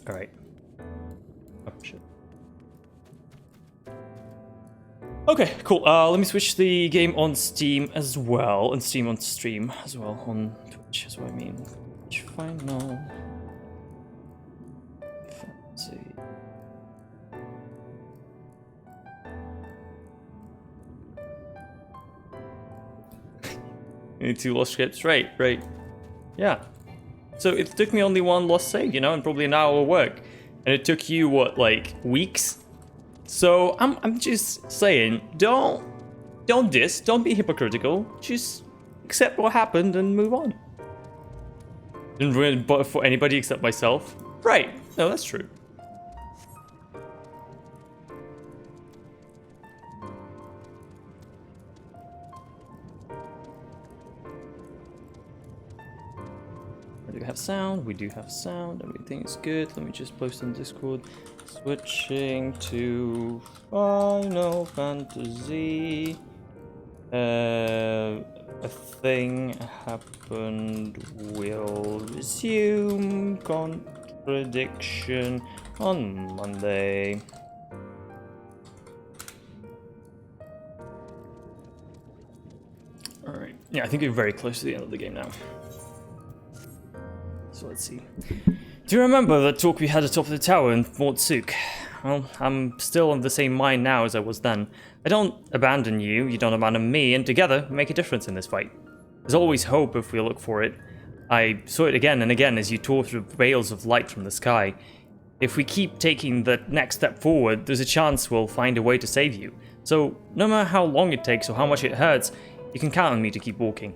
Alright. Oh, shit. Okay, cool. Let me switch the game on Steam as well. And Steam on stream as well. On Twitch is what I mean. Twitch final. Let's see. Need 2 lost scripts. Right. Yeah. So it took me only 1 lost save, you know, and probably an hour of work. And it took you, what, like, weeks? So I'm just saying, don't be hypocritical. Just accept what happened and move on. Didn't ruin it for anybody except myself. Right. No, that's true. We do have sound. We do have sound. Everything is good. Let me just post on Discord. Switching to Final Fantasy. A thing happened. Will resume. Contradiction on Monday. Alright. Yeah, I think we're very close to the end of the game now. So let's see. Do you remember the talk we had atop the tower in Fort Sook? Well, I'm still on the same mind now as I was then. I don't abandon you, you don't abandon me, and together we make a difference in this fight. There's always hope if we look for it. I saw it again and again as you tore through veils of light from the sky. If we keep taking the next step forward, there's a chance we'll find a way to save you. So, no matter how long it takes or how much it hurts, you can count on me to keep walking.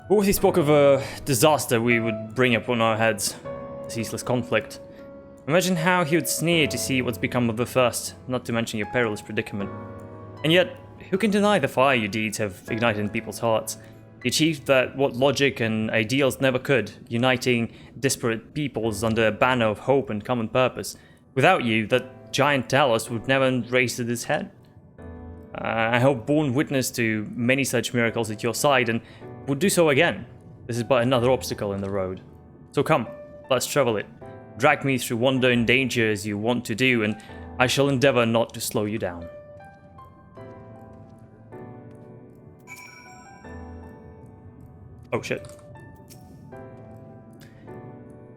What he spoke of a disaster we would bring upon our heads, a ceaseless conflict. Imagine how he would sneer to see what's become of the first, not to mention your perilous predicament. And yet, who can deny the fire your deeds have ignited in people's hearts? You achieved that what logic and ideals never could, uniting disparate peoples under a banner of hope and common purpose. Without you, that giant Talos would never have raised its head. I hope borne witness to many such miracles at your side and would do so again. This is but another obstacle in the road. So come, let's travel it. Drag me through wonder and danger as you want to do, and I shall endeavor not to slow you down. Oh shit.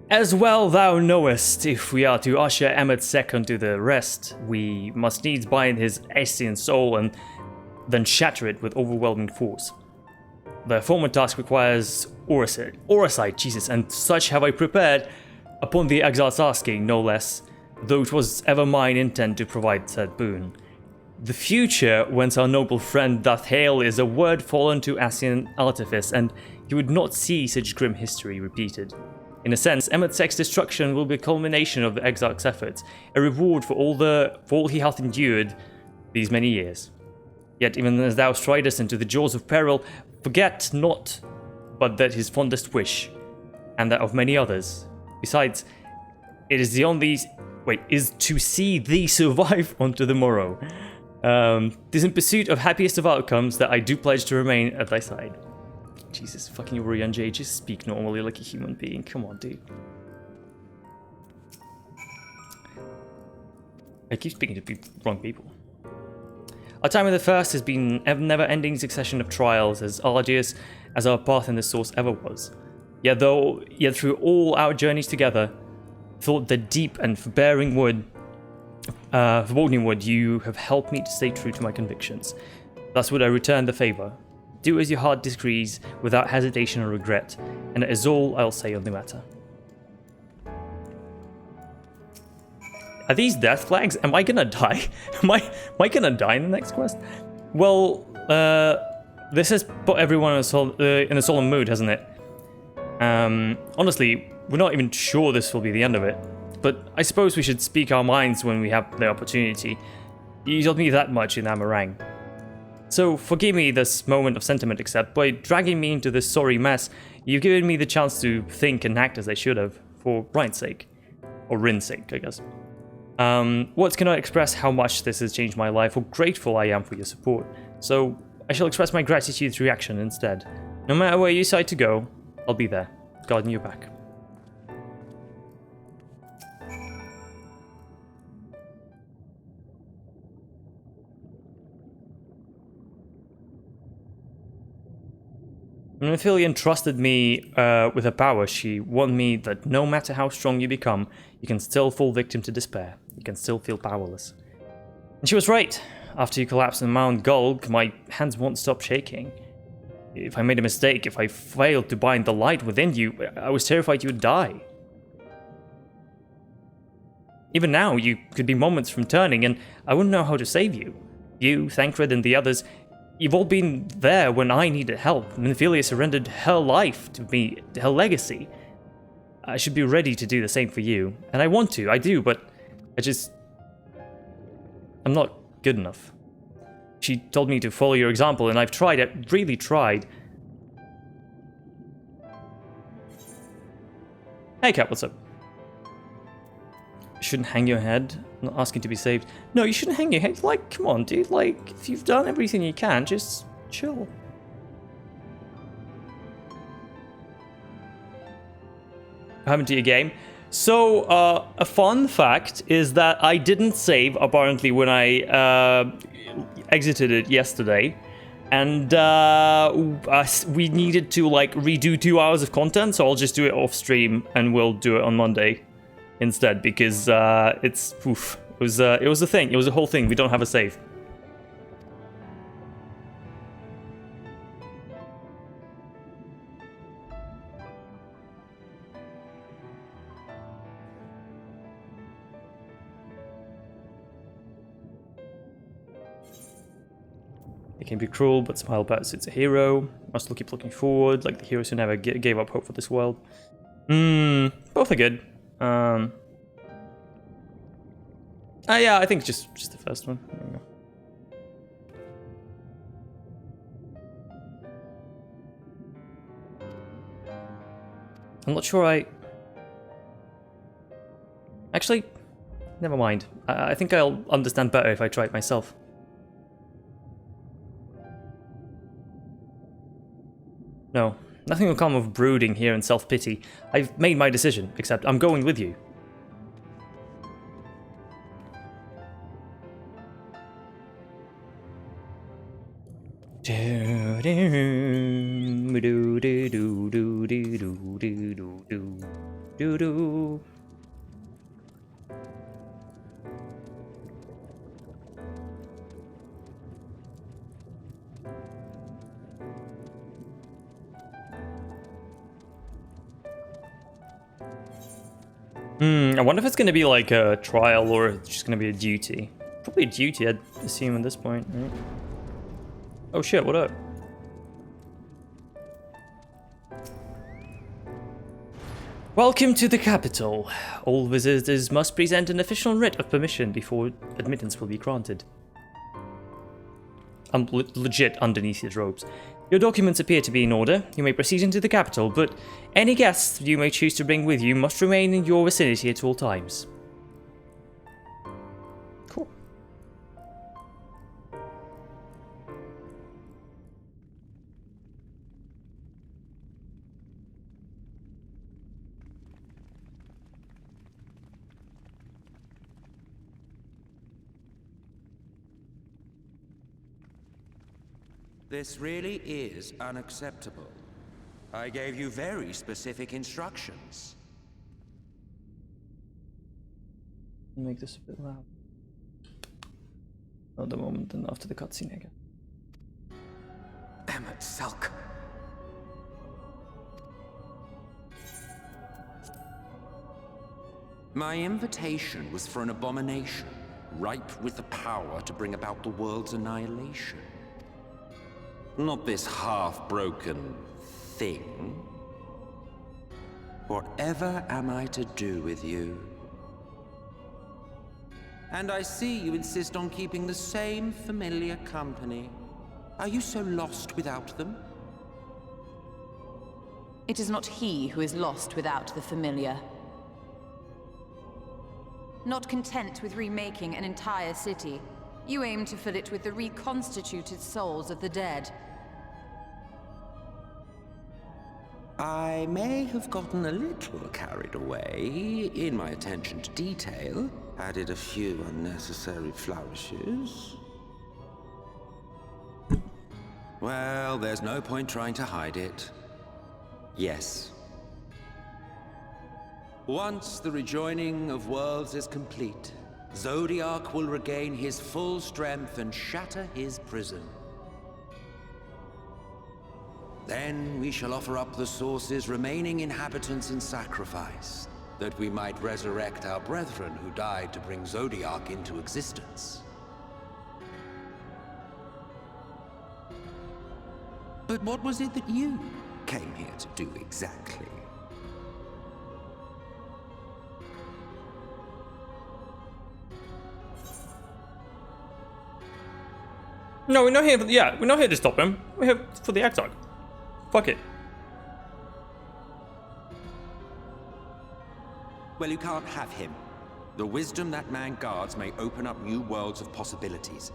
As well thou knowest, if we are to usher Emmet second to the rest, we must needs bind his Asian soul and then shatter it with overwhelming force. The former task requires Oracite, Jesus, and such have I prepared, upon the exile's asking, no less, though it was ever mine intent to provide said boon. The future, whence our noble friend doth hail, is a word fallen to Asian artifice, and he would not see such grim history repeated. In a sense, Emmet Sek's destruction will be a culmination of the exile's efforts, a reward for all he hath endured these many years. Yet even as thou stridest into the jaws of peril, forget not but that his fondest wish, and that of many others, besides, it is is to see thee survive unto the morrow. 'Tis in pursuit of happiest of outcomes that I do pledge to remain at thy side. Jesus fucking Orion J, just speak normally like a human being. Come on, dude. I keep speaking to wrong people. Our time with the First has been a never-ending succession of trials, as arduous as our path in the Source ever was. Yet through all our journeys together, thought the deep and forbearing wood, you have helped me to stay true to my convictions. Thus would I return the favor. Do as your heart decrees, without hesitation or regret, and that is all I'll say on the matter. Are these death flags? Am I gonna die? Am I gonna die in the next quest? Well, this has put everyone in a solemn mood, hasn't it? Honestly, we're not even sure this will be the end of it, but I suppose we should speak our minds when we have the opportunity. You told me that much in Amarang. So forgive me this moment of sentiment, except by dragging me into this sorry mess, you've given me the chance to think and act as I should have, for Ryan's sake. Or rinsing, I guess. Words cannot express how much this has changed my life, or grateful I am for your support. So I shall express my gratitude through action instead. No matter where you decide to go, I'll be there, guarding your back. When Ophelia entrusted me with her power, she warned me that no matter how strong you become, you can still fall victim to despair. You can still feel powerless. And she was right. After you collapsed on Mount Gulg, my hands won't stop shaking. If I made a mistake, if I failed to bind the light within you, I was terrified you would die. Even now, you could be moments from turning, and I wouldn't know how to save you. You, Thancred, and the others, you've all been there when I needed help. Ophelia surrendered her life to me, her legacy. I should be ready to do the same for you. And I want to, I do, but I'm not good enough. She told me to follow your example, and I've tried, I really tried. Hey Cat, what's up? You shouldn't hang your head. I'm not asking to be saved. No, you shouldn't hang your head. Like, come on, dude. Like, if you've done everything you can, just chill. What happened to your game? So, a fun fact is that I didn't save, apparently, when I exited it yesterday. And we needed to, like, redo 2 hours of content, so I'll just do it off stream, and we'll do it on Monday instead, because it was a thing. It was a whole thing. We don't have a save. It can be cruel, but smile better suits a hero. Must keep looking forward, like the heroes who never gave up hope for this world. Both are good. Yeah, I think just the first one. There we go. I'm not sure Actually, never mind. I think I'll understand better if I try it myself. No, nothing will come of brooding here and self-pity. I've made my decision, except I'm going with you. I wonder if it's going to be like a trial or just going to be a duty. Probably a duty, I'd assume at this point, right? Oh shit, what up? Welcome to the capital. All visitors must present an official writ of permission before admittance will be granted. I'm legit underneath his robes. Your documents appear to be in order. You may proceed into the capital, but any guests you may choose to bring with you must remain in your vicinity at all times. Cool. This really is unacceptable. I gave you very specific instructions. Make this a bit loud. Not the moment, and after the cutscene again. Emmett Sulk. My invitation was for an abomination, ripe with the power to bring about the world's annihilation. Not this half-broken thing. Whatever am I to do with you? And I see you insist on keeping the same familiar company. Are you so lost without them? It is not he who is lost without the familiar. Not content with remaking an entire city, you aim to fill it with the reconstituted souls of the dead. I may have gotten a little carried away in my attention to detail, added a few unnecessary flourishes. Well, there's no point trying to hide it. Yes. Once the rejoining of worlds is complete, Zodiac will regain his full strength and shatter his prison. Then we shall offer up the Source's remaining inhabitants in sacrifice, that we might resurrect our brethren who died to bring Zodiac into existence. But what was it that you came here to do exactly? No, we're not here. We're not here to stop him. We're here for the Exarch. Fuck it. Well, you can't have him. The wisdom that man guards may open up new worlds of possibilities.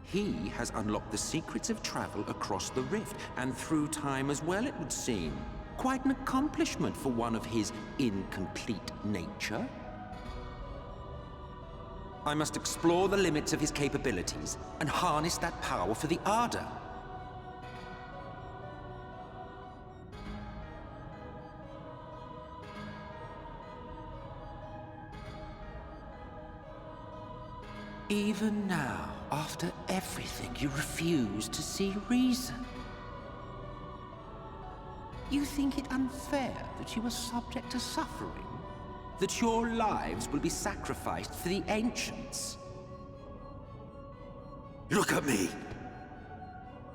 He has unlocked the secrets of travel across the rift, and through time as well, it would seem. Quite an accomplishment for one of his incomplete nature. I must explore the limits of his capabilities, and harness that power for the Ardor. Even now, after everything, you refuse to see reason. You think it unfair that you are subject to suffering? That your lives will be sacrificed for the Ancients? Look at me!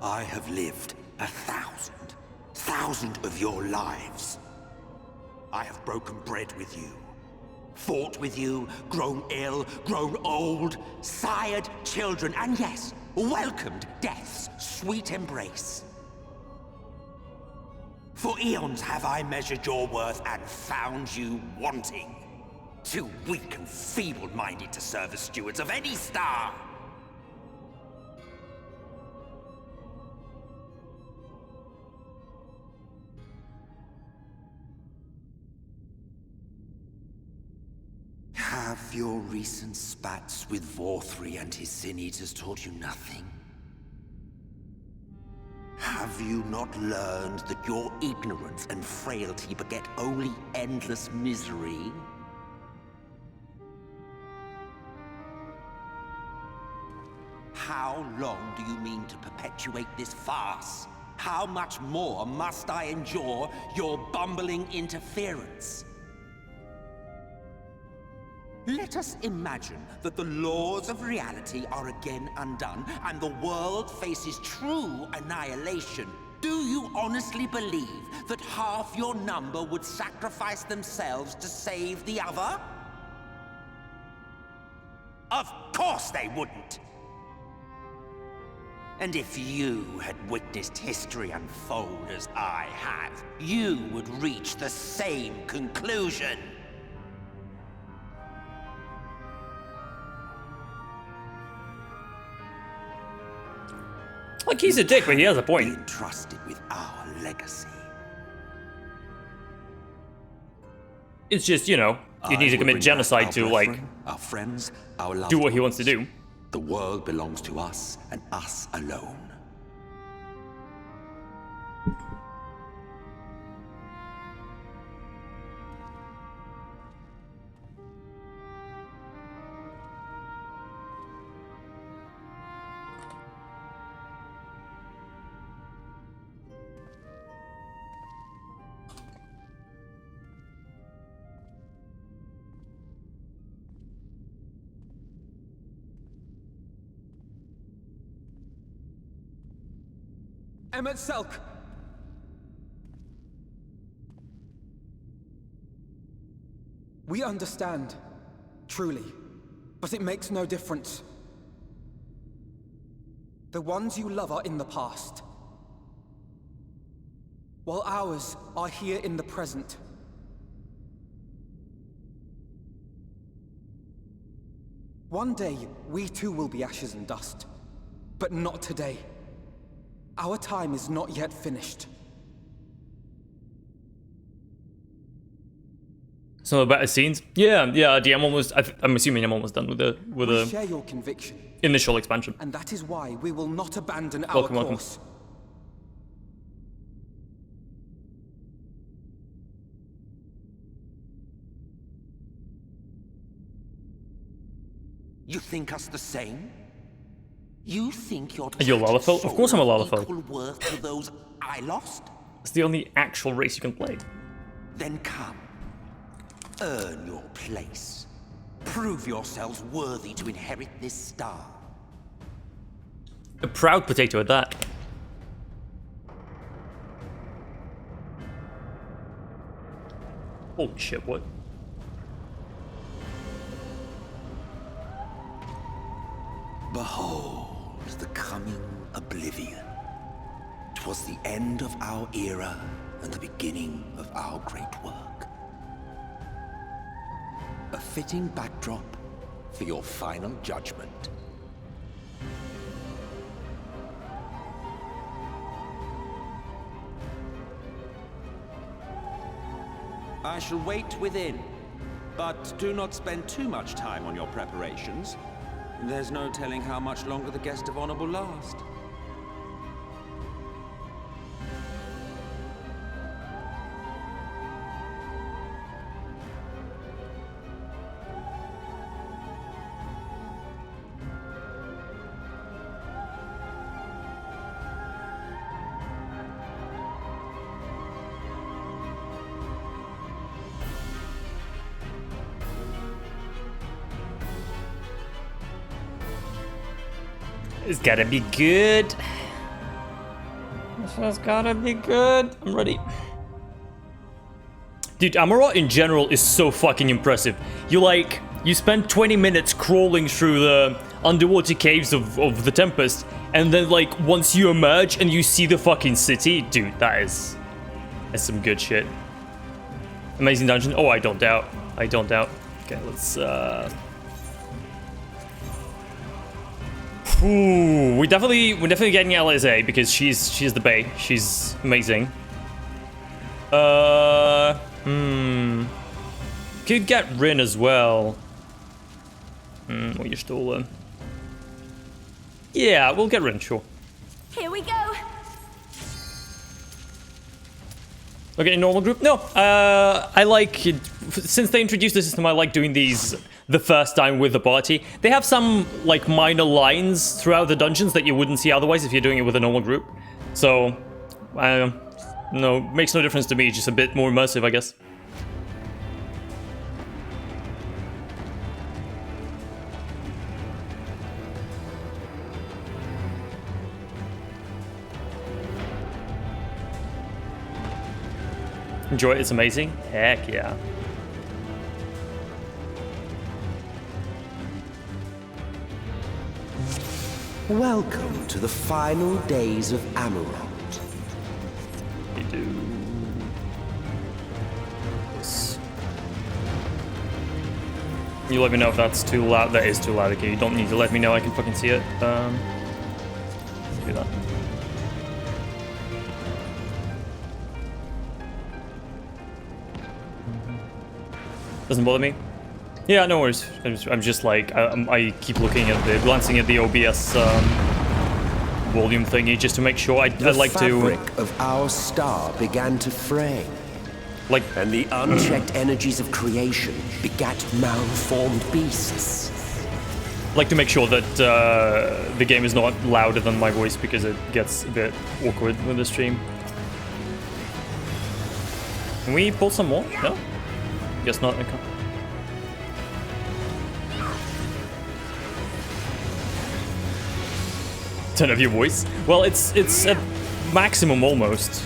I have lived 1,000 of your lives. I have broken bread with you. Fought with you, grown ill, grown old, sired children, and yes, welcomed death's sweet embrace. For eons have I measured your worth and found you wanting. Too weak and feeble-minded to serve as stewards of any star. Have your recent spats with Vorthri and his Sin Eaters taught you nothing? Have you not learned that your ignorance and frailty beget only endless misery? How long do you mean to perpetuate this farce? How much more must I endure your bumbling interference? Let us imagine that the laws of reality are again undone, and the world faces true annihilation. Do you honestly believe that half your number would sacrifice themselves to save the other? Of course they wouldn't! And if you had witnessed history unfold as I have, you would reach the same conclusion. Like, he's a dick, but he has a point. Be entrusted with our legacy. It's just, you know, you need to commit genocide to, like, our friends, our loved do what he ones. wants to do. The world belongs to us, and us alone. Emmet Selk! We understand, truly, but it makes no difference. The ones you love are in the past, while ours are here in the present. One day, we too will be ashes and dust. But not today. Our time is not yet finished. Some of the better scenes. Yeah. I'm almost. I'm assuming I'm almost done with We share your conviction, initial expansion. and that is why we will not abandon our Welcome. course. You think us the same? You think your Are you a Lalafell? Of course I'm a Lalafell. equal worth to those I lost? It's the only actual race you can play. Then come. Earn your place. Prove yourselves worthy to inherit this star. A proud potato at that. Holy shit, what? Behold the coming oblivion. 'Twas the end of our era and the beginning of our great work. A fitting backdrop for your final judgment. I shall wait within, but do not spend too much time on your preparations. There's no telling how much longer the guest of honor will last. It's gotta be good. This has gotta be good. I'm ready. Dude, Amarot in general is so fucking impressive. You spend 20 minutes crawling through the underwater caves of the Tempest, and then once you emerge and you see the fucking city, dude, that's some good shit. Amazing dungeon. Oh, I don't doubt. Okay, let's Ooh, we're definitely getting LSA because she's the bae. She's amazing. Could get Rin as well. What you're stolen. Yeah, we'll get Rin, sure. Here we go. Okay, normal group? No, I like it. Since they introduced the system, I like doing these the first time with the party. They have some minor lines throughout the dungeons that you wouldn't see otherwise if you're doing it with a normal group. So, no, makes no difference to me, just a bit more immersive, I guess. Enjoy it, it's amazing. Heck yeah. Welcome to the final days of Amarot. You do. You let me know if that's too loud. That is too loud. Okay, you don't need to let me know. I can fucking see it. Let's do that. Doesn't bother me. Yeah, no worries. I'm just I keep looking at glancing at the OBS volume thingy just to make sure. I like to. The fabric of our star began to fray, and the unchecked energies of creation begat malformed beasts. Like to make sure that the game is not louder than my voice because it gets a bit awkward with the stream. Can we pull some more? No? Guess not. Okay. Turn off your voice. Well, it's at maximum almost.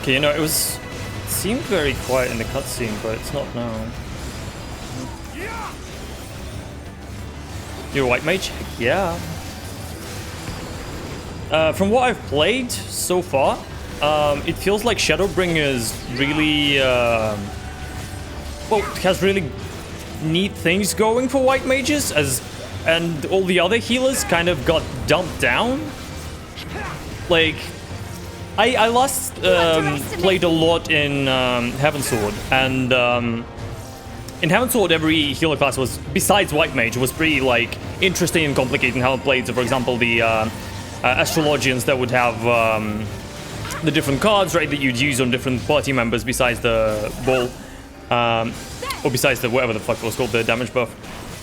Okay, you know, it seemed very quiet in the cutscene, but it's not now. You're a white mage? Yeah. From what I've played so far, it feels like Shadowbringers really, well, has really neat things going for white mages, and all the other healers kind of got dumped down. Like, I last played a lot in Heavensward, and in Heavensward every healer class was, besides white mage, was pretty like interesting and complicated how it played. So for example, the astrologians that would have the different cards, right, that you'd use on different party members besides the ball, or besides the whatever the fuck it was called, the damage buff.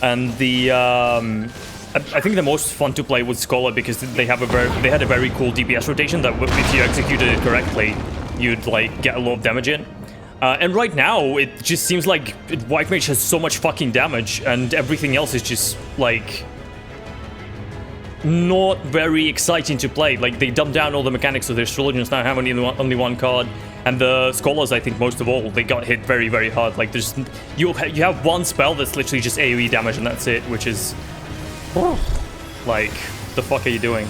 And the I think the most fun to play was Scholar because they had a very cool DPS rotation that if you executed it correctly, you'd like get a lot of damage in. And right now, it just seems like white mage has so much fucking damage, and everything else is just like not very exciting to play. Like, they dumbed down all the mechanics, so their astrologians now have only one card, and the scholars, I think most of all, they got hit very, very hard. Like, there's you have one spell that's literally just AoE damage, and that's it, which is like, the fuck are you doing?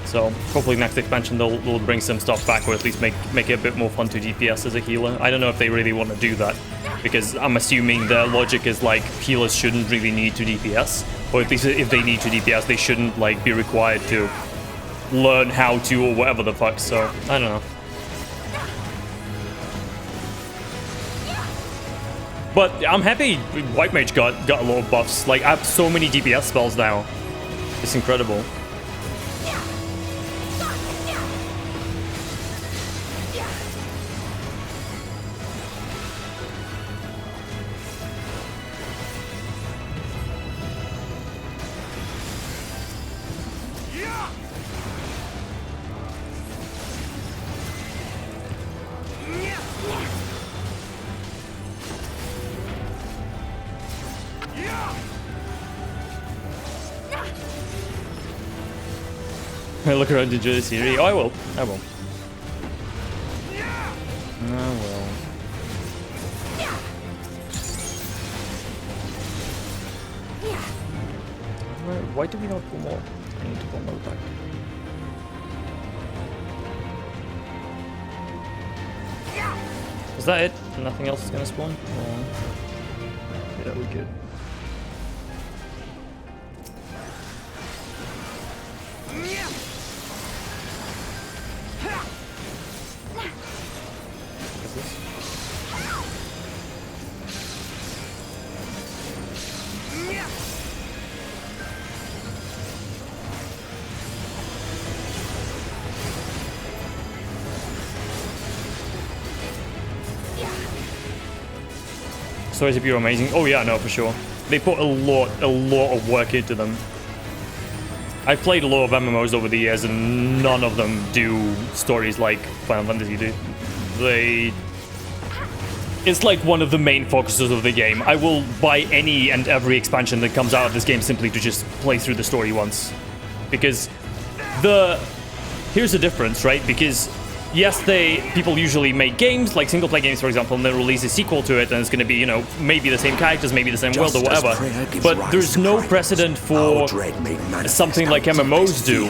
So hopefully next expansion they'll bring some stuff back, or at least make it a bit more fun to DPS as a healer. I don't know if they really want to do that, because I'm assuming the logic is like healers shouldn't really need to DPS, or at least if they need to DPS, they shouldn't like be required to learn how to or whatever the fuck. So I don't know. But I'm happy white mage got a lot of buffs. Like, I have so many DPS spells now. It's incredible. Look around, enjoy the scenery. Oh, I will. I will. I will. Why do we not pull more? I need to pull more back. Is that it? Nothing else is gonna spawn? Or... yeah, we're good. Stories of you are amazing. Oh yeah, no, for sure. They put a lot of work into them. I've played a lot of MMOs over the years, and none of them do stories like Final Fantasy do. It's like one of the main focuses of the game. I will buy any and every expansion that comes out of this game simply to just play through the story once. Because here's the difference, right? Because yes, people usually make games, like single-player games, for example, and then release a sequel to it, and it's going to be, you know, maybe the same characters, maybe the same world or whatever. But there's no precedent for something like MMOs do,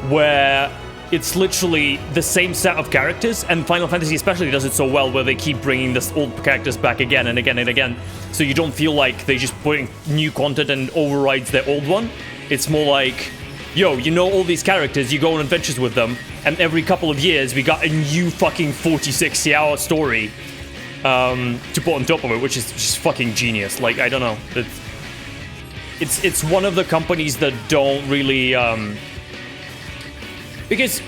where it's literally the same set of characters, and Final Fantasy especially does it so well, where they keep bringing the old characters back again and again and again, so you don't feel like they're just putting new content and overrides their old one. It's more like, yo, you know all these characters, you go on adventures with them, and every couple of years we got a new fucking 40-60-hour story to put on top of it, which is just fucking genius. Like, I don't know. It's one of the companies that don't really... because,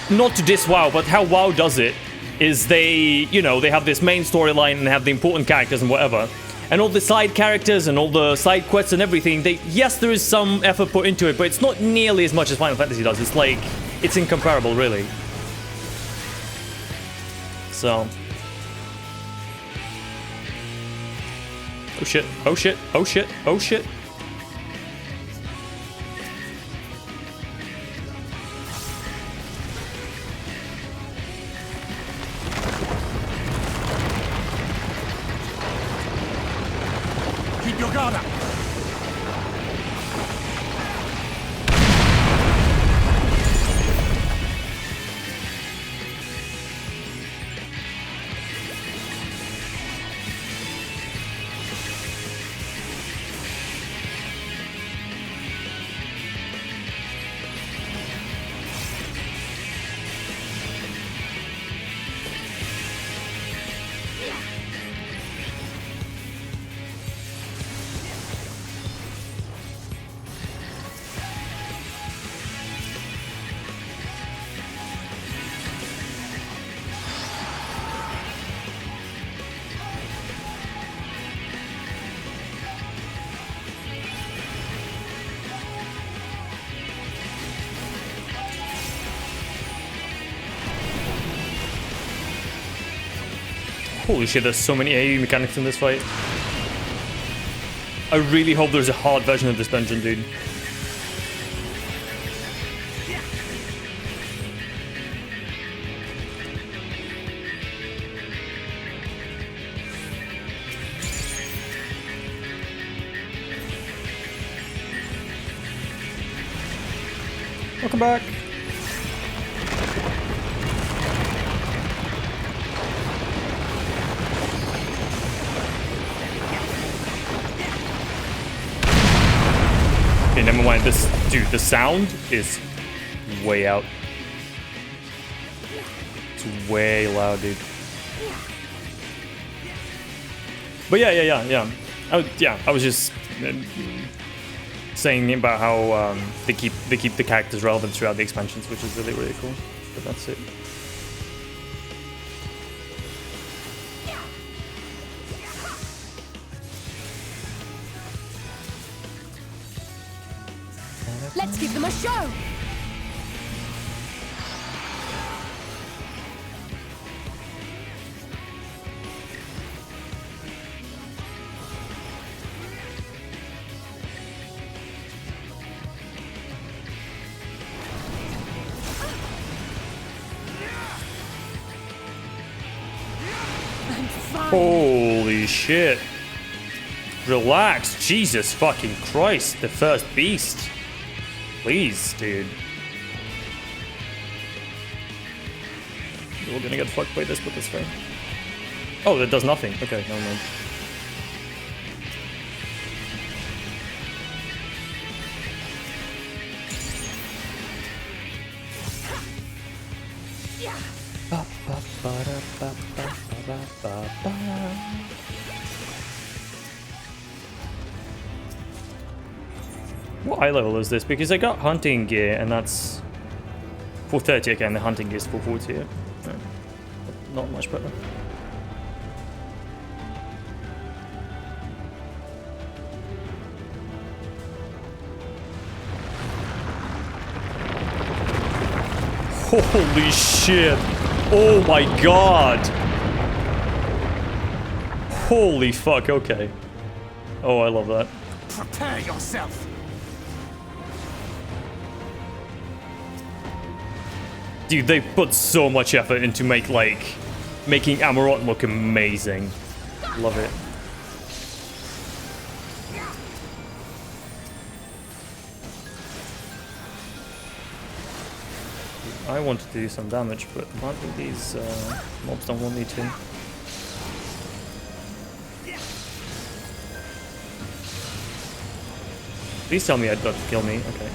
not to diss WoW, but how WoW does it is they have this main storyline and have the important characters and whatever. And all the side characters and all the side quests and everything, yes, there is some effort put into it, but it's not nearly as much as Final Fantasy does. It's like, it's incomparable, really. So. Oh shit, oh shit, oh shit, oh shit. Holy shit, there's so many AoE mechanics in this fight. I really hope there's a hard version of this dungeon, dude. Welcome back. Okay, never mind. This dude, the sound is way out. It's way loud, dude. But yeah. I was just saying about how they keep the characters relevant throughout the expansions, which is really cool. But that's it. Let's give them a show! Holy shit. Relax. Jesus fucking Christ. The first beast. Please, dude. We're gonna get fucked by this, but that's fine. Oh, that does nothing. Okay, never mind. What eye level is this? Because I got hunting gear and that's 430 again. The hunting gear is 440. Yeah. Not much better. Holy shit! Oh my god! Holy fuck! Okay. Oh, I love that. Prepare yourself. Dude, they put so much effort into making Amarot look amazing. Love it. I want to do some damage, but apparently these mobs don't want me to. Please tell me I'd got to kill me. Okay.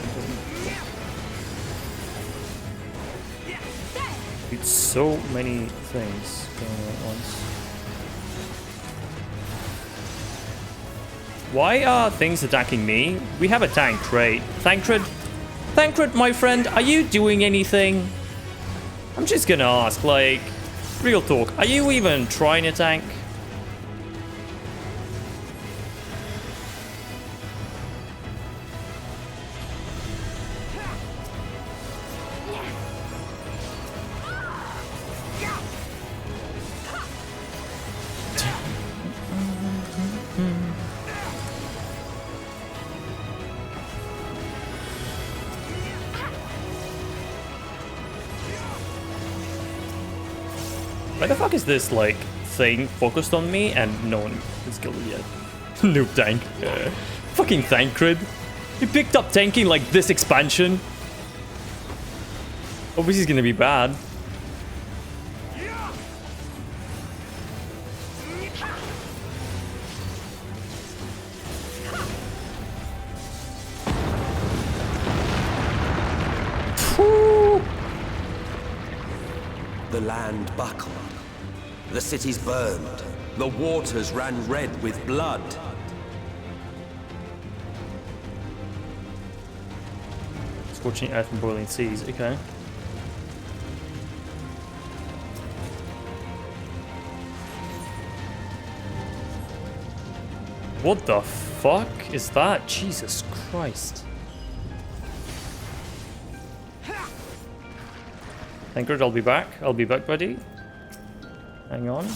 It's so many things going on at once. Why are things attacking me? We have a tank, right? Thancred? Thancred, my friend, are you doing anything? I'm just gonna ask, like, real talk, are you even trying to tank? Why the fuck is this, like, thing focused on me and no one has killed it yet? Noob tank. Fucking Thancred. He picked up tanking like this expansion. Obviously it's gonna be bad. The land buckled. The cities burned. The waters ran red with blood. Scorching earth and boiling seas, okay. What the fuck is that? Jesus Christ. Thank God, I'll be back. I'll be back, buddy. Hang on.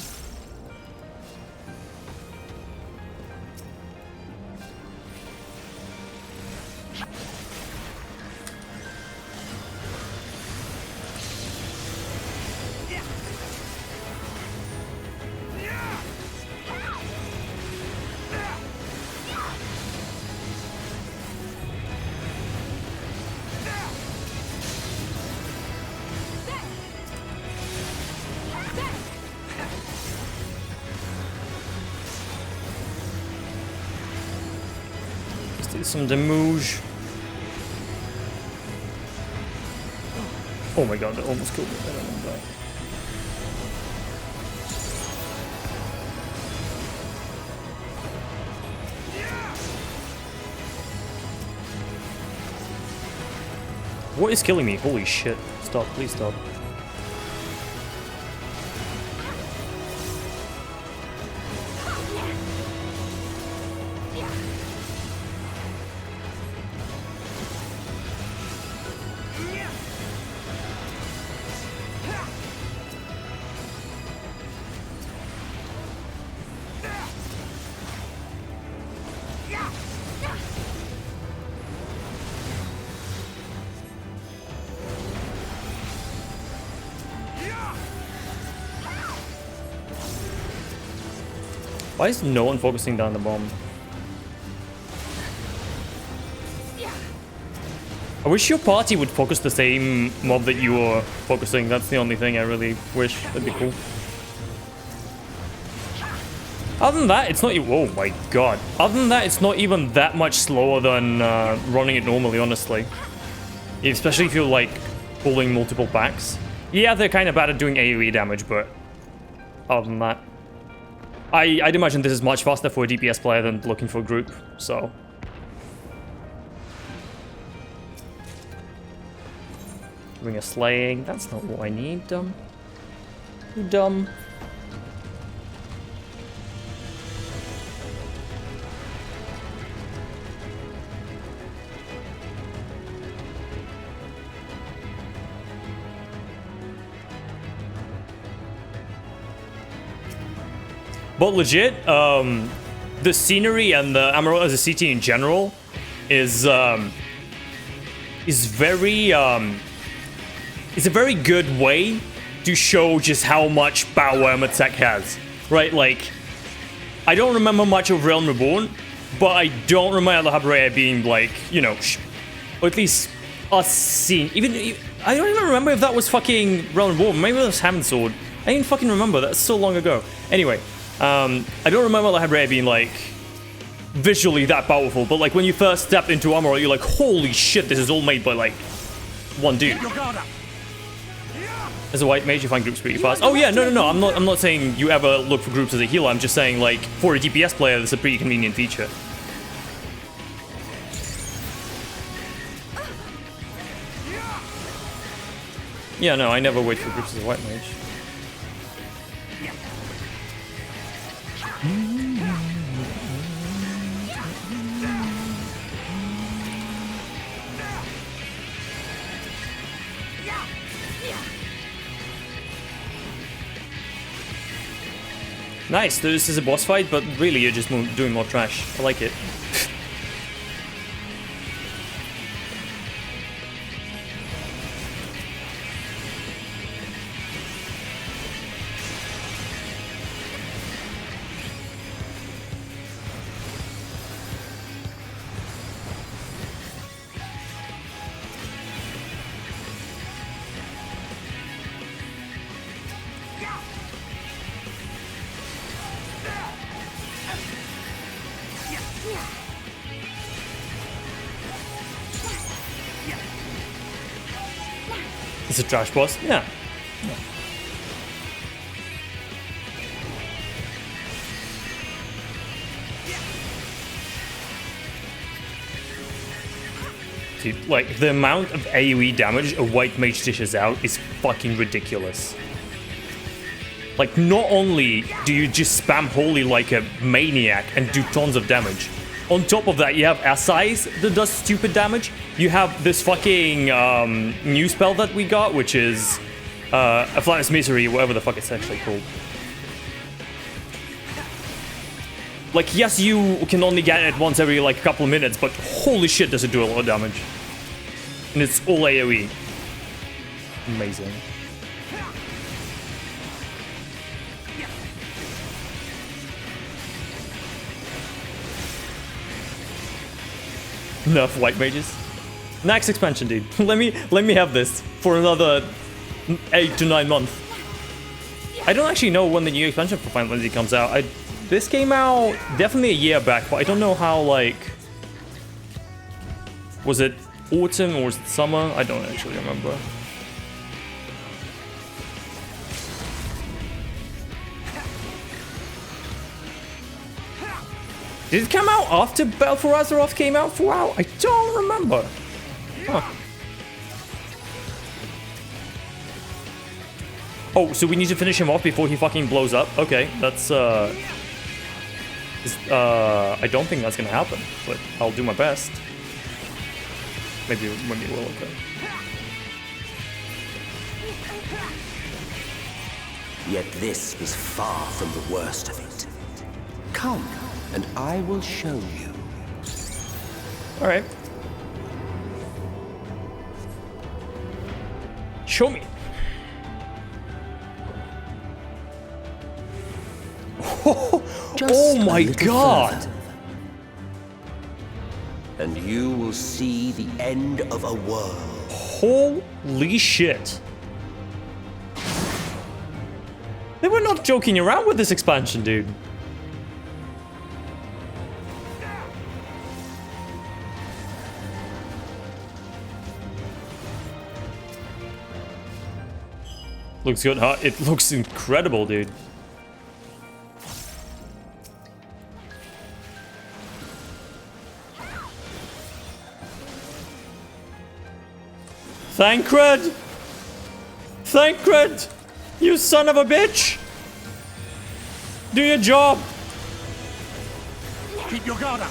some damage. Oh my god, that almost killed me. I don't know that. What is killing me? Holy shit. Stop, please stop. Why is no one focusing down the bomb? I wish your party would focus the same mob that you were focusing. That's the only thing I really wish. That'd be cool. Other than that, it's not even... Oh my god. Other than that, it's not even that much slower than running it normally, honestly. Especially if you're, like, pulling multiple packs. Yeah, they're kind of bad at doing AoE damage, but... Other than that... I'd imagine this is much faster for a DPS player than looking for a group, so... Doing a slaying, that's not what I need, dumb. You dumb. But legit, the scenery and the Emerald as a city in general is very it's a very good way to show just how much power Emerald has, right? Like, I don't remember much of Realm Reborn, but I don't remember Habrea being like, you know, or at least us seeing. Even I don't even remember if that was fucking Realm Reborn. Maybe it was Hammond Sword. I didn't fucking remember. That's so long ago. Anyway. I don't remember the Habrea being, like, visually that powerful, but, like, when you first stepped into Emerald, you're like, holy shit, this is all made by, like, one dude. As a white mage, you find groups pretty fast. Oh, yeah, no, I'm not saying you ever look for groups as a healer, I'm just saying, like, for a DPS player, that's a pretty convenient feature. Yeah, no, I never wait for groups as a white mage. Nice, this is a boss fight, but really you're just doing more trash. I like it. It's a trash boss? Yeah. Dude, like, the amount of AoE damage a white mage dishes out is fucking ridiculous. Like, not only do you just spam holy like a maniac and do tons of damage, on top of that, you have Assise that does stupid damage. You have this fucking new spell that we got, which is Afflatus Misery, whatever the fuck it's actually called. Like, yes, you can only get it once every, like, couple of minutes, but holy shit does it do a lot of damage. And it's all AoE. Amazing. Nerf white mages. Next expansion, dude. let me have this for another 8 to 9 months. I don't actually know when the new expansion for Final Fantasy comes out. This came out definitely a year back, but I don't know how, like, Was it autumn or was it summer? I don't actually remember. Did it come out after Battle for Azeroth came out for WoW? I don't remember. Huh. Oh, so we need to finish him off before he fucking blows up? Okay, that's, I don't think that's gonna happen, but I'll do my best. Maybe it will, okay. Yet this is far from the worst of it. Come, and I will show you. Alright. Show me. Oh my god! Further, and you will see the end of a world. Holy shit. They were not joking around with this expansion, dude. Looks good, huh? It looks incredible, dude. Thancred! Thancred! You son of a bitch! Do your job! Keep your guard up.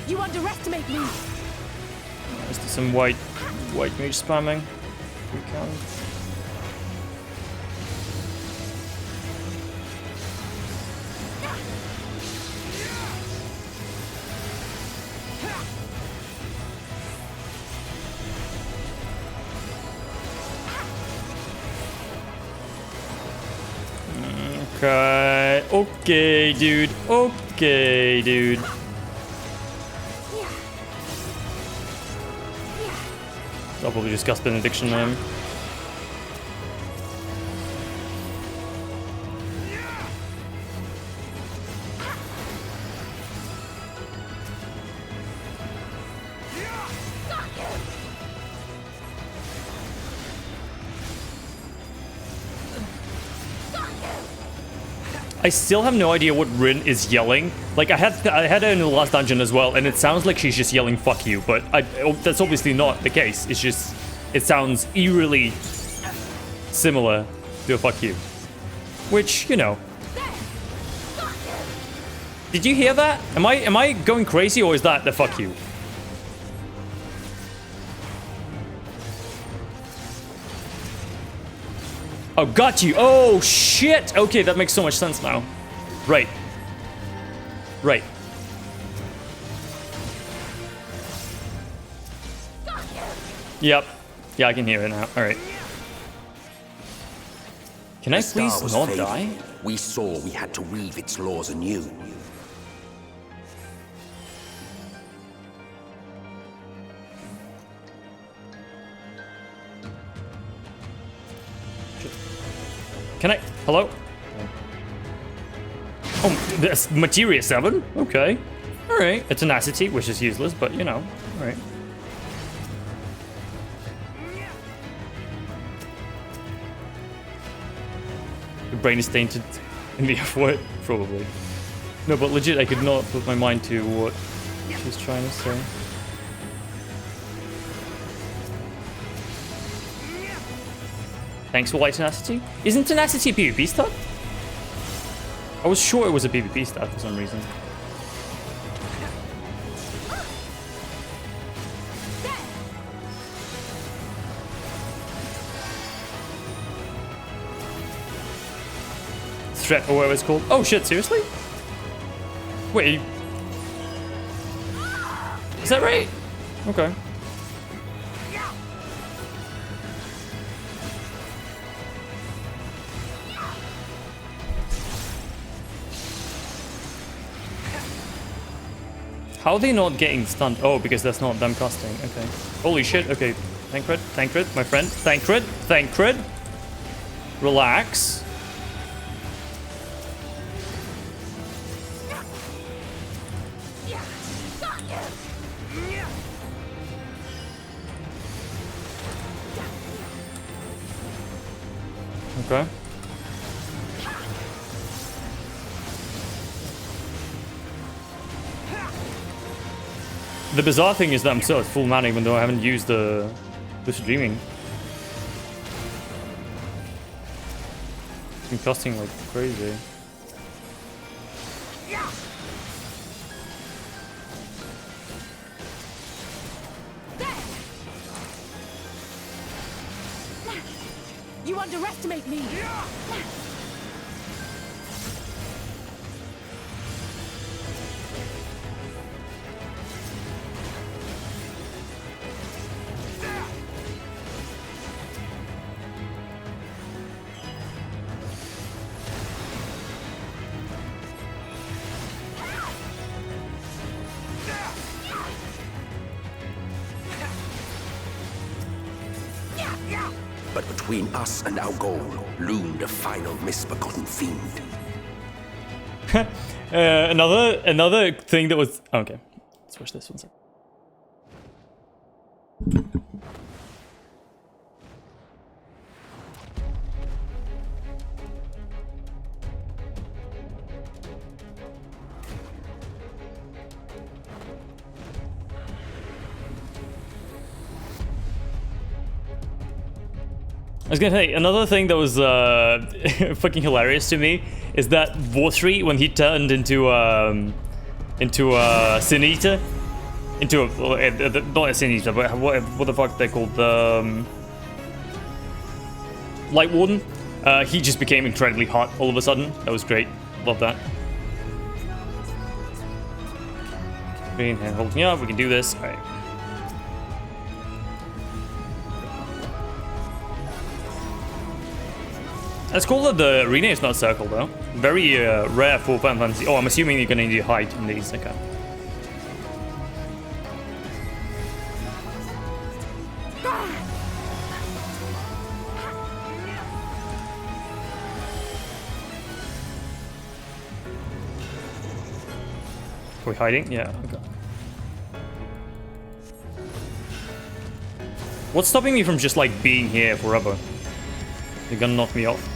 You underestimate me. Is there some white mage spamming? We can. Okay. Okay, dude. Okay, dude. I'll probably just cast Benediction on him. I still have no idea what Rin is yelling. Like, I had her in the last dungeon as well, and it sounds like she's just yelling "fuck you," but that's obviously not the case. It's just, it sounds eerily similar to a "fuck you," which, you know. Did you hear that? Am I going crazy, or is that the "fuck you"? Oh, got you. Oh, shit. Okay, that makes so much sense now. Right. Right. Yep. Yeah, I can hear it now. All right. Can I please not die? We saw we had to weave its laws anew. Can I? Hello? Oh, that's Materia 7? Okay. Alright. A Tenacity, which is useless, but you know. Alright. Your brain is tainted in the F word? Probably. No, but legit, I could not put my mind to what she's trying to say. Thanks for white Tenacity. Isn't Tenacity a PvP stat? I was sure it was a PvP stat for some reason. Threat or whatever it's called. Oh shit, seriously? Wait. Is that right? Okay. How are they not getting stunned? Oh, because that's not them casting. Okay. Holy shit. Okay. Thancred, my friend. Thancred. Relax. Okay. The bizarre thing is that I'm still at full mana even though I haven't used the lucid dreaming. It's been costing like crazy. You underestimate me. But between us and our goal loomed a final misbegotten fiend. Another thing that was okay. Let's watch this one second. I was gonna say, another thing that was fucking hilarious to me is that Vortri, when he turned into Sin Eater, into a, not a Sin Eater, but what the fuck they're called, the Light Warden, he just became incredibly hot all of a sudden. That was great. Love that. Green hand holding up, we can do this. Alright. It's cool that the arena is not circled though. Very rare for Final Fantasy. Oh, I'm assuming you're gonna need height in these. Okay. Are we hiding? Yeah. Okay. What's stopping me from just like being here forever? You're gonna knock me off.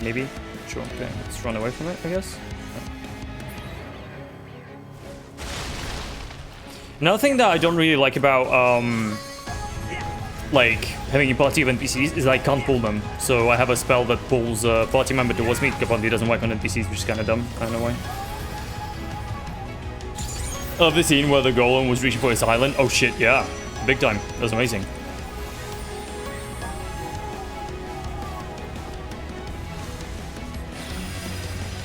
Maybe? Sure, okay. Let's run away from it, I guess. Another thing that I don't really like about, like, having a party of NPCs is I can't pull them. So I have a spell that pulls a party member towards me. Apparently it doesn't work on NPCs, which is kind of dumb, I don't know why. Of the scene where the golem was reaching for his island. Oh shit, yeah. Big time. That was amazing.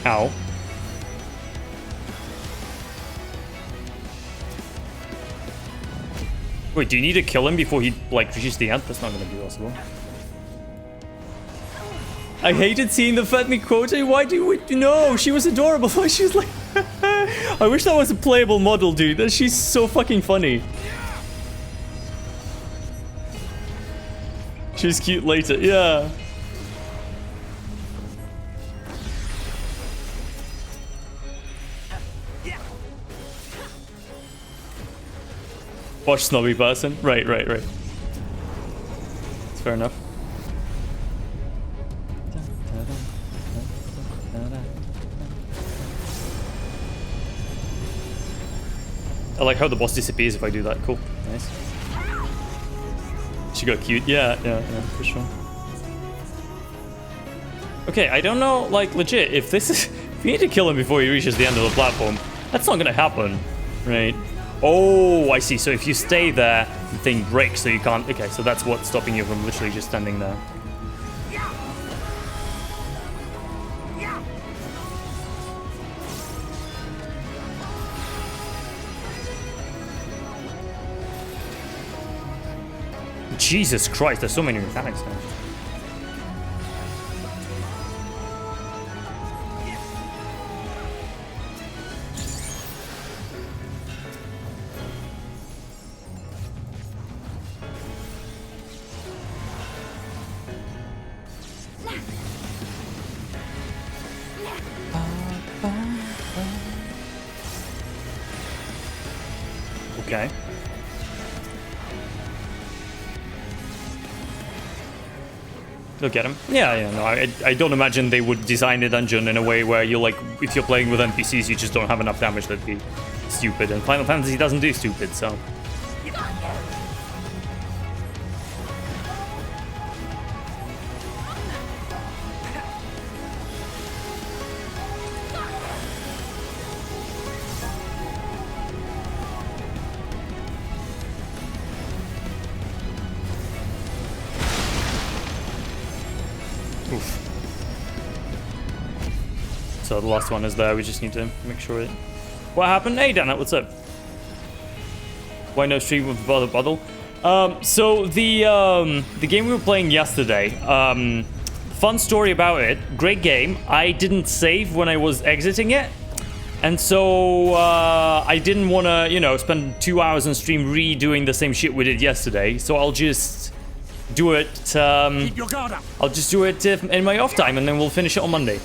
Ow. Wait, do you need to kill him before he, like, reaches the end? That's not gonna be possible. I hated seeing the Fatnik quote. Why do we... No, she was adorable. She was like... I wish that was a playable model, dude. She's so fucking funny. She's cute later. Yeah. Watch snobby person. Right. It's fair enough. I like how the boss disappears if I do that. Cool. Nice. She got cute. Yeah, for sure. Okay, I don't know, like, legit, if this is... If you need to kill him before he reaches the end of the platform, that's not gonna happen, right? Oh, I see. So if you stay there, the thing breaks, so you can't... Okay, so that's what's stopping you from literally just standing there. Jesus Christ, there's so many mechanics now. Okay. Look at him. Yeah, no, I don't imagine they would design a dungeon in a way where you like, if you're playing with NPCs, you just don't have enough damage. That'd be stupid. And Final Fantasy doesn't do stupid, so. So the last one is there, we just need to make sure it... What happened? Hey Dana, what's up? Why no stream with Brother Bottle? So the game we were playing yesterday, fun story about it, great game. I didn't save when I was exiting it. And so I didn't want to, you know, spend 2 hours on stream redoing the same shit we did yesterday. So I'll just do it, Keep your guard up. I'll just do it in my off time and then we'll finish it on Monday.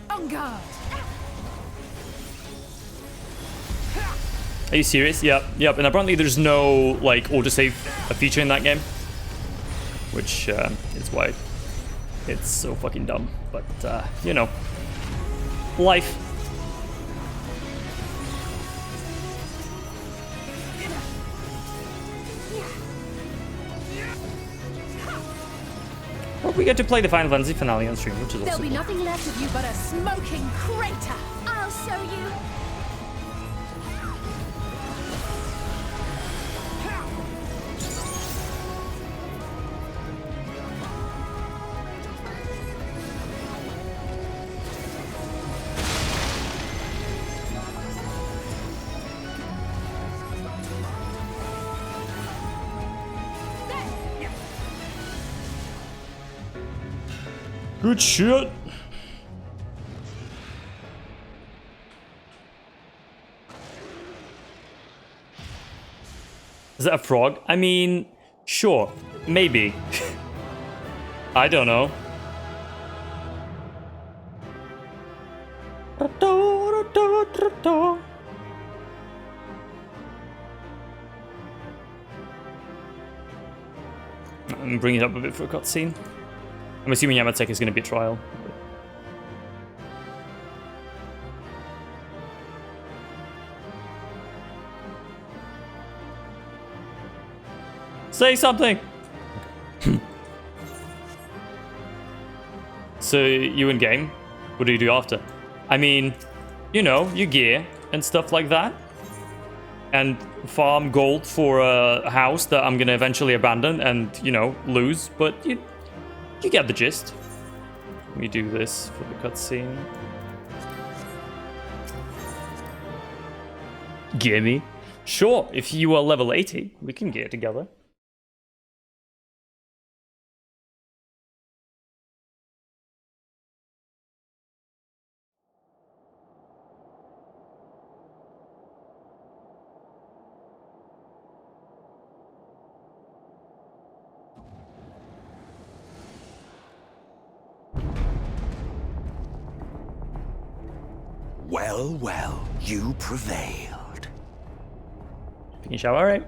On guard. Are you serious? Yep. And apparently there's no, like, autosave feature in that game. Which is why it's so fucking dumb. But, you know. Life. Well, we get to play the Final Fantasy finale on stream, which is There'll awesome. be nothing left of you but a smoking crater. I'll show you. Good shit. Is that a frog? I mean, sure, maybe. I don't know. I'm bringing it up a bit for a cutscene. I'm assuming Yamatek is going to be a trial. Say something! So, you in game? What do you do after? I mean, you know, your gear and stuff like that. And farm gold for a house that I'm going to eventually abandon and, you know, lose. But you get the gist. Let me do this for the cutscene. Gimme. Sure, if you are level 80, we can get together. Well, you prevailed. Finish out alright.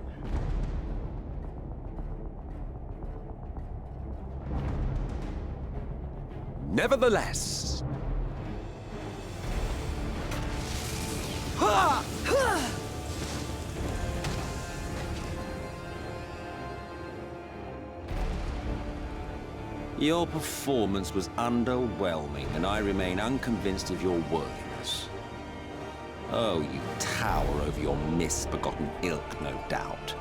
Nevertheless, Your performance was underwhelming, and I remain unconvinced of your worthiness. Oh, you tower over your misbegotten ilk, no doubt.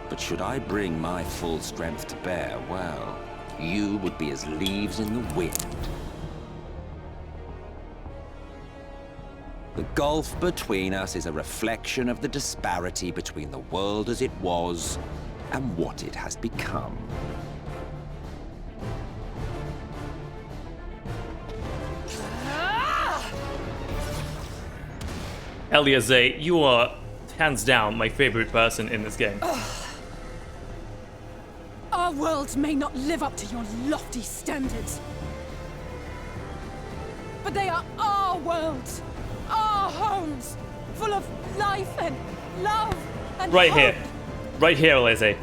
But should I bring my full strength to bear, well, you would be as leaves in the wind. The gulf between us is a reflection of the disparity between the world as it was and what it has become. Eliezer, you are hands down my favorite person in this game. Our worlds may not live up to your lofty standards. But they are our worlds, our homes, full of life and love and Right hope. here. Right here, Lizzie.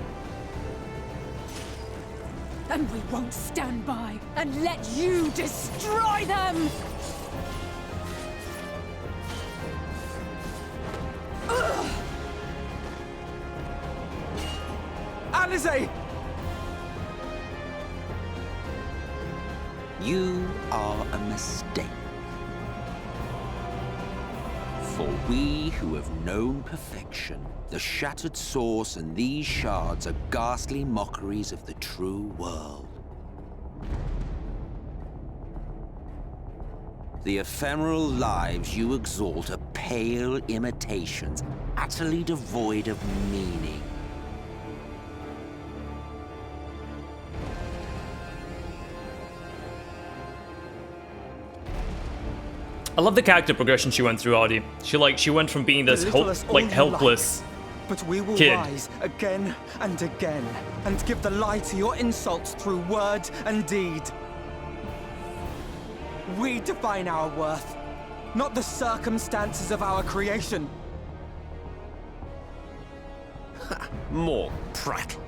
And we won't stand by and let you destroy them! Alizé! You are a mistake. For we who have known perfection, the shattered source and these shards are ghastly mockeries of the true world. The ephemeral lives you exalt are pale imitations, utterly devoid of meaning. I love the character progression she went through, Artie. She went from being this Belittle us all you helpless like, but we will kid. rise again and again and give the lie to your insults through word and deed. We define our worth, not the circumstances of our creation. More prattle.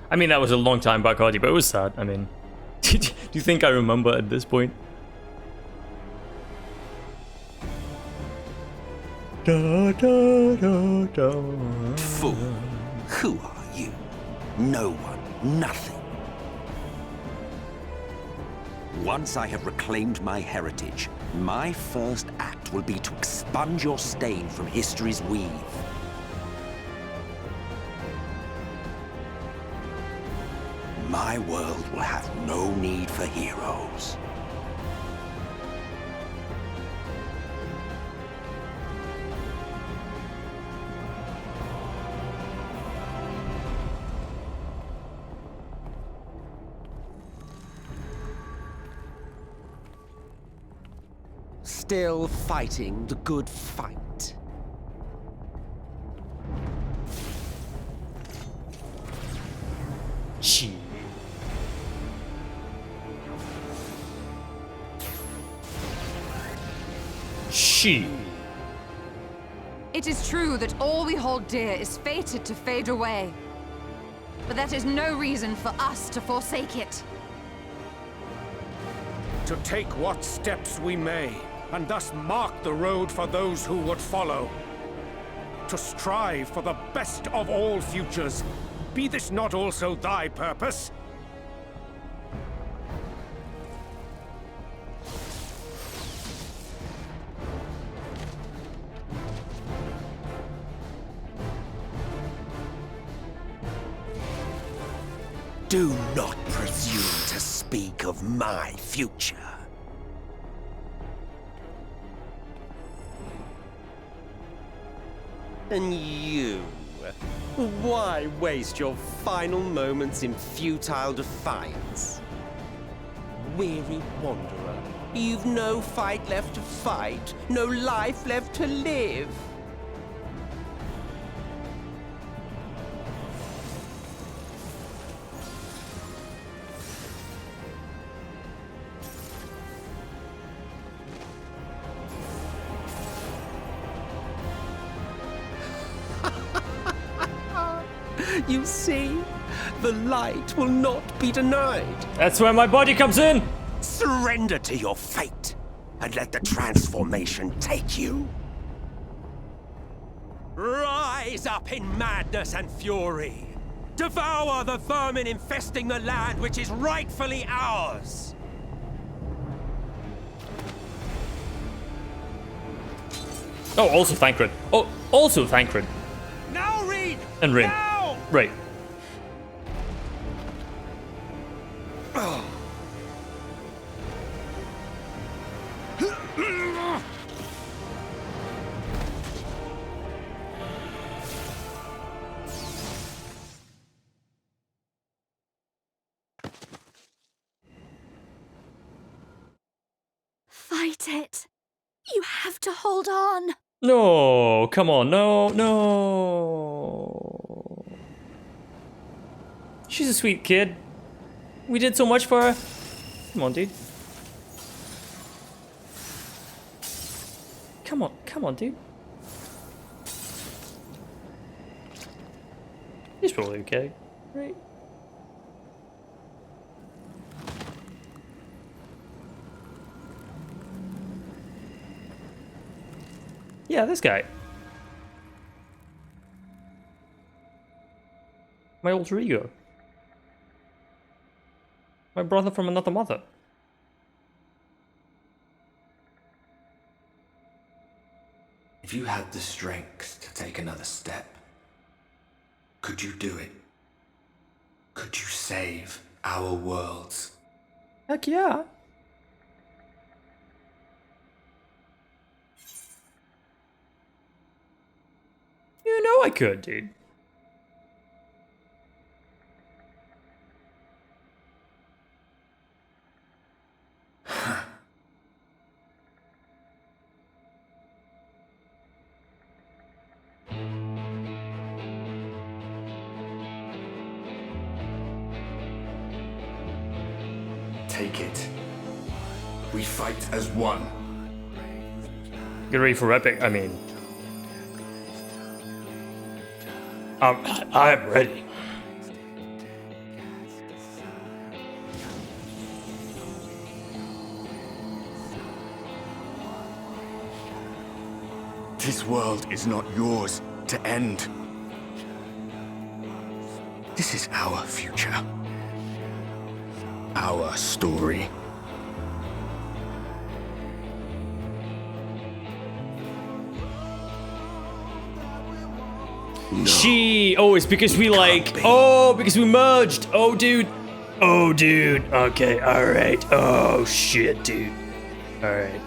I mean, that was a long time back, Artie, but it was sad. I mean, do you think I remember at this point? Da, da, da, da. Fool, who are you? No one, nothing. Once I have reclaimed my heritage, my first act will be to expunge your stain from history's weave. My world will have no need for heroes. Still fighting the good fight. She. It is true that all we hold dear is fated to fade away. But that is no reason for us to forsake it. To take what steps we may, and thus mark the road for those who would follow. To strive for the best of all futures. Be this not also thy purpose? Do not presume to speak of my future. And you? Why waste your final moments in futile defiance? Weary wanderer, you've no fight left to fight, no life left to live. You see, the light will not be denied. That's where my body comes in. Surrender to your fate, and let the transformation take you. Rise up in madness and fury. Devour the vermin infesting the land which is rightfully ours. Oh, also Thancred. Oh, also Thancred. Now, Reed! And Rin. Now! Right. Fight it. You have to hold on. No, come on, no, no. She's a sweet kid. We did so much for her. Come on, dude. Come on, dude. He's probably okay, right? Yeah, this guy. My alter ego. My brother from another mother. If you had the strength to take another step, could you do it? Could you save our worlds? Heck yeah. You know I could, dude. Take it. We fight as one. Get ready for epic, I mean. I'm ready. This world is not yours to end. This is our future. Our story. Oh, it's because we like, oh, because we merged. Oh, dude. Oh, dude. Okay, alright. Oh, shit, dude. Alright.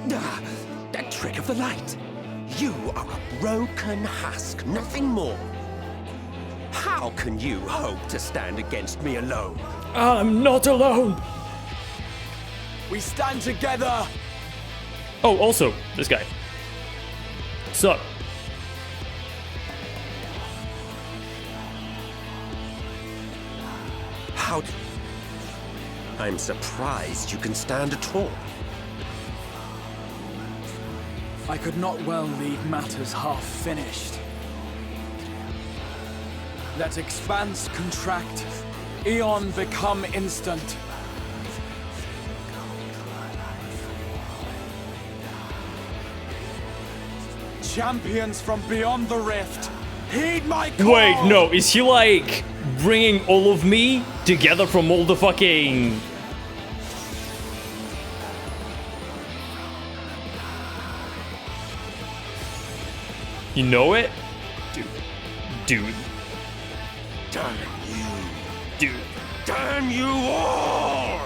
That trick of the light. You are a broken husk, nothing more. How can you hope to stand against me alone? I'm not alone. We stand together. Oh, also, this guy. Sup? I'm surprised you can stand at all. I could not well leave matters half finished. Let expanse contract, eon become instant. Champions from beyond the rift, heed my call! Wait, no, is he like bringing all of me together from all the fucking... You know it? Dude. Damn you. Dude. Damn you all!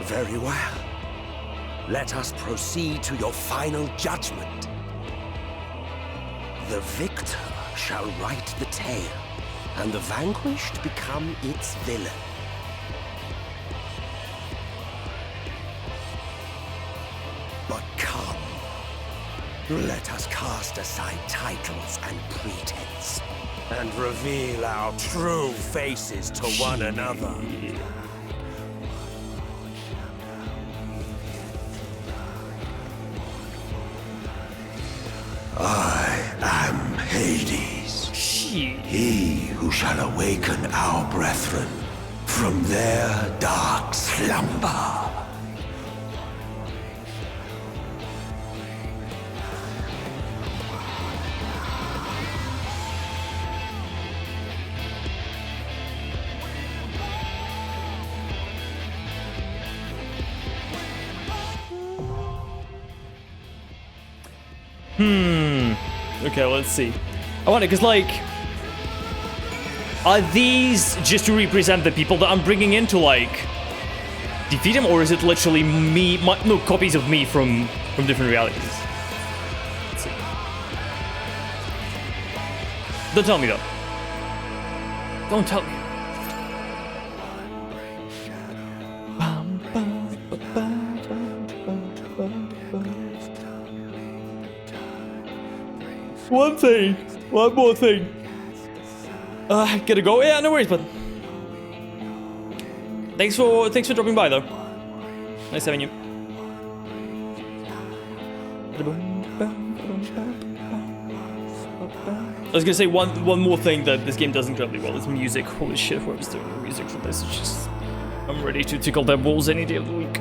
Very well. Let us proceed to your final judgment. The victor shall write the tale, and the vanquished become its villain. But come, let us cast aside titles and pretense, and reveal our true faces to one another. I am Hades, he who shall awaken our brethren from their dark slumber. Okay, let's see. I wonder, because, like... Are these just to represent the people that I'm bringing into, like... defeat him, or is it literally me, no, copies of me from different realities? Let's see. Don't tell me though. Don't tell me. One more thing. Gotta go. Yeah, no worries, but thanks for dropping by though. Nice having you. I was gonna say one more thing that this game does incredibly well is music. Holy shit, whoever's doing the music for this is just, I'm ready to tickle their balls any day of the week.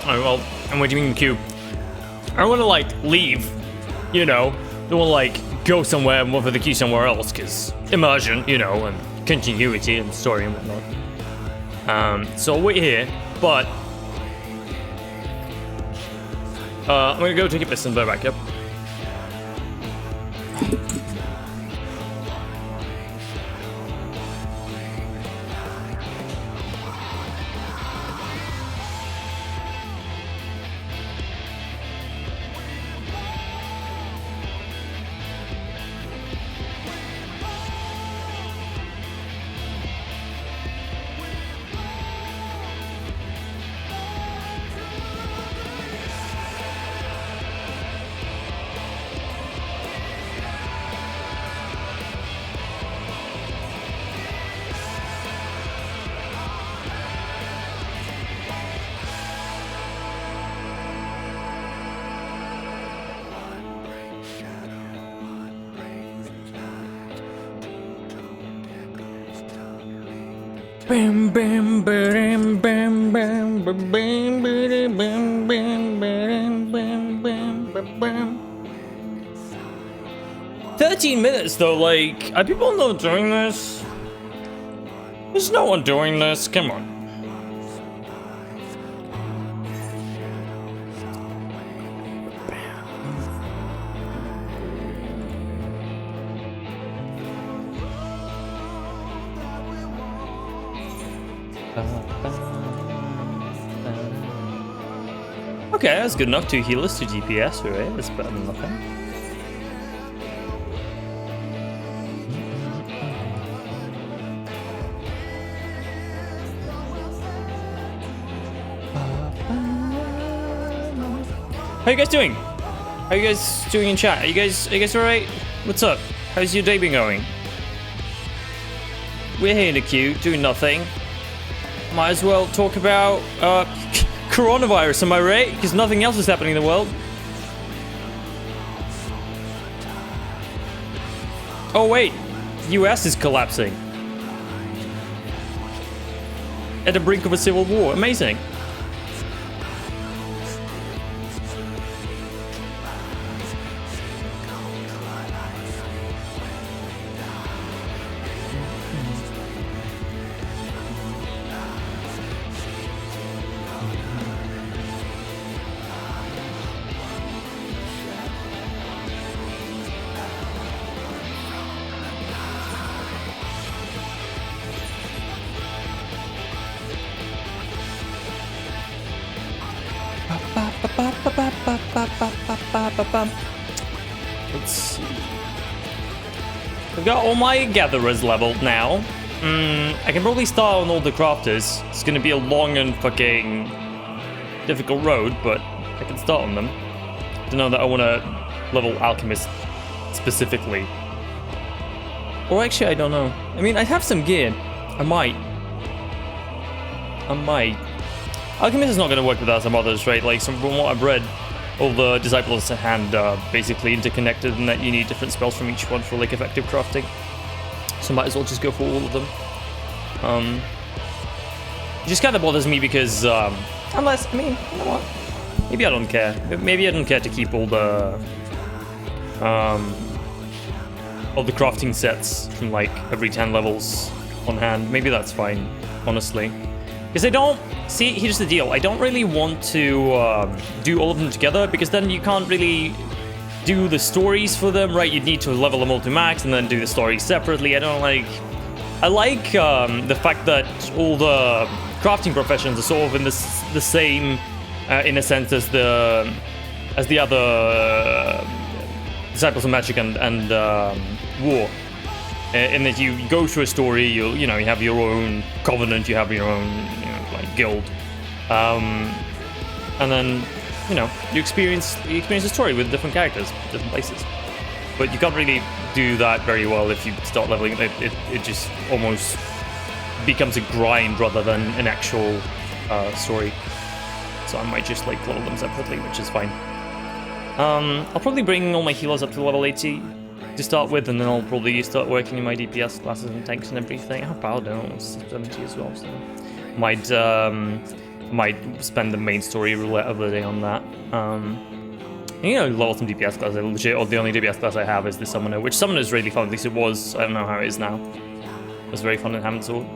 Oh, well, I'm waiting in the queue. I don't want to, like, leave, you know? Don't want to, like, go somewhere and move for the queue somewhere else, because immersion, you know, and continuity and story and whatnot. So I'll wait here, but I'm gonna go take a piss and be back up. Bam bam bam bam bam bam bam bam bam bam bam bam bam. 13 minutes though, like, are people not doing this? There's no one doing this, come on. Okay, that's good enough. 2 healers, 2 DPS, right? That's better than nothing. How you guys doing? How you guys doing in chat? Are you guys alright? What's up? How's your day been going? We're here in the queue, doing nothing. Might as well talk about coronavirus, am I right? Because nothing else is happening in the world. Oh wait, US is collapsing. At the brink of a civil war, amazing. Let's see. I've got all my gatherers leveled now. I can probably start on all the crafters. It's gonna be a long and fucking difficult road, but I can start on them. I don't know that I want to level alchemist specifically. Or actually, I don't know. I mean, I have some gear. I might. Alchemist is not going to work without some others, right? Like, from what I've read, all the disciples at hand are basically interconnected and that you need different spells from each one for, like, effective crafting. So might as well just go for all of them. It just kind of bothers me because, unless, I mean, you know what? Maybe I don't care. Maybe I don't care to keep all the crafting sets from, like, every 10 levels on hand. Maybe that's fine, honestly. Because I don't... See, here's the deal. I don't really want to do all of them together, because then you can't really do the stories for them, right? You'd need to level them all to max and then do the stories separately. I don't like... I like the fact that all the crafting professions are sort of in the same, in a sense, as the other Disciples of Magic and War. In that you go through a story, you know, you have your own covenant, you have your own, you know, like guild, and then, you know, you experience the story with different characters, different places. But you can't really do that very well if you start leveling. It just almost becomes a grind rather than an actual story. So I might just like level them separately, which is fine. I'll probably bring all my healers up to level 80. To start with, and then I'll probably start working in my DPS classes and tanks and everything. I have power down 70 as well, so might spend the main story roulette of the day on that. You know, level some DPS classes. Legit, or the only DPS class I have is the Summoner, which Summoner is really fun. At least it was. I don't know how it is now. It was very fun in Hammond Sword.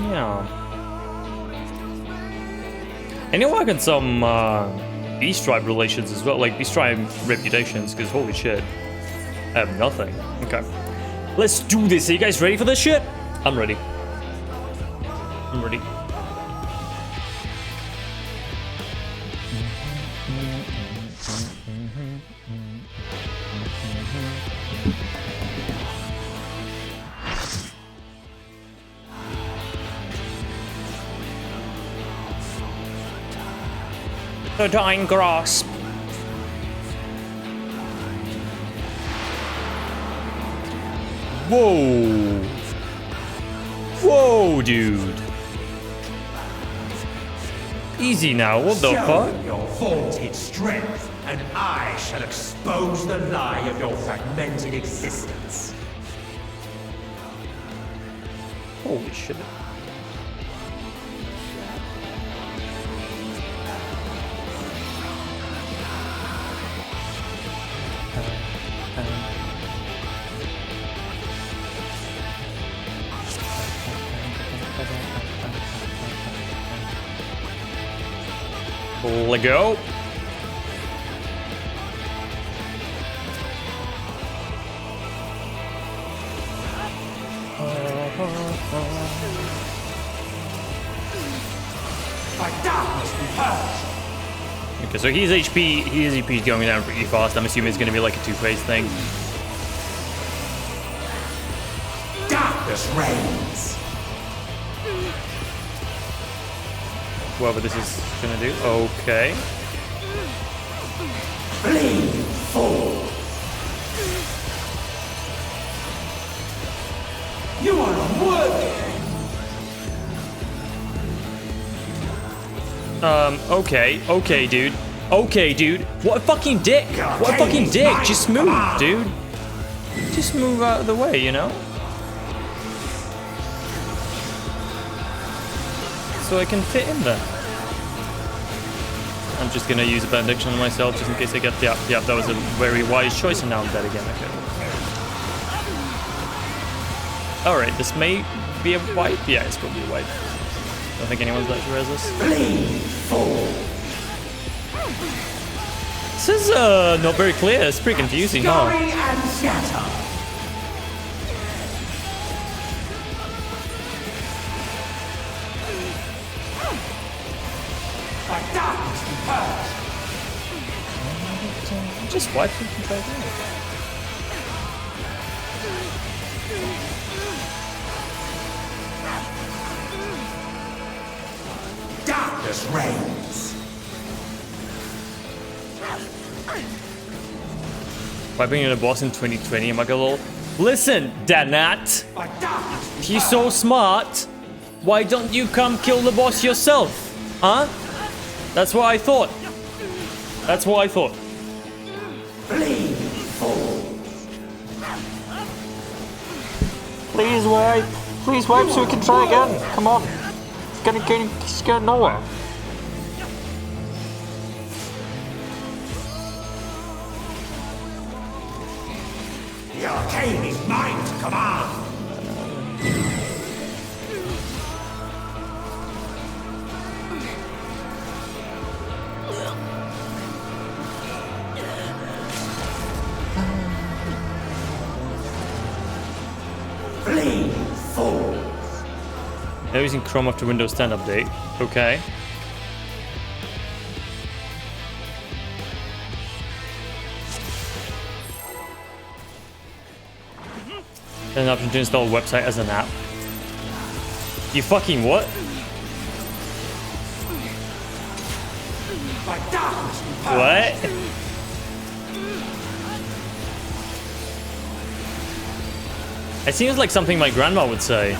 Yeah. I need to work on some Beast Tribe relations as well, like Beast Tribe reputations, because holy shit, I have nothing. Okay. Let's do this. Are you guys ready for this shit? I'm ready. I'm ready. The dying grasp. Whoa. Whoa, dude. Easy now, what the fuck? Show your vaunted strength, and I shall expose the lie of your fragmented existence. Holy shit. Let go. Okay, so his HP is going down pretty fast. I'm assuming it's going to be like a two-phase thing. Darkness reigns. Whatever this is going to do. Okay. Bleed fall. You are unworthy. Okay, dude. Okay, dude. What a fucking dick. What a fucking dick. Just move, dude. Just move out of the way, you know? So I can fit in there. I'm just gonna use a benediction on myself just in case I get... Yeah, that was a very wise choice, and now I'm dead again. Okay. Alright, this may be a wipe. Yeah, it's probably a wipe. I don't think anyone's let you res this. This is not very clear. It's pretty confusing, huh? And scatter. By darkness be purged. Just wipe it and try again. Darkness reigns. Wiping in a boss in 2020, am I gonna lol? Listen, Danat! If you're so smart, why don't you come kill the boss yourself? Huh? That's what I thought. That's what I thought. Please wipe. Please wipe so we can try again. Come on. It's going nowhere. The arcane is mine to command. Flee, fall. They're using Chrome after Windows 10 update. Okay. There's an option to install a website as an app. You fucking what? What? It seems like something my grandma would say.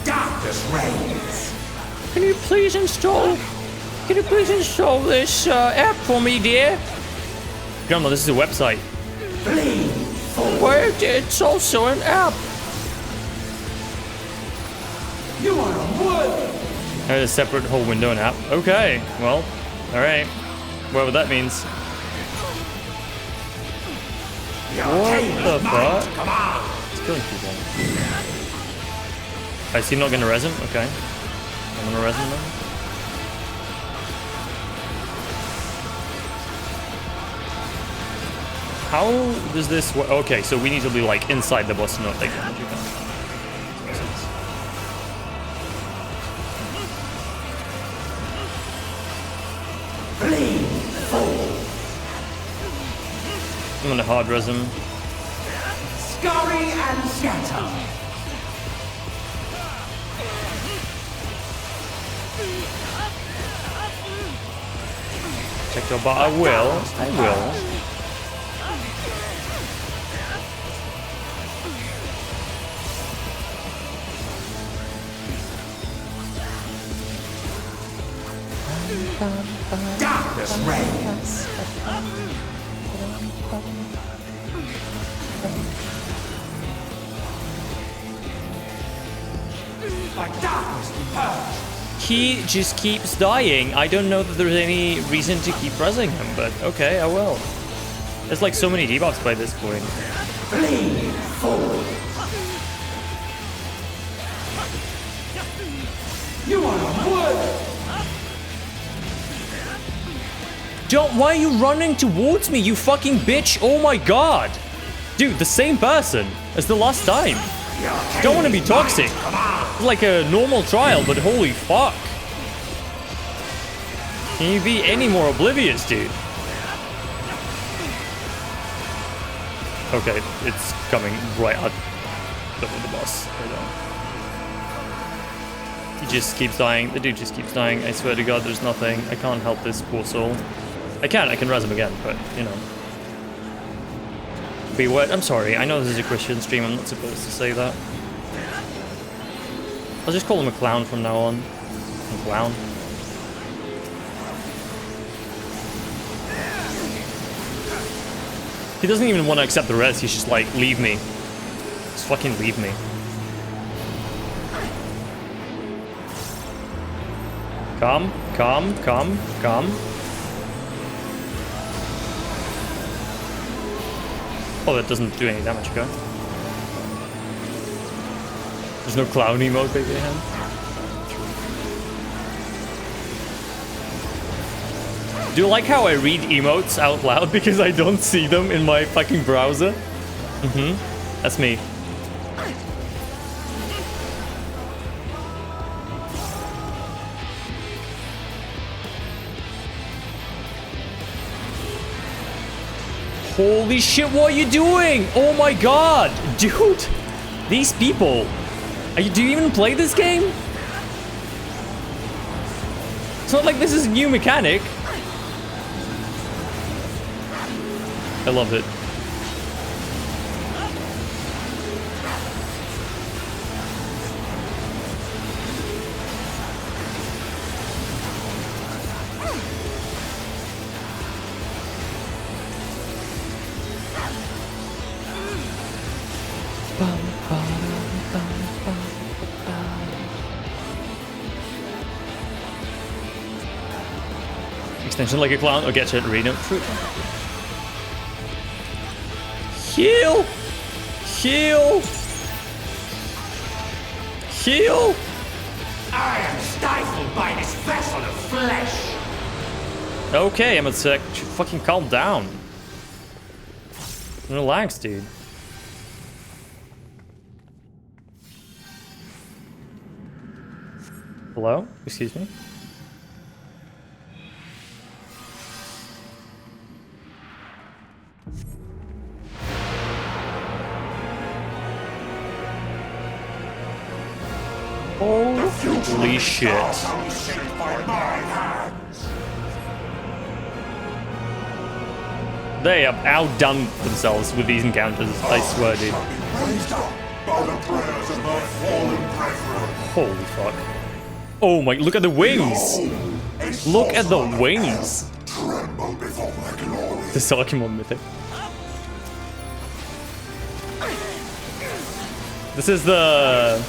Darkness reigns. Can you please install this app for me, dear? Grandma, this is a website. Well, it's also an app. You are unworthy. There's a separate whole window and app. Okay, well, alright. Whatever that means. What the fuck? It's killing people. I see, not gonna res him? Okay. I'm gonna res him then. How does this work? Okay, so we need to be like inside the boss, not like damage. I'm gonna hard res him. Scurry and scatter. Check your butt. I will. Darkness reigns. By darkness be purged. He just keeps dying. I don't know that there's any reason to keep pressing him, but okay, I will. There's like so many debuffs by this point. Flee, fall. You are unworthy. Why are you running towards me, you fucking bitch? Oh my god. Dude, the same person as the last time. Don't want to be toxic. It's like a normal trial, but holy fuck. Can you be any more oblivious, dude? Okay, it's coming right at the boss. He just keeps dying. The dude just keeps dying. I swear to God, there's nothing. I can't help this poor soul. I can res him again, but, you know. Be what? I'm sorry. I know this is a Christian stream. I'm not supposed to say that. I'll just call him a clown from now on. A clown. He doesn't even want to accept the res. He's just like, leave me. Just fucking leave me. Come. Oh, that doesn't do any damage, okay? There's no clown emote, baby hand. Do you like how I read emotes out loud because I don't see them in my fucking browser? That's me. Holy shit, what are you doing? Oh my god, dude. These people. Do you even play this game? It's not like this is a new mechanic. I love it. Extension like a clown. Oh, get shit, read it. Heal! Heal! Heal! I am stifled by this vessel of flesh. Okay, I'm sick. Fucking calm down. Relax, dude. Hello? Excuse me? Holy shit. They have outdone themselves with these encounters, I swear, dude. Holy fuck. Oh my, look at the wings! Look at the wings! The Sarkimon mythic. This is the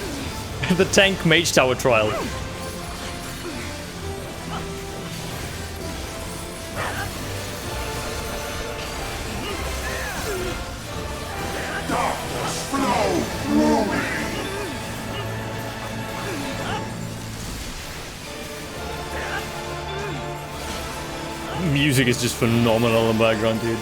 tank mage tower trial. Music is just phenomenal in the background, dude.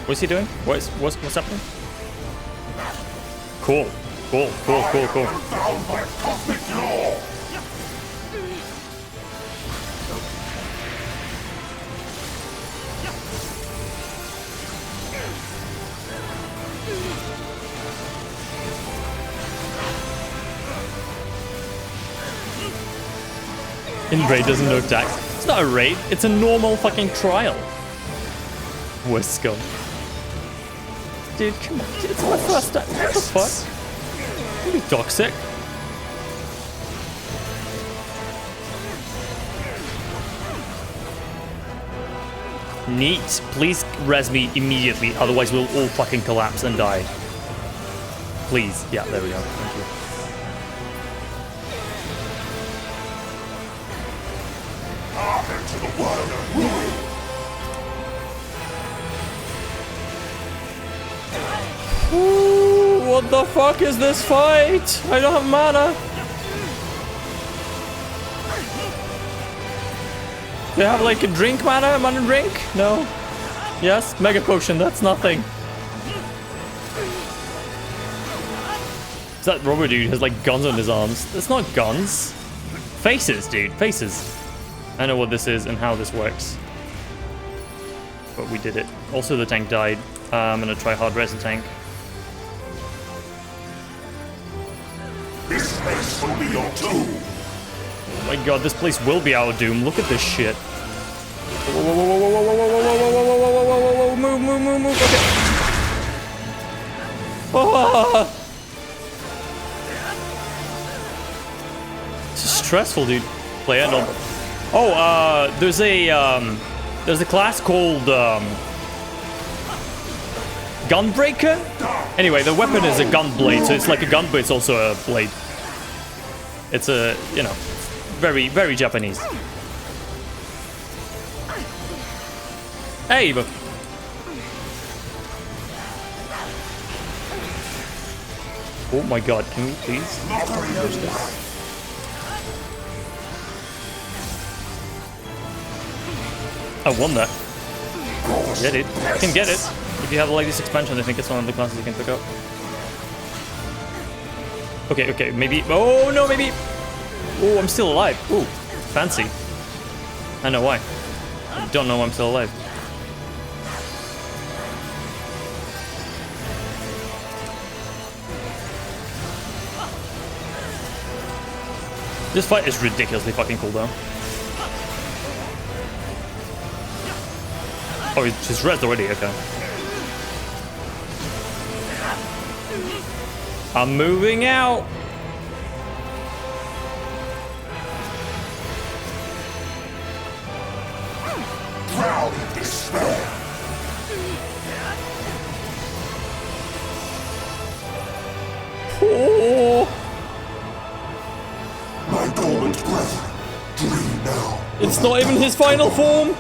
What's he doing? What's happening? Cool. In raid doesn't know attack. It's not a raid, it's a normal fucking trial. Where's Scum? Dude, come on. It's my first time. What the fuck? Don't be toxic. Neat. Please res me immediately, otherwise we'll all fucking collapse and die. Please. Yeah, there we go. Thank you. To the world of ruin. Ooh, what the fuck is this fight? I don't have mana. Do you have like a drink, mana? Mana drink? No? Yes? Mega potion, that's nothing. That rubber dude has like guns on his arms. That's not guns. Faces, dude. Faces. I know what this is and how this works. But we did it. Also, the tank died. I'm gonna try hard res the tank. This place will be your doom. Oh my god, this place will be our doom. Look at this shit. Move, move, move, move. Okay. Oh. This is stressful, dude. Play it. Oh, there's a class called Gunbreaker. Anyway, the weapon is a gun blade, so it's like a gun, but it's also a blade. It's a, you know, very, very Japanese. Hey, but oh my god, can we please push this? I won that. Get it. I can get it. If you have like this expansion, I think it's one of the classes you can pick up. Okay, okay, maybe. Oh no, maybe. Oh, I'm still alive. Ooh, fancy. I know why. I don't know I'm still alive. This fight is ridiculously fucking cool though. Oh, he's just rezzed already, okay. I'm moving out. Drown in despair. Oh. My dormant brethren, dream now. It's not even his final form.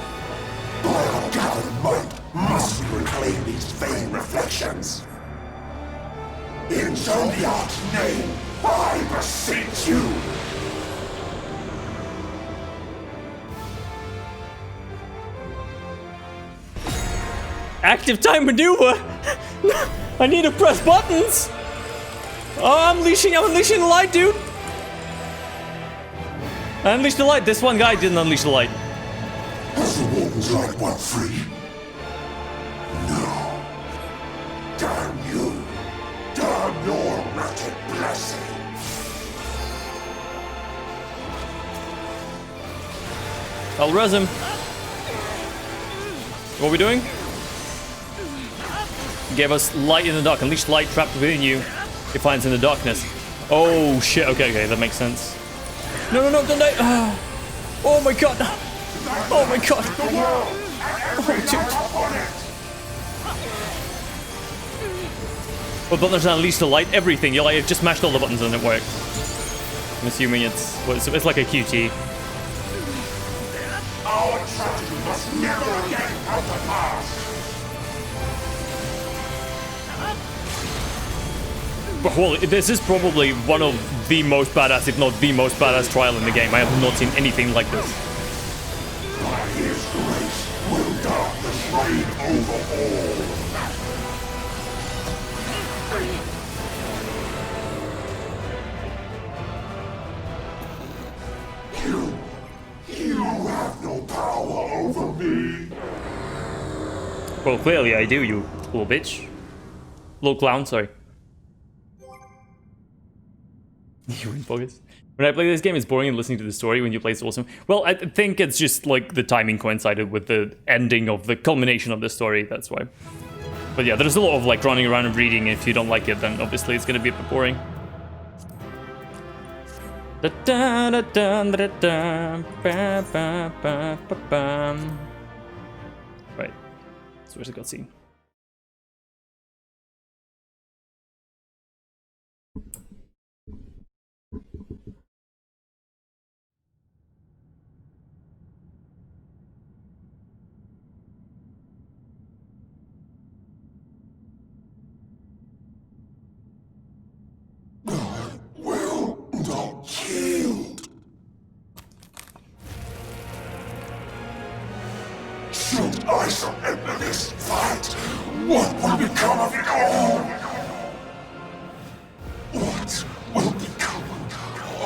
By our gathered might, must we reclaim these vain reflections. In Zodiac's name, I beseech you. Active time maneuver. I need to press buttons. Oh, I'm unleashing the light, dude. I unleashed the light. This one guy didn't unleash the light. Has the Warden's light won free? No. Damn you. Damn your wretched blessing. I'll res him. What are we doing? Gave us light in the dark. Unleash light trapped within you. It finds in the darkness. Oh shit. Okay, okay, that makes sense. No, no, no, don't die. Oh my god. Oh my god. Oh, dude. What buttons unleash the light? Everything. You like just mashed all the buttons and it worked. I'm assuming it's like a QT. Our tragedy must never again come to pass. Well, this is probably one of the most badass, if not the most badass trial in the game. I have not seen anything like this. By his grace will darkness reign over all. You have no power over me. Well, clearly I do, you little bitch. Little clown, sorry. You in focus. When I play this game, it's boring and listening to the story. When you play, it's awesome. Well, I think it's just like the timing coincided with the ending of the culmination of the story. That's why. But yeah, there's a lot of like running around and reading. If you don't like it, then obviously it's gonna be a bit boring. Right. So where's the cutscene? Should I surrender this fight, what will become of it all? What will become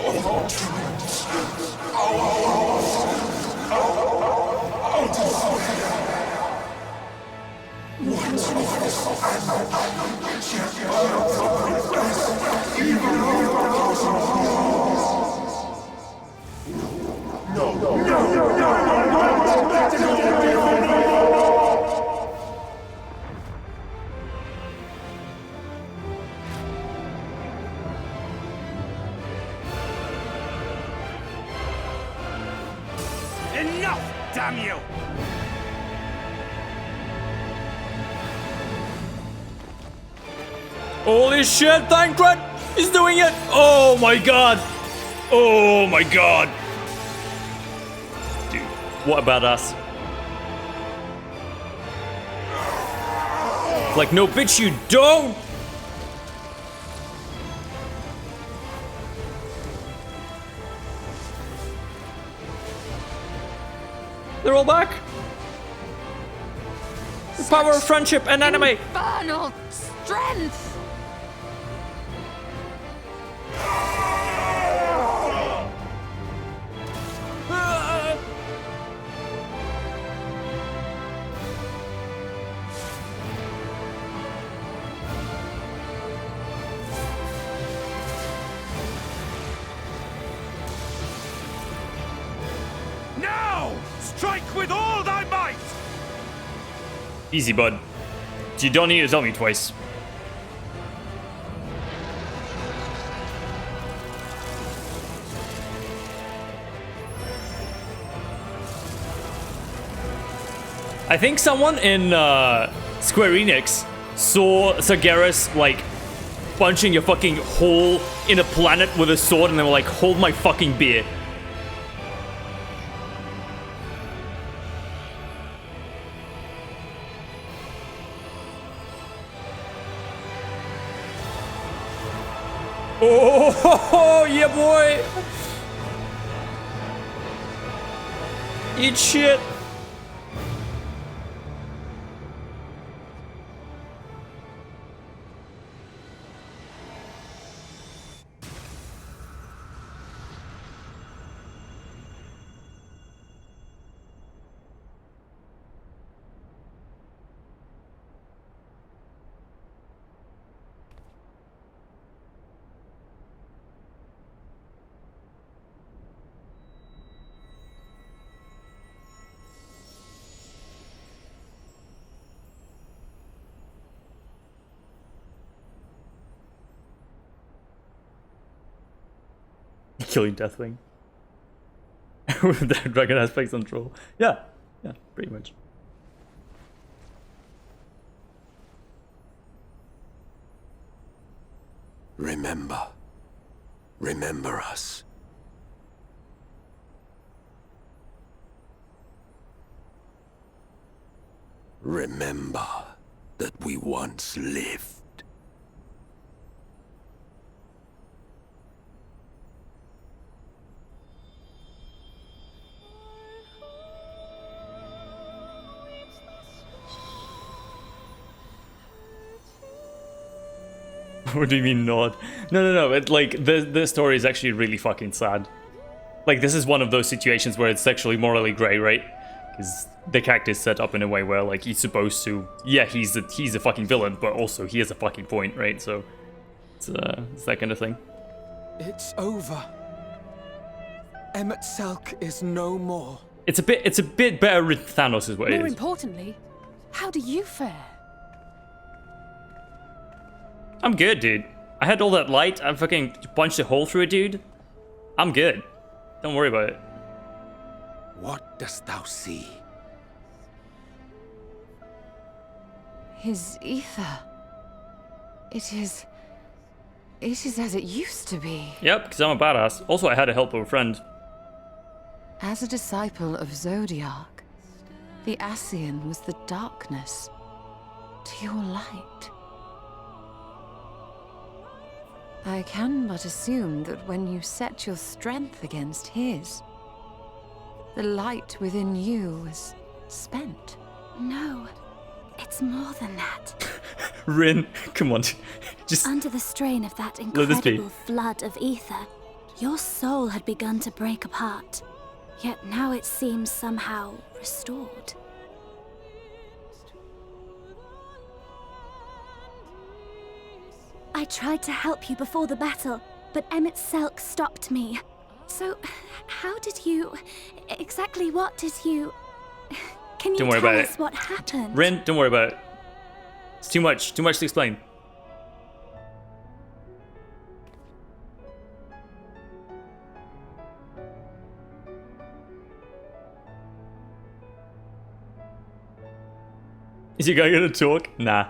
of our dreams? Our desire? What of this Enough, damn you! Holy shit, Thancred! He's doing it! Oh my god! Oh my god! Dude, what about us? Like, no bitch, you don't! They're all back! The power of friendship and anime! Infernal strength! Now! Strike with all thy might! Easy, bud. You don't need to tell me twice. I think someone in Square Enix saw Sargeras like punching a fucking hole in a planet with a sword, and they were like, "Hold my fucking beer." Oh, yeah, boy! Eat shit! Killing Deathwing. With the dragon aspects on troll. Yeah, pretty much. Remember. Remember us. Remember that we once lived. What do you mean not? No. It, like, the story is actually really fucking sad. Like, this is one of those situations where it's sexually morally grey, right? Because the character is set up in a way where, like, he's supposed to... Yeah, he's a fucking villain, but also he has a fucking point, right? So, it's that kind of thing. It's over. Emmett Selk is no more. It's a bit better with Thanos is what it is. More importantly, how do you fare? I'm good, dude. I had all that light. I fucking punched a hole through it, dude. I'm good. Don't worry about it. What dost thou see? His ether. It is as it used to be. Yep, because I'm a badass. Also, I had a help of a friend. As a disciple of Zodiac, the Ascian was the darkness to your light. I can but assume that when you set your strength against his, the light within you was spent. No, it's more than that. Rin, come on. Just under the strain of that let this be. incredible flood of ether, your soul had begun to break apart. Yet now it seems somehow restored. I tried to help you before the battle, but Emmett Selk stopped me. So, how did you... exactly what did you... Can you Don't worry tell about us it. what happened? Rin, don't worry about it. It's too much to explain. Is your guy gonna talk? Nah.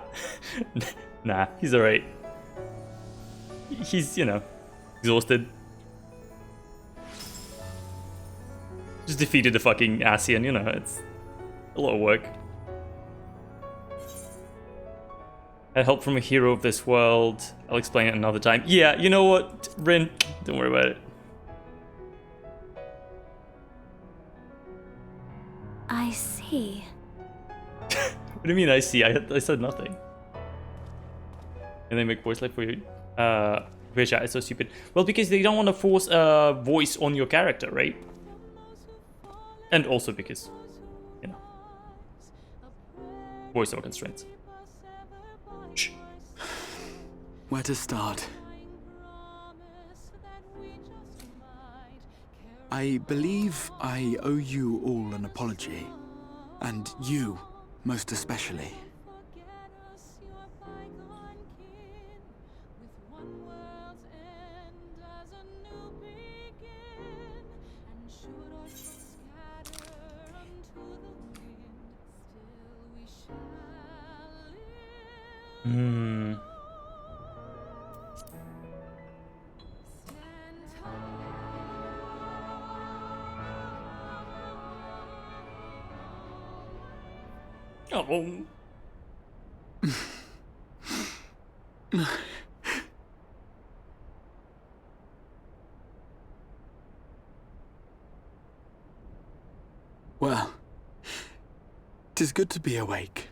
Nah, he's alright. He's, you know, exhausted. Just defeated the fucking Ascian, you know, it's a lot of work. I help from a hero of this world. I'll explain it another time. Yeah, you know what, Rin? Don't worry about it. I see. What do you mean I see? I said nothing. And they make voice line for you. Which is so stupid. Well, because they don't want to force a voice on your character, right? And also because, you know, voiceover constraints. Shh. Where to start? I believe I owe you all an apology. And you, most especially. Oh. Well, 'tis good to be awake.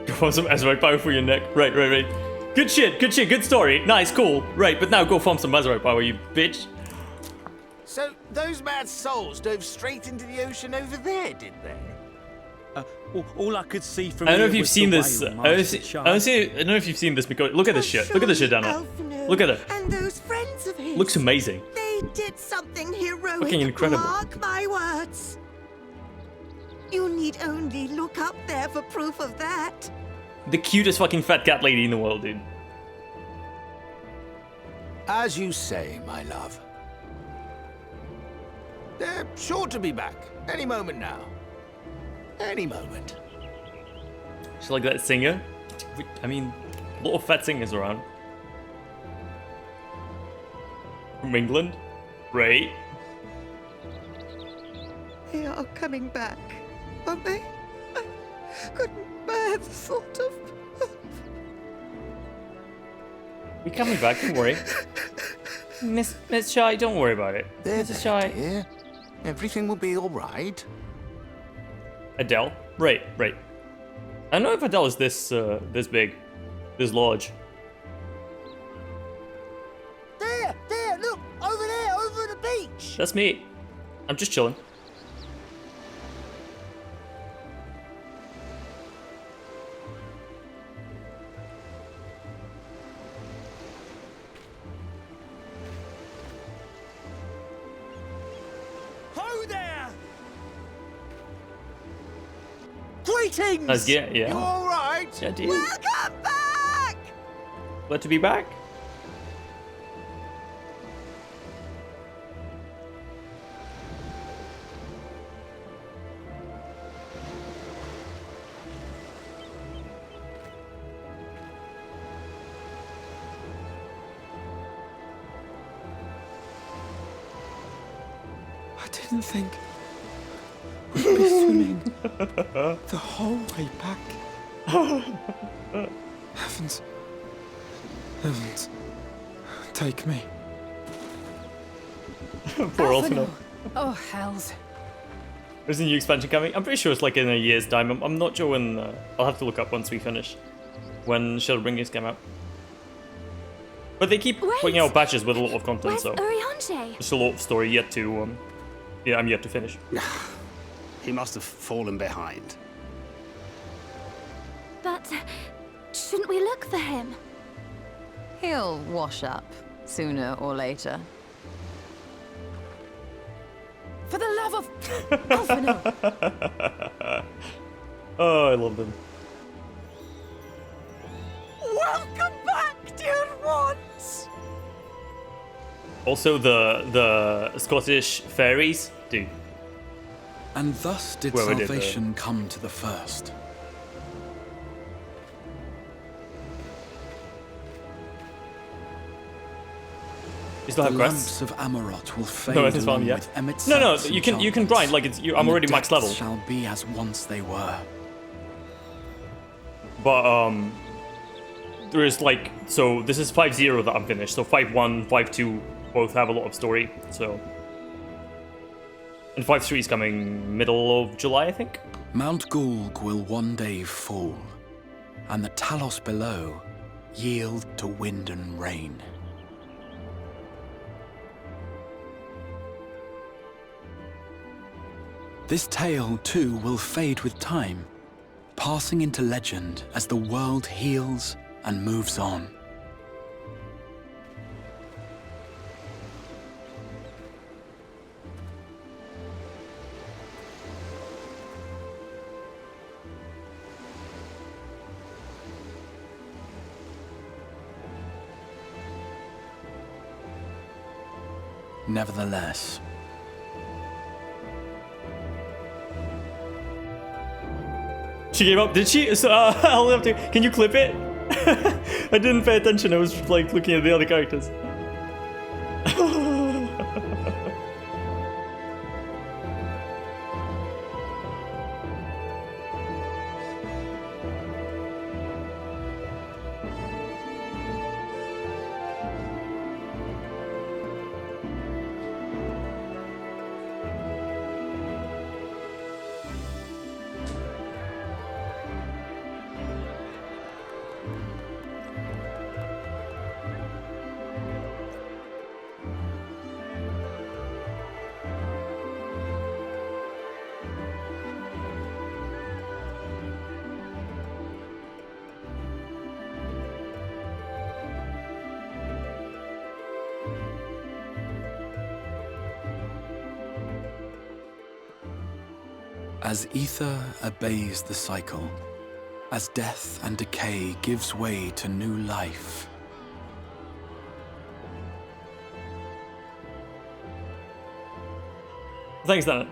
Go farm some Azurite power for your neck. Right. Good shit, good story. Nice, cool. Right, but now go farm some Azurite power, you bitch. So, those mad souls dove straight into the ocean over there, did they? All I could see from I don't know here if you've was seen the this. whale, I Master don't know if you've seen this because look at this shit. Look at this shit down there. Look at it. And those friends of his. Looks amazing. They did something heroic. Fucking incredible. Mark my words. You need only look up there for proof of that. The cutest fucking fat cat lady in the world, dude. As you say, my love. They're sure to be back any moment now. Any moment. She's like that singer. I mean, a lot of fat singers around. From England, right? They are coming back, aren't they? I couldn't bear the thought of... We're coming back, don't worry. Miss Shy, don't worry about it. There, Mrs. Shy. dear. Everything will be all right. Adele? Right. I don't know if Adele is this big, this large. There, look, over there, over the beach. That's me. I'm just chilling. Ho there! Greetings! Yeah. You all right? Yeah, dude. Welcome back! Glad to be back. didn't think we'd be swimming the whole way back. Heavens. Heavens. Take me. Poor Alphinaud. Oh, hells. There's a new expansion coming. I'm pretty sure it's like in a year's time. I'm not sure when. I'll have to look up once we finish. When Shadowbringers came out. But they keep putting out patches with a lot of content, so. Oriange? There's a lot of story yet to. Yeah, I'm yet to finish. He must have fallen behind. But shouldn't we look for him? He'll wash up sooner or later. For the love of Alphinaud. Oh, I love them. Welcome back, dear ones! Also, the Scottish fairies, dude. And thus did salvation come to the first. You still have the quests? lamps of Amarot will fade No, it's fine, yeah. with Emmett's No, Selk's you can grind like it's. I'm already max level. Shall be as once they were. But there is like so this is 5.0 that I'm finished. So 5.1, 5.2 both have a lot of story. So and 5.3 is coming middle of July, I think. Mount Gulg will one day fall, and the Talos below yield to wind and rain. This tale, too, will fade with time, passing into legend as the world heals and moves on. Nevertheless, she gave up, did she? So I'll have to. Can you clip it? I didn't pay attention. I was like looking at the other characters. As ether obeys the cycle, as death and decay gives way to new life, Thanks, Dan.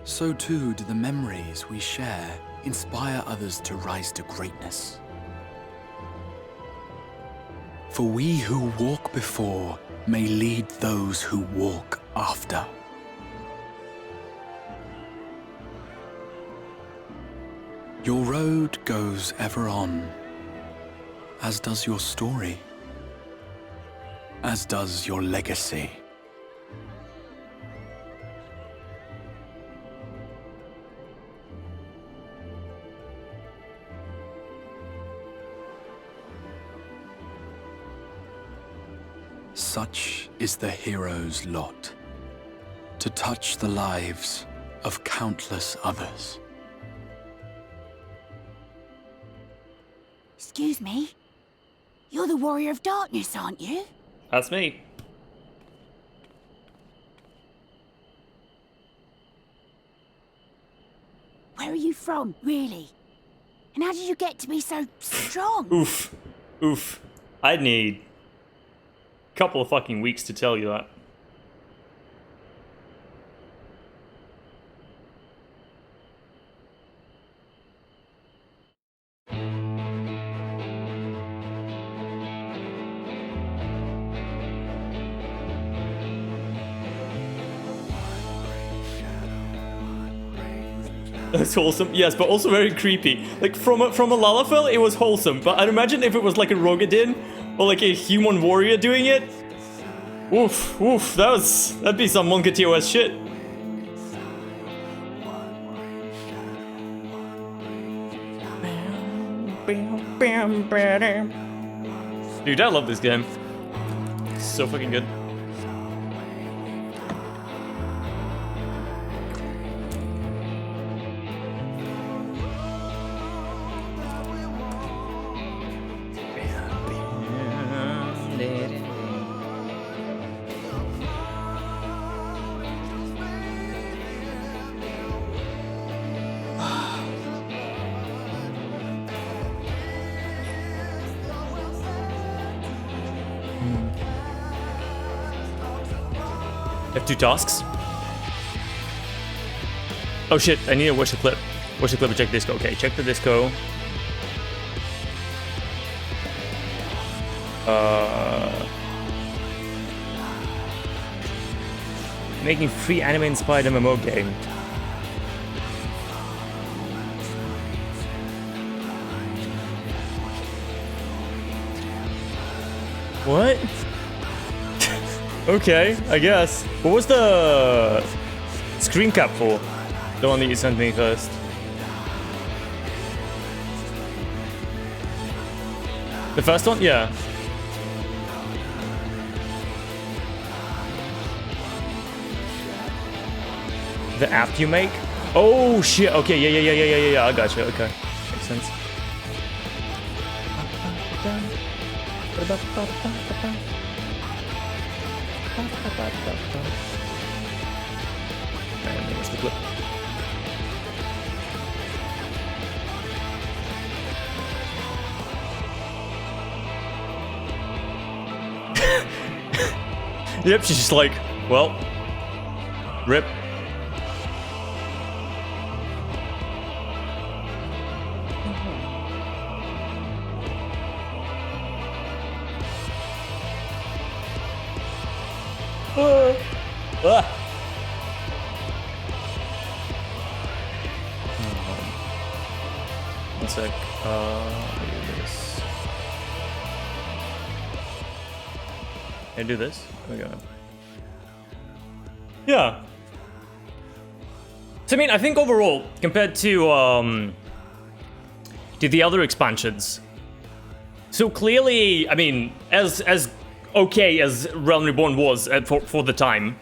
so too do the memories we share inspire others to rise to greatness. For we who walk before may lead those who walk after. Your road goes ever on, as does your story, as does your legacy. Such is the hero's lot, to touch the lives of countless others. Excuse me? You're the Warrior of Darkness, aren't you? That's me. Where are you from, really? And how did you get to be so strong? Oof. Oof. I'd need a couple of fucking weeks to tell you that. That's wholesome. Yes, but also very creepy. Like from a Lalafell, it was wholesome. But I'd imagine if it was like a Rogadin or like a human warrior doing it. Oof, oof. That'd be some Monka TOS shit. Dude, I love this game. It's so fucking good. Have 2 tasks. Oh shit, I need to watch the clip. Watch the clip and check disco. Okay, check the disco. Making free anime-inspired MMO game. What? Okay, I guess. What was the screen cap for? The one that you sent me first. The first one? Yeah. The app you make? Oh shit, okay, yeah, I gotcha, okay. Makes sense. And what's the clip? Yep, she's just like, well, rip. One sec. Let me do this. Can I do this? Okay. Yeah. So I mean, I think overall, compared to the other expansions, so clearly, I mean, as okay as Realm Reborn was for the time,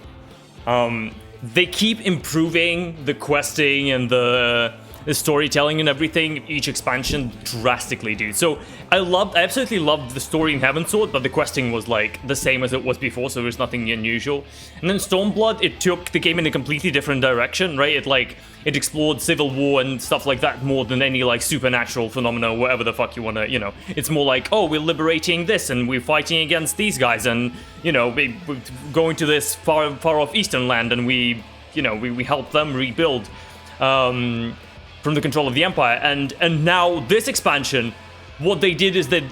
they keep improving the questing and the storytelling and everything each expansion drastically, dude. So I absolutely loved the story in Heavensward, but the questing was like the same as it was before, so there was nothing unusual. And then Stormblood, it took the game in a completely different direction, right? It explored civil war and stuff like that more than any like supernatural phenomena or whatever the fuck you wanna, you know. It's more like, oh, we're liberating this and we're fighting against these guys and, you know, we're going to this far off eastern land and we help them rebuild from the control of the Empire. And now this expansion, what they did is they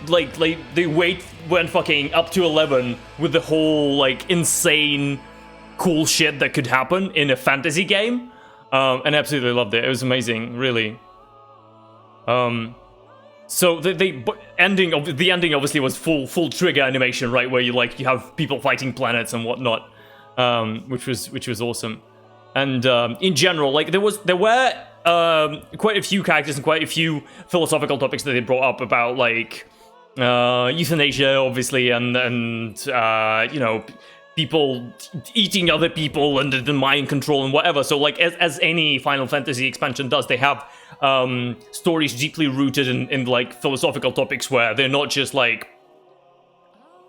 went fucking up to 11 with the whole like insane cool shit that could happen in a fantasy game. And absolutely loved it. It was amazing, really. So the ending obviously was full trigger animation, right, where you have people fighting planets and whatnot, which was awesome. And in general, like there were quite a few characters and quite a few philosophical topics that they brought up about like euthanasia, obviously, and you know, people eating other people and the mind control and whatever. So like as any Final Fantasy expansion does, they have stories deeply rooted in like philosophical topics where they're not just like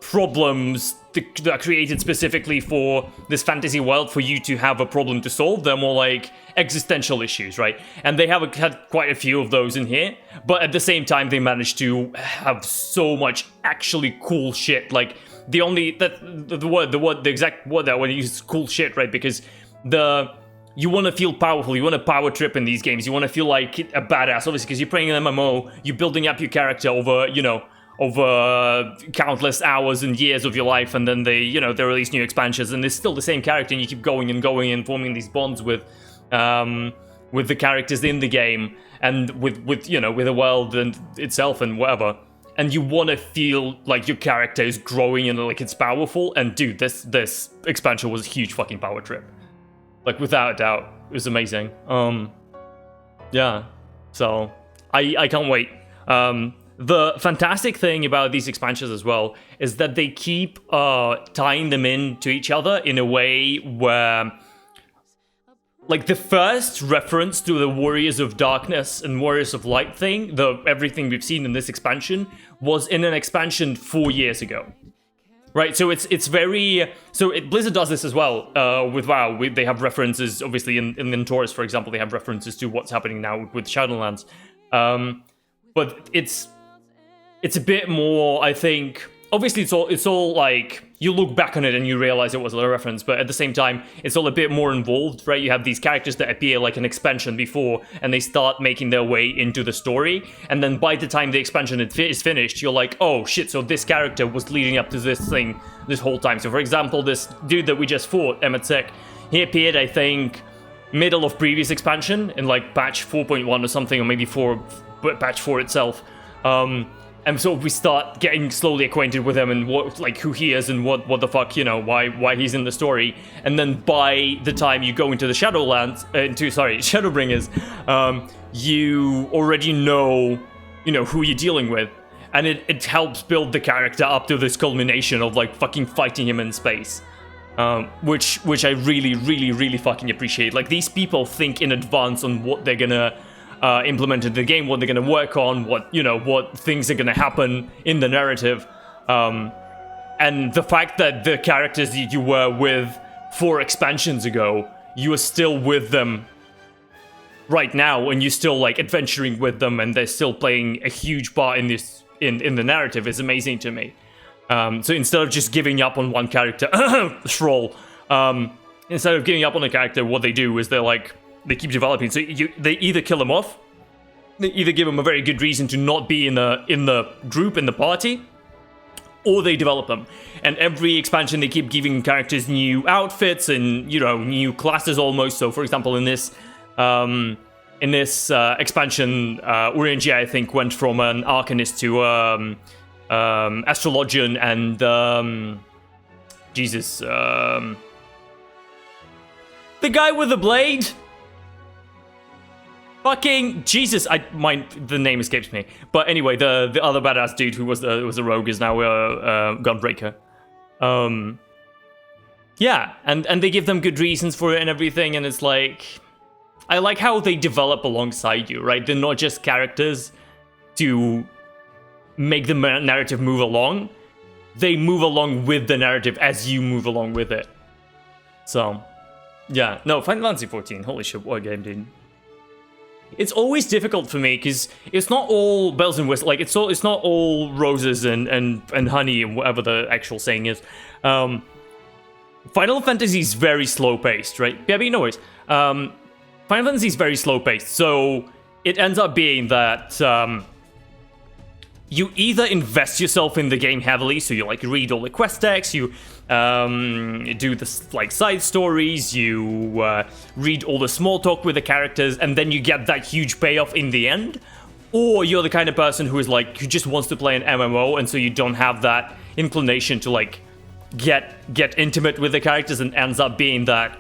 problems that are created specifically for this fantasy world for you to have a problem to solve. They're more like existential issues, right? And they have had quite a few of those in here, but at the same time they managed to have so much actually cool shit. Like the exact word that I want to use is cool shit, right? Because you want to feel powerful, you want to power trip in these games, you want to feel like a badass, obviously, because you're playing an MMO, you're building up your character over countless hours and years of your life, and then they release new expansions, and it's still the same character, and you keep going and forming these bonds with with the characters in the game and with you know, with the world and itself and whatever. And you want to feel like your character is growing and like it's powerful. And dude, this expansion was a huge fucking power trip. Like without a doubt, it was amazing. Yeah, so I can't wait. The fantastic thing about these expansions as well is that they keep tying them in to each other in a way where, like, the first reference to the Warriors of Darkness and Warriors of Light thing, everything we've seen in this expansion, was in an expansion 4 years ago. Right, so it's very... So Blizzard does this as well with WoW. They have references, obviously, in Taurus, for example, they have references to what's happening now with Shadowlands. But it's a bit more, I think... Obviously, it's all like, you look back on it and you realize it was a reference, but at the same time, it's all a bit more involved, right? You have these characters that appear like an expansion before, and they start making their way into the story, and then by the time the expansion is finished, you're like, oh shit, so this character was leading up to this thing this whole time. So for example, this dude that we just fought, Emmett, he appeared, I think, middle of previous expansion, in like patch 4.1 or something, or maybe patch 4 itself. And so we start getting slowly acquainted with him and what, like, who he is and what the fuck, you know, why he's in the story. And then by the time you go into the Shadowbringers, you already know, you know, who you're dealing with. And it helps build the character up to this culmination of, like, fucking fighting him in space. Which I really, really, really fucking appreciate. Like, these people think in advance on what they're gonna... implement into the game, what they're going to work on, what things are going to happen in the narrative, and the fact that the characters that you were with 4 expansions ago, you are still with them right now, and you're still like adventuring with them, and they're still playing a huge part in this in the narrative is amazing to me. So instead of just giving up on one character, Shroll, instead of giving up on a character, what they do is they keep developing. So they either kill him off, they either give him a very good reason to not be in the group, in the party, or they develop them. And every expansion, they keep giving characters new outfits and, you know, new classes almost. So, for example, in this expansion, Urianji, I think, went from an Arcanist to Astrologian and the guy with the blade. Fucking Jesus! The name escapes me. But anyway, the other badass dude who was a rogue is now a Gunbreaker. Yeah, and they give them good reasons for it and everything, and it's like, I like how they develop alongside you, right? They're not just characters to make the narrative move along. They move along with the narrative as you move along with it. So, yeah. No, Final Fantasy XIV. Holy shit, what a game, dude. It's always difficult for me because it's not all bells and whistles. Like it's not all roses and honey and whatever the actual saying is. Final Fantasy is very slow paced, right? Yeah, but no worries. Final Fantasy is very slow paced, so it ends up being that you either invest yourself in the game heavily, so you like read all the quest texts, you do the like side stories, you read all the small talk with the characters, and then you get that huge payoff in the end. Or you're the kind of person who just wants to play an MMO, and so you don't have that inclination to like get intimate with the characters, and ends up being that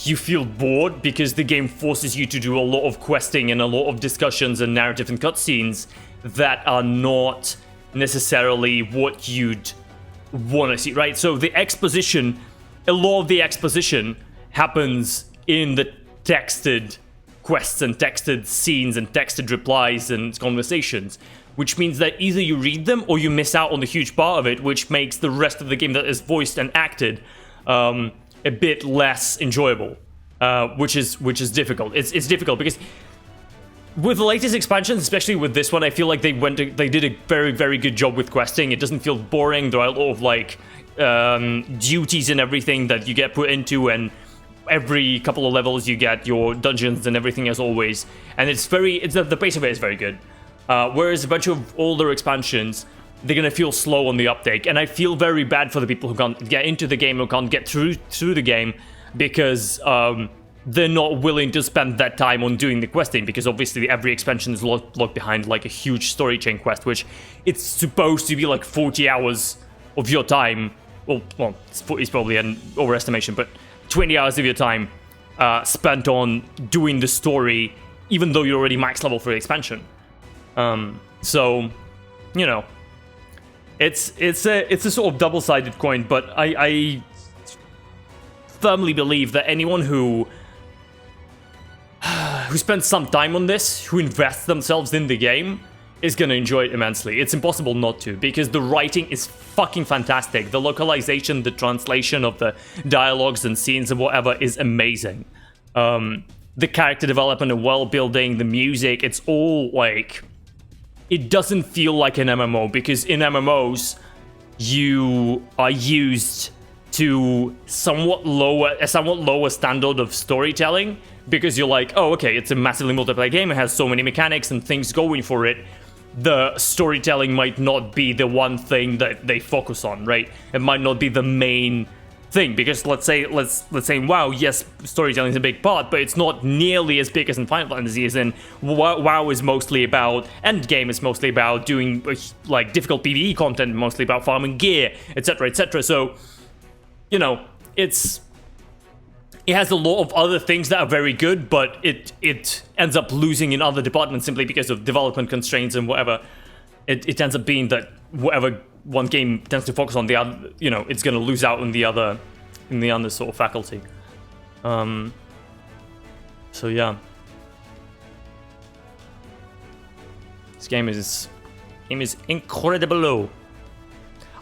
you feel bored because the game forces you to do a lot of questing and a lot of discussions and narrative and cutscenes that are not necessarily what you'd want to see, right? So the exposition, a lot of the exposition happens in the texted quests and texted scenes and texted replies and conversations, which means that either you read them or you miss out on the huge part of it, which makes the rest of the game that is voiced and acted a bit less enjoyable, which is difficult. It's difficult because with the latest expansions, especially with this one, I feel like they did a very, very good job with questing. It doesn't feel boring. There are a lot of like duties and everything that you get put into, and every couple of levels you get your dungeons and everything as always. And the pace of it is very good. Whereas a bunch of older expansions, they're gonna feel slow on the uptake, and I feel very bad for the people who can't get into the game or can't get through the game because they're not willing to spend that time on doing the questing, because obviously every expansion is locked behind like a huge story chain quest, which it's supposed to be like 40 hours of your time. Well, it's probably an overestimation, but 20 hours of your time spent on doing the story, even though you're already max level for the expansion. So, you know, it's a sort of double-sided coin, but I firmly believe that anyone who spends some time on this, who invests themselves in the game, is gonna enjoy it immensely. It's impossible not to, because the writing is fucking fantastic. The localization, the translation of the dialogues and scenes and whatever is amazing. The character development and world building, the music, it's all like... It doesn't feel like an MMO, because in MMOs, you are used to a somewhat lower standard of storytelling, because you're like, oh, okay, it's a massively multiplayer game, it has so many mechanics and things going for it. The storytelling might not be the one thing that they focus on, right? It might not be the main thing, because let's say, WoW, yes, storytelling is a big part, but it's not nearly as big as in Final Fantasy. As in, WoW is mostly about endgame, is mostly about doing like difficult PvE content, mostly about farming gear, etc., etc. So, you know, it has a lot of other things that are very good, but it ends up losing in other departments simply because of development constraints and whatever. It ends up being that whatever one game tends to focus on, the other, you know, it's going to lose out in the other sort of faculty. So yeah, this game is incredible.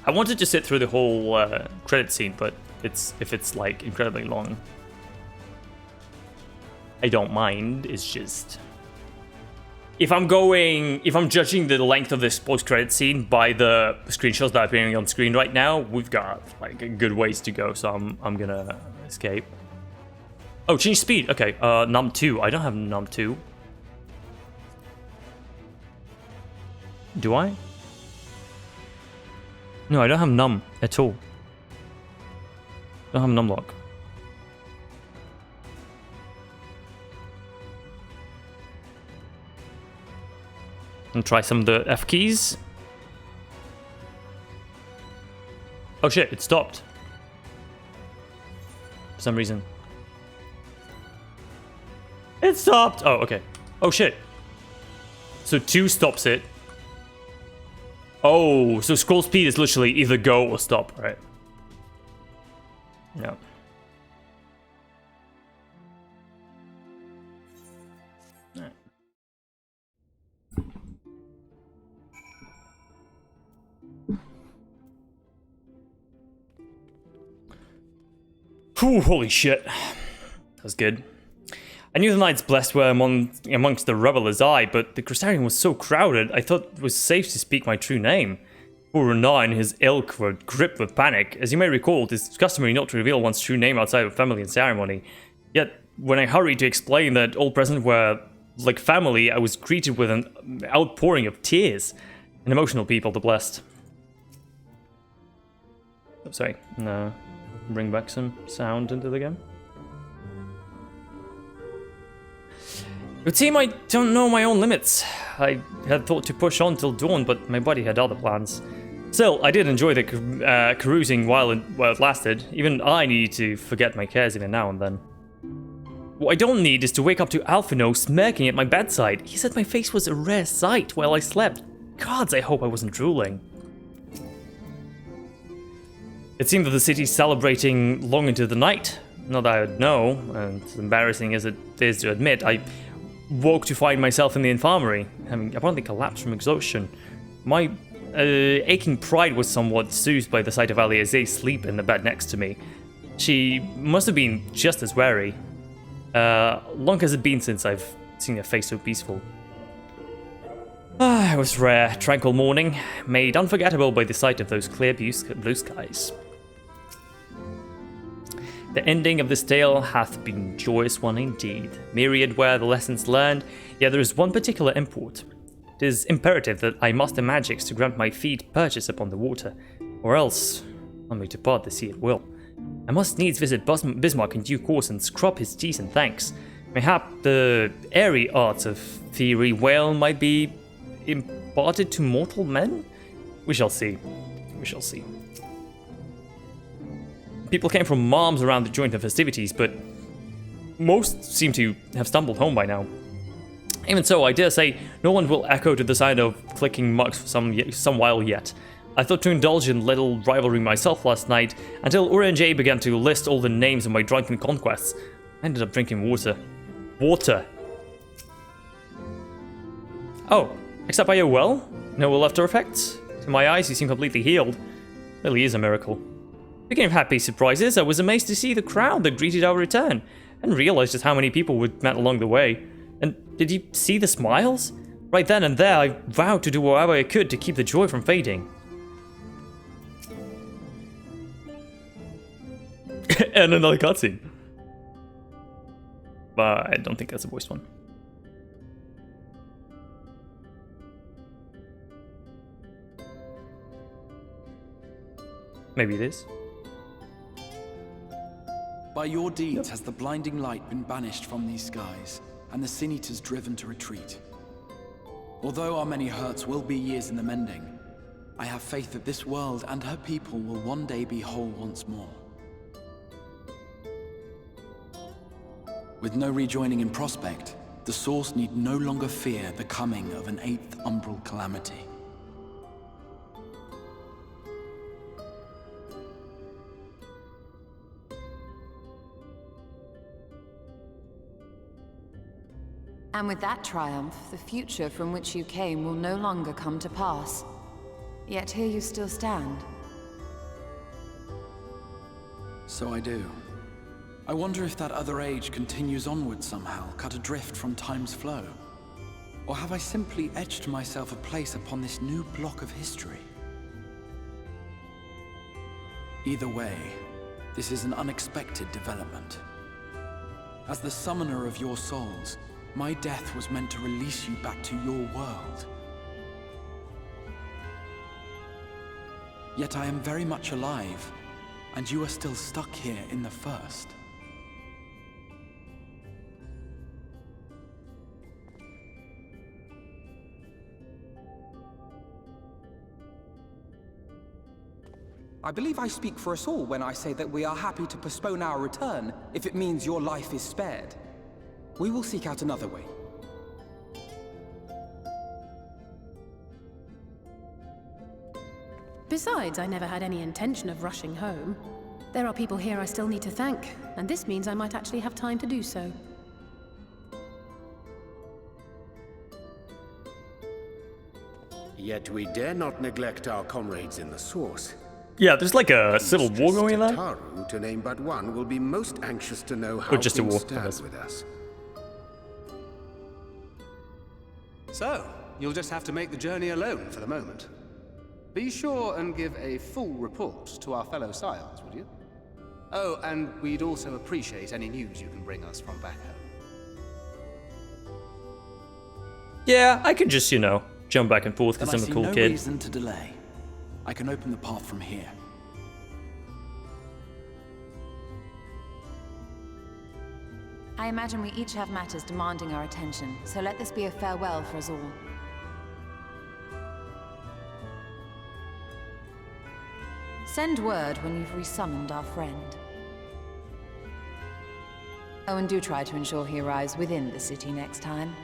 I wanted to sit through the whole credit scene, but if it's like incredibly long, I don't mind. It's just, if I'm judging the length of this post-credit scene by the screenshots that are appearing on screen right now, we've got like a good ways to go, so I'm gonna escape. Oh, change speed. Okay, num 2. I don't have num 2. Do I? No, I don't have num at all. I don't have num lock. And try some of the F keys. Oh shit, it stopped. For some reason. It stopped! Oh, okay. Oh shit. So 2 stops it. Oh, so scroll speed is literally either go or stop, right? Yeah. Whew, holy shit. That was good. I knew the knights blessed were amongst the revelers, but the Crystarium was so crowded, I thought it was safe to speak my true name. Poor Renar and his ilk were gripped with panic. As you may recall, it is customary not to reveal one's true name outside of family and ceremony. Yet, when I hurried to explain that all present were like family, I was greeted with an outpouring of tears. An emotional people, the blessed. Oh, sorry, no. Bring back some sound into the game. It would seem I don't know my own limits. I had thought to push on till dawn, but my body had other plans. Still, I did enjoy the carousing while it lasted. Even I needed to forget my cares every now and then. What I don't need is to wake up to Alphino smirking at my bedside. He said my face was a rare sight while I slept. Gods, I hope I wasn't drooling. It seemed that the city's celebrating long into the night. Not that I would know, and as embarrassing as it is to admit, I woke to find myself in the infirmary, having apparently collapsed from exhaustion. My aching pride was somewhat soothed by the sight of Aliaze asleep in the bed next to me. She must have been just as wary. Long has it been since I've seen her face so peaceful. It was rare, tranquil morning, made unforgettable by the sight of those clear blue skies. The ending of this tale hath been joyous one indeed. Myriad were the lessons learned, yet there is one particular import. It is imperative that I master magics to grant my feet purchase upon the water, or else I may depart the sea at will. I must needs visit Bismarck in due course and scrub his teeth in thanks. Mayhap the airy arts of theory whale might be imparted to mortal men? We shall see. We shall see. People came from moms around to join the festivities, but most seem to have stumbled home by now. Even so, I dare say no one will echo to the sound of clicking mugs for some while yet. I thought to indulge in little rivalry myself last night, until Orange A began to list all the names of my drunken conquests. I ended up drinking water. Water! Oh, except are you well? No ill after effects? To my eyes, you seem completely healed. Really is a miracle. Speaking of happy surprises, I was amazed to see the crowd that greeted our return, and realized just how many people we'd met along the way. And did you see the smiles? Right then and there, I vowed to do whatever I could to keep the joy from fading. And another cutscene. But I don't think that's a voiced one. Maybe it is. By your deeds has the blinding light been banished from these skies, and the Sin Eaters driven to retreat. Although our many hurts will be years in the mending, I have faith that this world and her people will one day be whole once more. With no rejoining in prospect, the Source need no longer fear the coming of an 8th umbral calamity. And with that triumph, the future from which you came will no longer come to pass. Yet here you still stand. So I do. I wonder if that other age continues onward somehow, cut adrift from time's flow. Or have I simply etched myself a place upon this new block of history? Either way, this is an unexpected development. As the summoner of your souls, my death was meant to release you back to your world. Yet I am very much alive, and you are still stuck here in the First. I believe I speak for us all when I say that we are happy to postpone our return if it means your life is spared. We will seek out another way. Besides, I never had any intention of rushing home. There are people here I still need to thank, and this means I might actually have time to do so. Yet we dare not neglect our comrades in the Source. Yeah, there's like a civil war going on there. Taru, to name but one, will be most anxious to know how just a things war, stand with us. So, you'll just have to make the journey alone for the moment. Be sure and give a full report to our fellow scions, would you? Oh, and we'd also appreciate any news you can bring us from back home. Yeah, I could just, jump back and forth because I'm a cool no kid. Reason to delay. I can open the path from here. I imagine we each have matters demanding our attention, so let this be a farewell for us all. Send word when you've resummoned our friend. Oh, and do try to ensure he arrives within the city next time.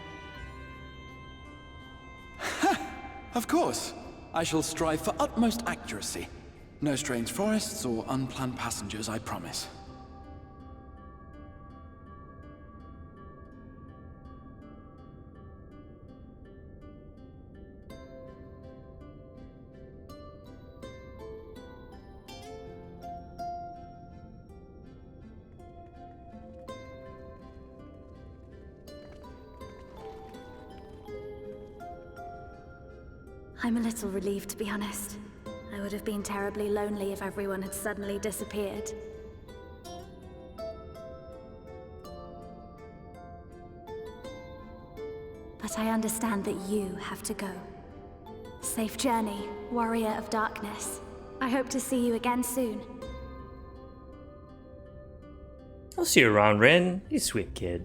Of course. I shall strive for utmost accuracy. No strange forests or unplanned passengers, I promise. I'm a little relieved, to be honest. I would have been terribly lonely if everyone had suddenly disappeared. But I understand that you have to go. Safe journey, warrior of darkness. I hope to see you again soon. I'll see you around, Rin. You sweet kid.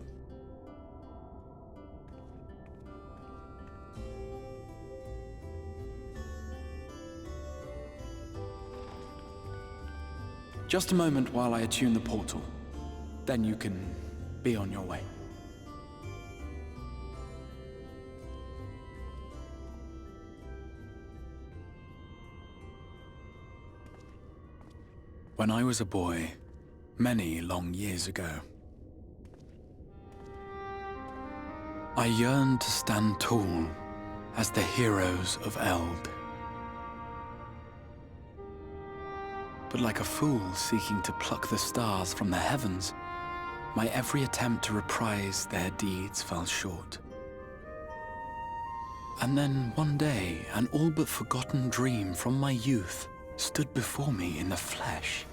Just a moment while I attune the portal. Then you can be on your way. When I was a boy, many long years ago, I yearned to stand tall as the heroes of Eld. But like a fool seeking to pluck the stars from the heavens, my every attempt to reprise their deeds fell short. And then one day, an all but forgotten dream from my youth stood before me in the flesh.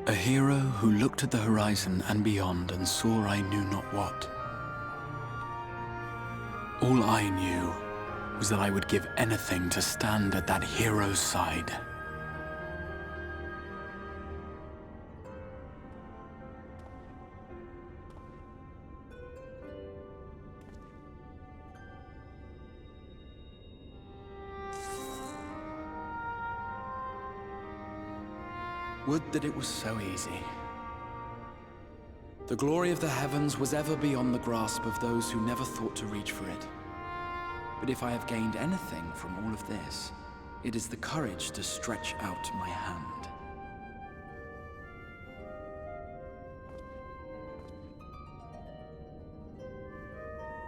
A hero who looked at the horizon and beyond and saw I knew not what. All I knew was that I would give anything to stand at that hero's side. Would that it was so easy. The glory of the heavens was ever beyond the grasp of those who never thought to reach for it. But if I have gained anything from all of this, it is the courage to stretch out my hand.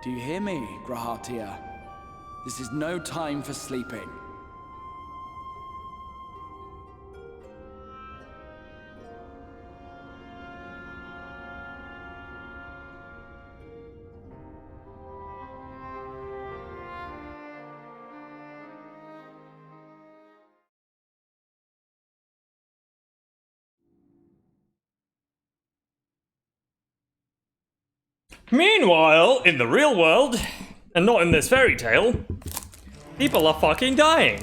Do you hear me, Grahatia? This is no time for sleeping. Meanwhile, in the real world, and not in this fairy tale, people are fucking dying.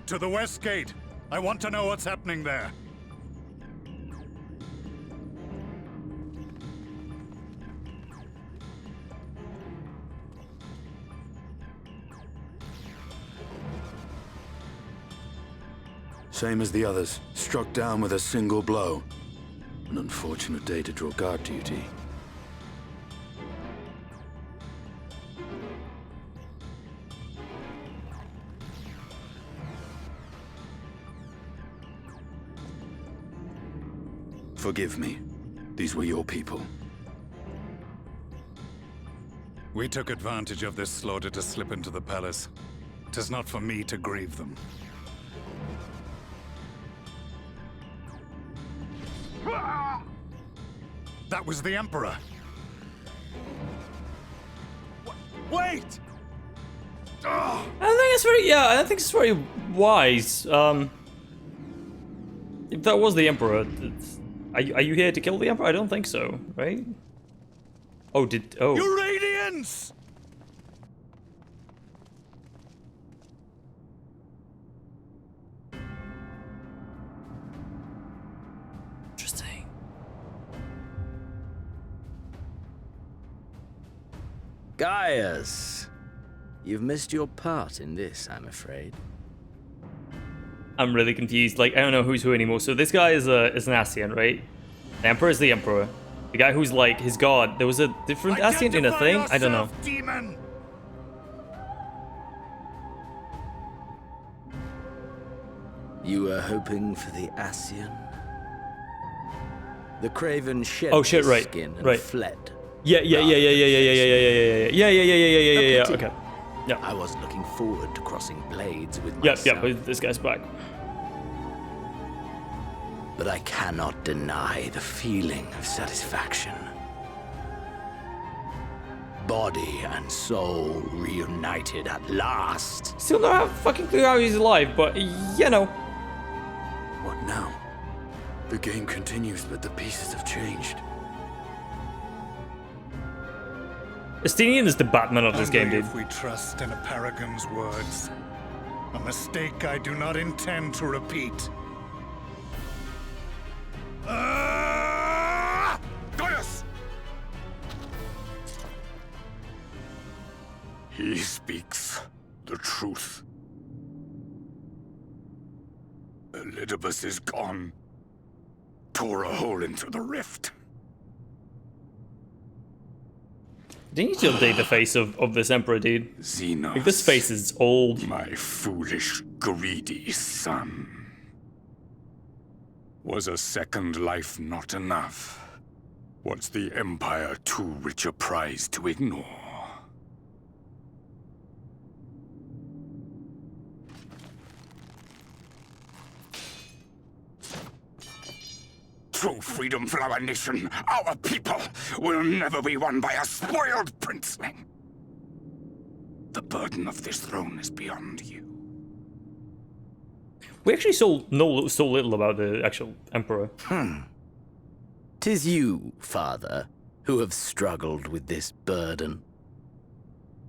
To the west gate. I want to know what's happening there. Same as the others. Struck down with a single blow. An unfortunate day to draw guard duty. Forgive me. These were your people. We took advantage of this slaughter to slip into the palace. 'Tis not for me to grieve them. That was the Emperor! Wait! I don't think it's very, I don't think it's very wise. If that was the Emperor, are you here to kill the Emperor? I don't think so, right? Oh, You Radiants! Interesting. Gaius, you've missed your part in this, I'm afraid. I'm really confused. Like, I don't know who's who anymore. So this guy is an Ascian, right? The Emperor is the Emperor. The guy who's like his god. There was a different Ascian in a thing? I don't know. Demon! You were hoping for the Ascian? The Craven shed Oh shit, his right. skin and Right. fled. Yeah. Okay. Yeah. I was looking forward to crossing blades with my Yep, but this guy's back. But I cannot deny the feeling of satisfaction. Body and soul reunited at last. Still not have fucking clue how he's alive, but you know. What now? The game continues, but the pieces have changed. Estinian is the Batman of this game, Only dude. if we trust in a paragon's words. A mistake I do not intend to repeat. Gaius! He speaks the truth. Elidibus is gone. Tore a hole into the rift. Didn't you still date the face of this emperor, dude? Xenos. Like, this face is old. My foolish, greedy son. Was a second life not enough? Was the Empire too rich a prize to ignore? True freedom for our nation, our people, will never be won by a spoiled princeling. The burden of this throne is beyond you. We actually know so little about the actual emperor. 'Tis you, father, who have struggled with this burden.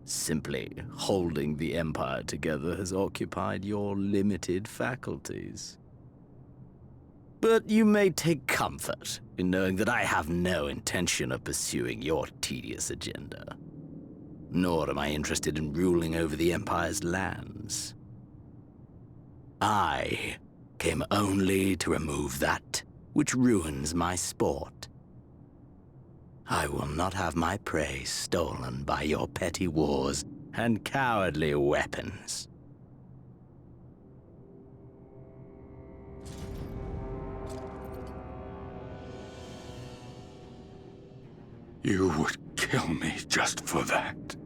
Simply holding the Empire together has occupied your limited faculties. But you may take comfort in knowing that I have no intention of pursuing your tedious agenda. Nor am I interested in ruling over the Empire's lands. I came only to remove that which ruins my sport. I will not have my prey stolen by your petty wars and cowardly weapons. You would kill me just for that.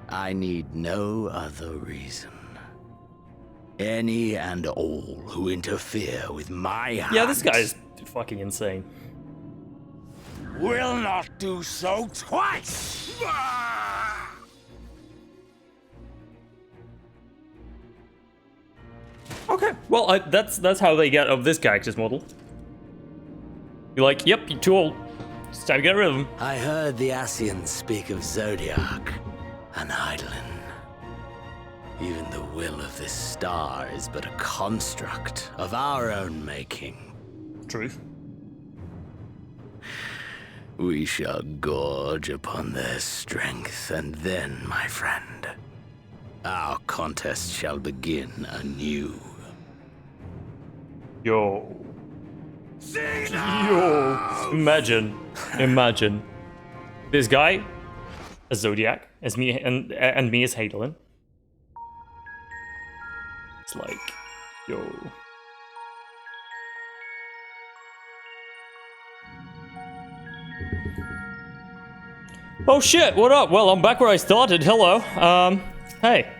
I need no other reason. Any and all who interfere with my hunt Yeah, this guy's fucking insane. Will not do so twice! Okay, well, that's how they get of this character's model. You're like, yep, you're too old. It's time to get rid of him. I heard the Ascians speak of Zodiac and Eidolon. Even the will of this star is but a construct of our own making. Truth. We shall gorge upon their strength, and then, my friend, our contest shall begin anew. Yo. Yo. Imagine. This guy, as Zodiac, as me, and me as Eidolon. It's like, yo. Oh shit, what up? Well, I'm back where I started. Hello. Hey.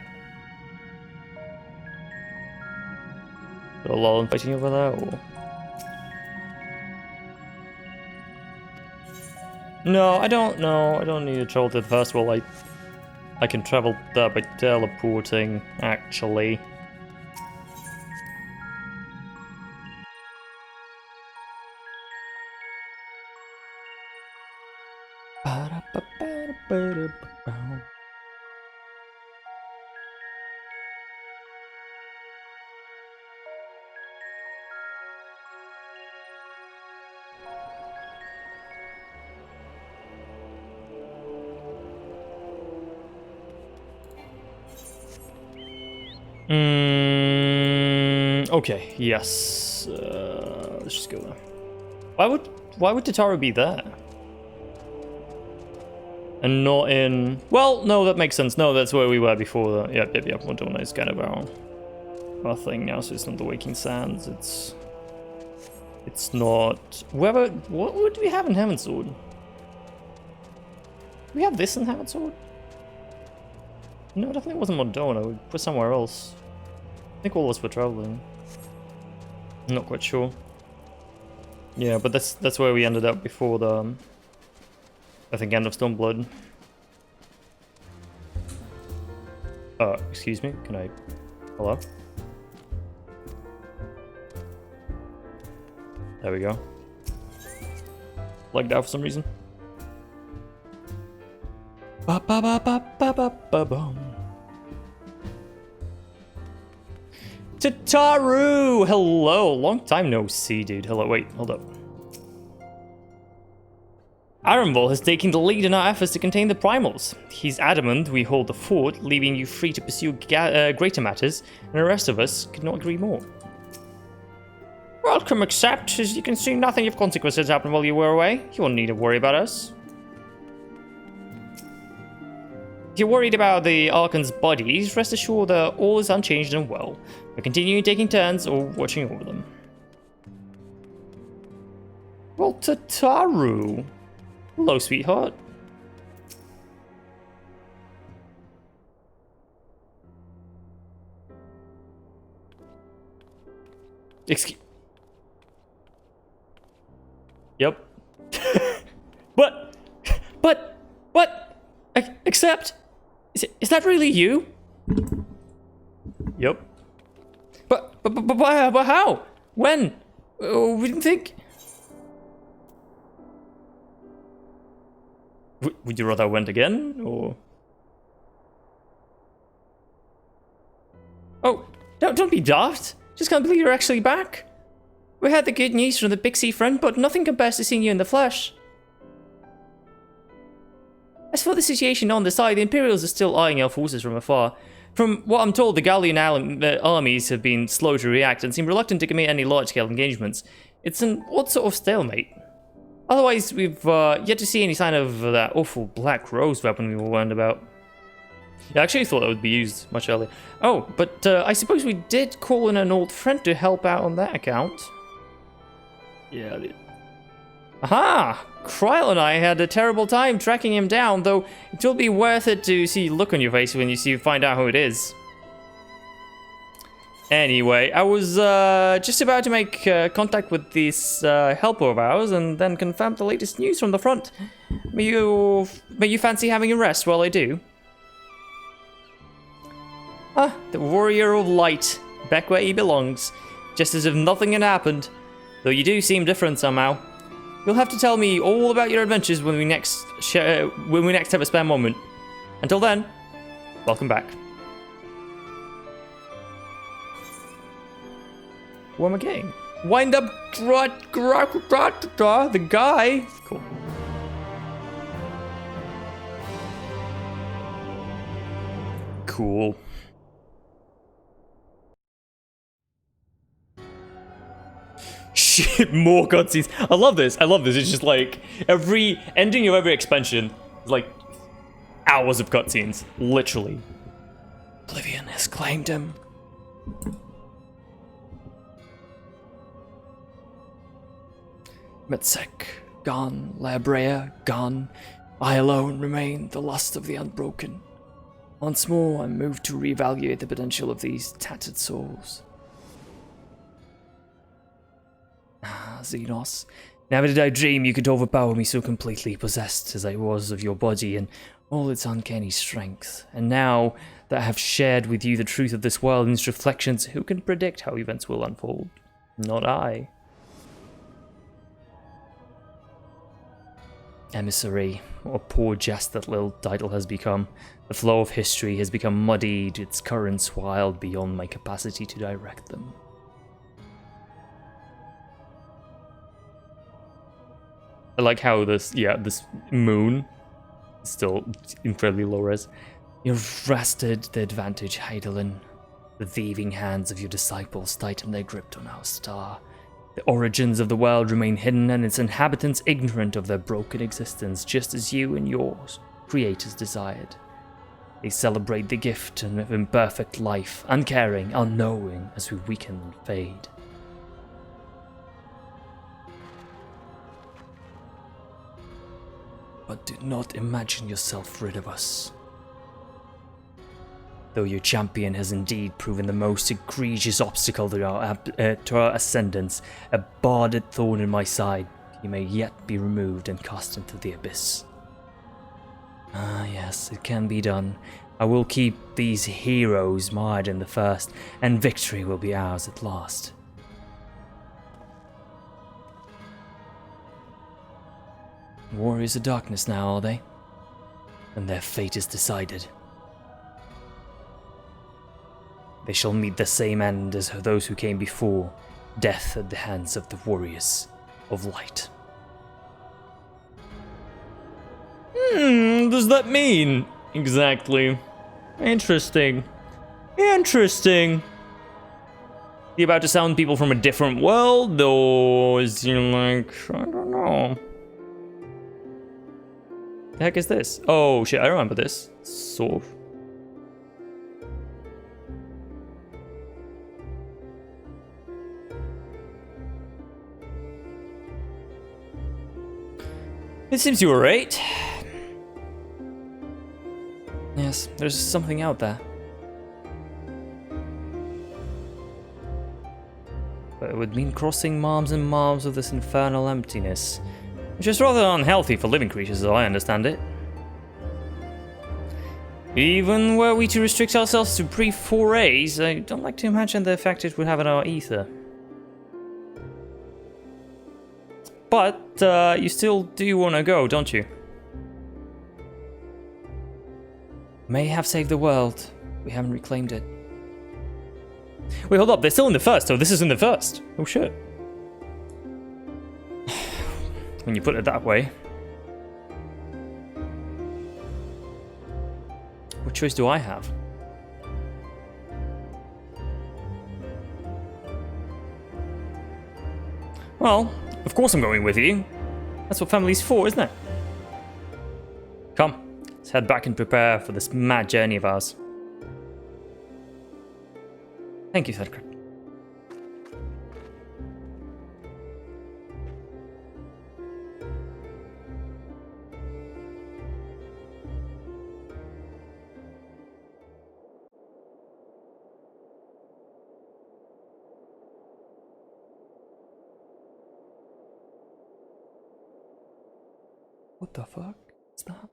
Got a lot of fighting over there, or? No, I don't know. I don't need to travel to the first world. I can travel there by teleporting, actually. Okay, yes. let's just go there. Why would Tataru be there? And not in... Well, no, that makes sense. No, that's where we were before. Yep. Modona is kind of our thing now, so it's not the Waking Sands. It's not... Whoever... What do we have in Heaven's Sword? Do we have this in Heaven's Sword? No, definitely wasn't Modona. We were somewhere else. I think all of us were traveling. I'm not quite sure. Yeah, but that's where we ended up before the... I think End of Stormblood. Excuse me, can I... Hello? There we go. Like that for some reason. Ba ba ba ba ba ba ba bum. Tataru! Hello! Long time no see, dude. Hello, wait, hold up. Arenvol has taken the lead in our efforts to contain the primals. He's adamant we hold the fort, leaving you free to pursue greater matters, and the rest of us could not agree more. Welcome, except, as you can see, nothing of consequence has happened while you were away. You won't need to worry about us. If you're worried about the Archon's bodies, rest assured that all is unchanged and well. We're continuing taking turns or watching over them. Well, Tataru. Hello, sweetheart. Excuse... Yep. What? Except... Is that really you? Yep. But how? When? We didn't think... Would you rather I went again, or...? Oh, don't be daft. Just can't believe you're actually back. We had the good news from the Big Sea front, but nothing compares to seeing you in the flesh. As for the situation on the side, the Imperials are still eyeing our forces from afar. From what I'm told, the Gallian armies have been slow to react and seem reluctant to commit any large-scale engagements. It's an odd sort of stalemate. Otherwise, we've yet to see any sign of that awful Black Rose weapon we were warned about. I actually thought that would be used much earlier. Oh, but I suppose we did call in an old friend to help out on that account. Yeah, Aha! Kryl and I had a terrible time tracking him down, though it will be worth it to see the look on your face when you find out who it is. Anyway, I was just about to make contact with this helper of ours and then confirm the latest news from the front. May you fancy having a rest while I do? Ah, the Warrior of Light, back where he belongs, just as if nothing had happened. Though you do seem different somehow. You'll have to tell me all about your adventures when we next have a spare moment. Until then, welcome back. What am I getting? Wind up the guy. Cool. Cool. Shit, more cutscenes. I love this. It's just like every ending of every expansion is like hours of cutscenes. Literally. Oblivion has claimed him. Metsek, gone. Labrea, gone. I alone remain, the lust of the unbroken. Once more, I'm moved to reevaluate the potential of these tattered souls. Ah, Xenos, never did I dream you could overpower me so completely, possessed as I was of your body and all its uncanny strength. And now that I have shared with you the truth of this world and its reflections, who can predict how events will unfold? Not I. Emissary, what a poor jest that little title has become. The flow of history has become muddied, its currents wild beyond my capacity to direct them. I like how this moon is still incredibly low res. You've wrested the advantage, Heidelin. The thieving hands of your disciples tighten their grip on our star, The origins of the world remain hidden and its inhabitants ignorant of their broken existence, just as you and yours, creators, desired. They celebrate the gift of imperfect life, uncaring, unknowing as we weaken and fade. But do not imagine yourself rid of us. Though your champion has indeed proven the most egregious obstacle to our ascendance, a barded thorn in my side, he may yet be removed and cast into the abyss. Ah yes, it can be done. I will keep these heroes marred in the first, and victory will be ours at last. Warriors of darkness now, are they? And their fate is decided. They shall meet the same end as those who came before, death at the hands of the warriors of light. Does that mean? Exactly. Interesting. Interesting. You about to sound people from a different world, or is he like, I don't know. The heck is this? Oh shit, I remember this. Sort of. It seems you were right. Yes, there's something out there. But it would mean crossing miles and miles of this infernal emptiness, which is rather unhealthy for living creatures, as I understand it. Even were we to restrict ourselves to brief forays, I don't like to imagine the effect it would have on our ether. But you still do want to go, don't you? May have saved the world. We haven't reclaimed it. Wait, hold up. They're still in the first. Oh, this is in the first. Oh, shit. When you put it that way. What choice do I have? Well, of course I'm going with you. That's what family's for, isn't it? Come, let's head back and prepare for this mad journey of ours. Thank you, Thedric. What the fuck is that?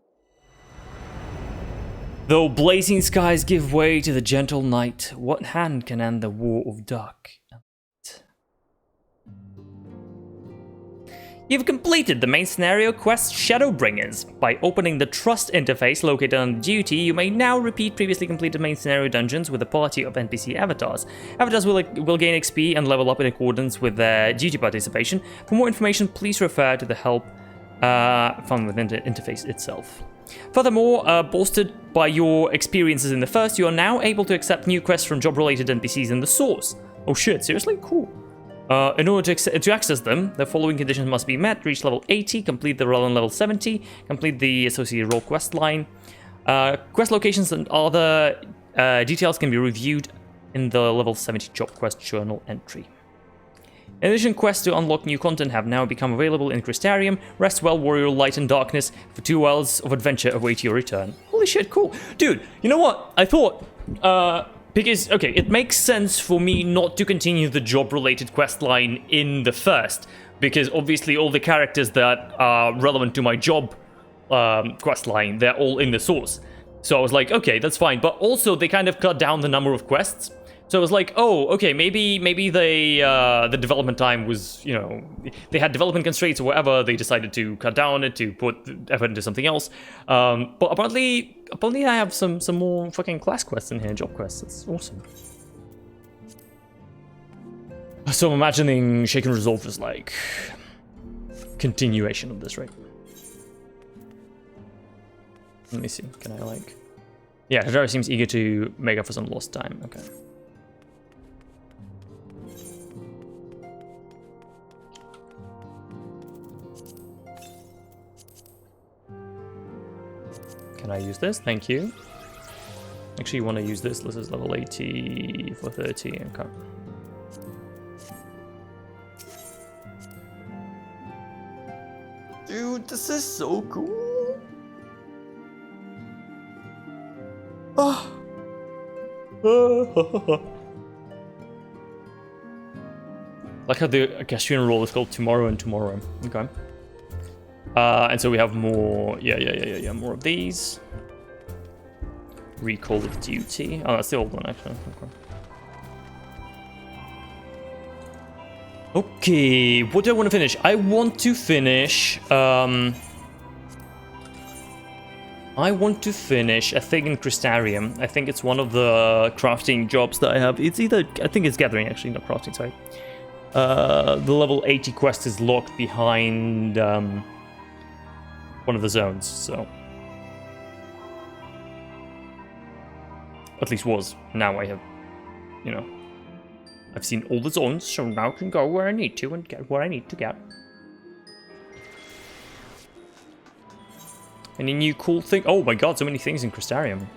Though blazing skies give way to the gentle night, what hand can end the war of dark? You've completed the main scenario quest Shadowbringers. By opening the Trust interface located on duty, you may now repeat previously completed main scenario dungeons with a party of NPC avatars. Avatars will gain XP and level up in accordance with their duty participation. For more information, please refer to the help found within the interface itself. Furthermore, bolstered by your experiences in the first, you are now able to accept new quests from job-related NPCs in the source. Oh shit, seriously? Cool. In order to access them, the following conditions must be met. Reach level 80, complete the role on level 70, complete the associated role quest line. Quest locations and other details can be reviewed in the level 70 job quest journal entry. In addition, quests to unlock new content have now become available in Crystarium. Rest well, warrior, light and darkness, for 2 worlds of adventure await your return. Holy shit, cool. Dude, you know what? I thought, because, okay, it makes sense for me not to continue the job-related quest line in the first, because obviously all the characters that are relevant to my job quest line, they're all in the source. So I was like, okay, that's fine. But also, they kind of cut down the number of quests. So I was like, oh, okay, maybe they the development time was, you know, they had development constraints or whatever. They decided to cut down it to put effort into something else. But apparently I have some more fucking class quests in here, job quests. That's awesome. So I'm imagining Shaken Resolve is like continuation of this, right? Let me see. Can I like? Yeah, Hidara seems eager to make up for some lost time. Okay. Can I use this? Thank you. Actually, you want to use this. This is level 80 for 30. Okay. Dude, this is so cool. Oh. Like how the equestrian roll is called tomorrow and tomorrow. Okay. And so we have more. Yeah. More of these. Recall of duty. Oh, that's the old one actually. Okay, what do I want to finish? I want to finish a thing in Crystarium. I think it's one of the crafting jobs that I have. It's either, I think it's gathering actually, not crafting, sorry. The level 80 quest is locked behind one of the zones, so. At least was. Now I have, you know, I've seen all the zones, so now I can go where I need to and get where I need to get. Any new cool thing? Oh my god, so many things in Crystarium.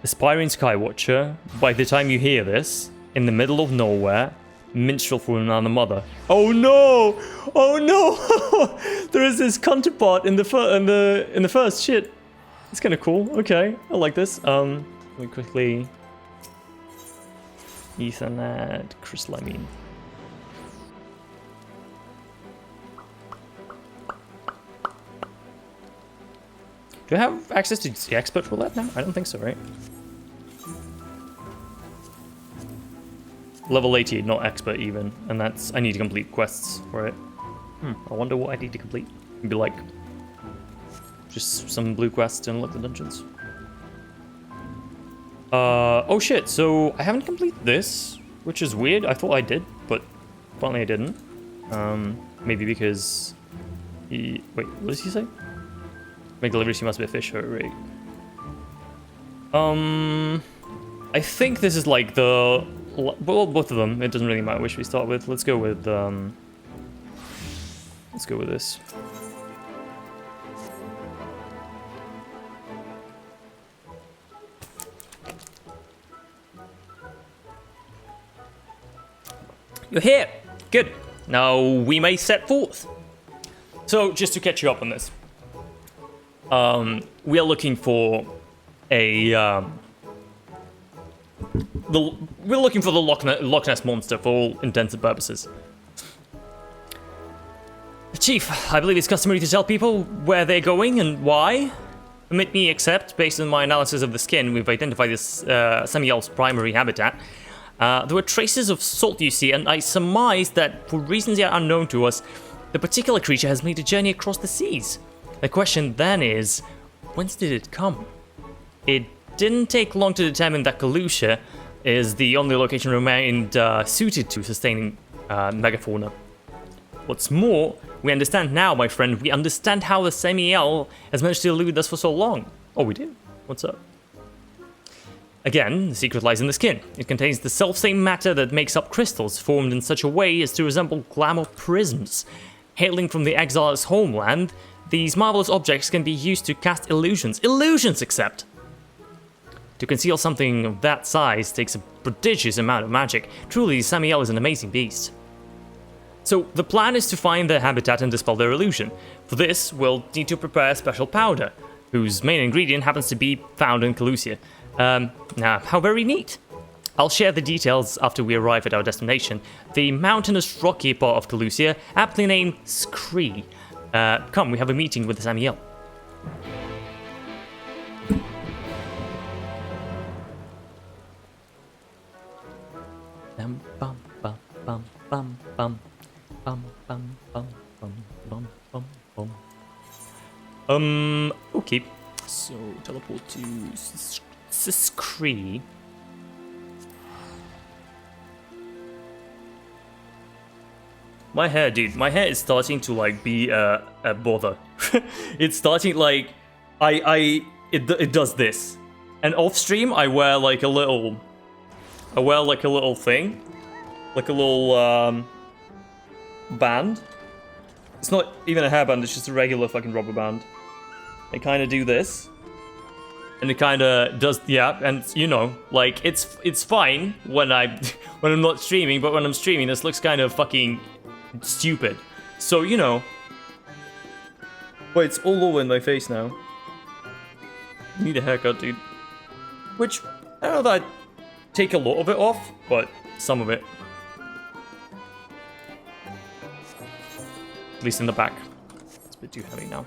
Aspiring Skywatcher, by the time you hear this, in the middle of nowhere, minstrel for another mother. Oh no! Oh no! There is this counterpart in the first shit. It's kind of cool. Okay, I like this. Let me quickly Ethernet, crystal, I mean. Do I have access to the expert roulette now? I don't think so, right? Level 80, not expert even, and that's, I need to complete quests for it. I wonder what I need to complete. It'd be like just some blue quests to unlock the dungeons. Oh shit, so I haven't completed this, which is weird. I thought I did, but apparently I didn't. Maybe because wait, what does he say? Make deliveries, you must be a fish, right? I think this is like the, well, both of them. It doesn't really matter which we start with. Let's go with this. You're here. Good. Now we may set forth. So just to catch you up on this, we are looking for a we're looking for the Loch Ness monster for all intents and purposes. Chief, I believe it's customary to tell people where they're going and why. Permit me accept, based on my analysis of the skin, we've identified this Samiel's primary habitat. There were traces of salt, you see, and I surmise that, for reasons yet unknown to us, the particular creature has made a journey across the seas. The question then is, whence did it come? It didn't take long to determine that Kalusha is the only location remained suited to sustaining megafauna. What's more, we understand now, my friend, we understand how the Samiel has managed to elude us for so long. Oh, we did? What's up? Again, the secret lies in the skin. It contains the selfsame matter that makes up crystals, formed in such a way as to resemble glamour prisms. Hailing from the exile's homeland, these marvelous objects can be used to cast illusions. Illusions, except! To conceal something of that size takes a prodigious amount of magic. Truly, Samiel is an amazing beast. So, the plan is to find their habitat and dispel their illusion. For this, we'll need to prepare a special powder, whose main ingredient happens to be found in Kalusia. Now, how very neat. I'll share the details after we arrive at our destination. The mountainous, rocky part of Kalusia, aptly named Scree. Come, we have a meeting with Samiel. Okay. So, teleport to Scree. My hair, dude. My hair is starting to like be a bother. It's starting like it does this, and off stream I wear like a little thing, like a little band. It's not even a hairband. It's just a regular fucking rubber band. I kind of do this, And it kind of does, yeah, and you know, like, it's fine when when I'm not streaming, but when I'm streaming, this looks kind of fucking stupid. So, you know. Wait, it's all over in my face now. Need a haircut, dude. Which, I don't know that I'd take a lot of it off, but some of it. At least in the back. It's a bit too heavy now.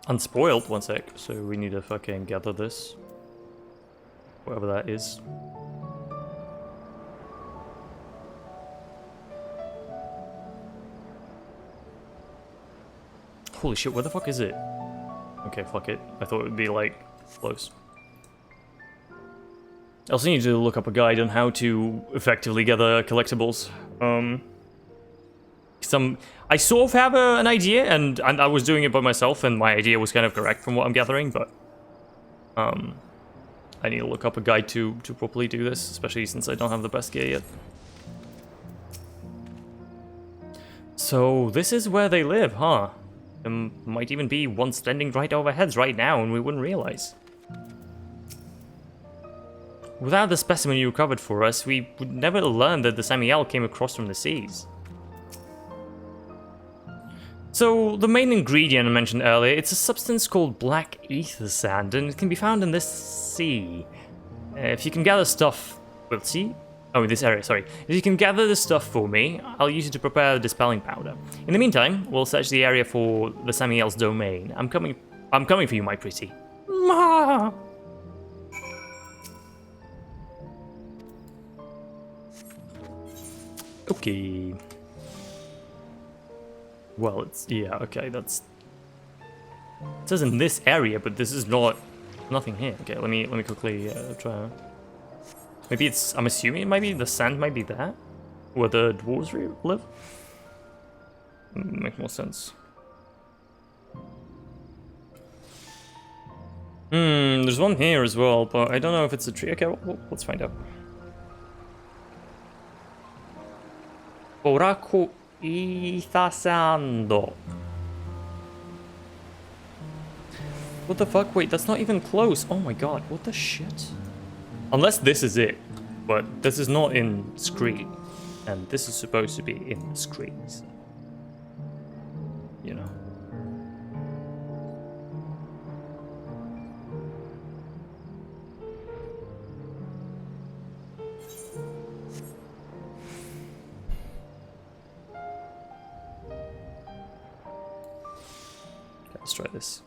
Unspoiled, one sec. So we need to fucking gather this. Whatever that is. Holy shit, where the fuck is it? Okay, fuck it. I thought it would be, like, close. I also need to look up a guide on how to effectively gather collectibles. I sort of have an idea, and I was doing it by myself, and my idea was kind of correct from what I'm gathering, but... I need to look up a guide to properly do this, especially since I don't have the best gear yet. So, this is where they live, huh? There might even be one standing right over our heads right now, and we wouldn't realize. Without the specimen you recovered for us, we would never learn that the Samiel came across from the seas. So, the main ingredient I mentioned earlier, it's a substance called black ether sand, and it can be found in this sea. If you can gather stuff... Well, see? Oh, in this area, sorry. If you can gather the stuff for me, I'll use it to prepare the dispelling powder. In the meantime, we'll search the area for the Samiel's domain. I'm coming for you, my pretty. Ma! Okay. Well, it's... Yeah, okay, that's... It says in this area, but this is not... Nothing here. Okay, let me quickly try... Maybe it's... I'm assuming it might be... The sand might be there? Where the dwarves live? Make more sense. There's one here as well, but I don't know if it's a tree. Okay, well, let's find out. Oraco Itasando. What the fuck? Wait, that's not even close. Oh my god, what the shit? Unless this is it, but this is not in screen, and this is supposed to be in the screens. You know. Okay, let's try this.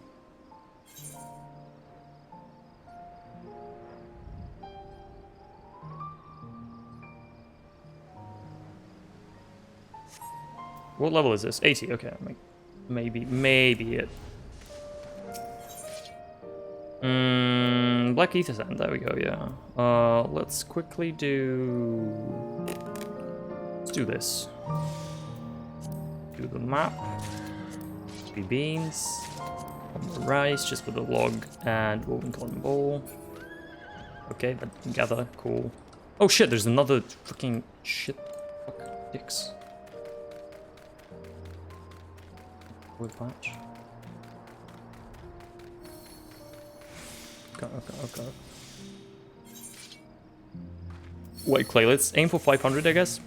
What level is this? 80, okay. Maybe it. Black ether sand, there we go, yeah. Let's quickly do... Let's do this. Do the map. 3 beans. 1 more rice, just for the log, and woven cotton ball. Okay, that can gather, cool. Oh shit, there's another fucking shit. Fuck, dicks. Wood patch. Okay. White clay, let's aim for 500, I guess.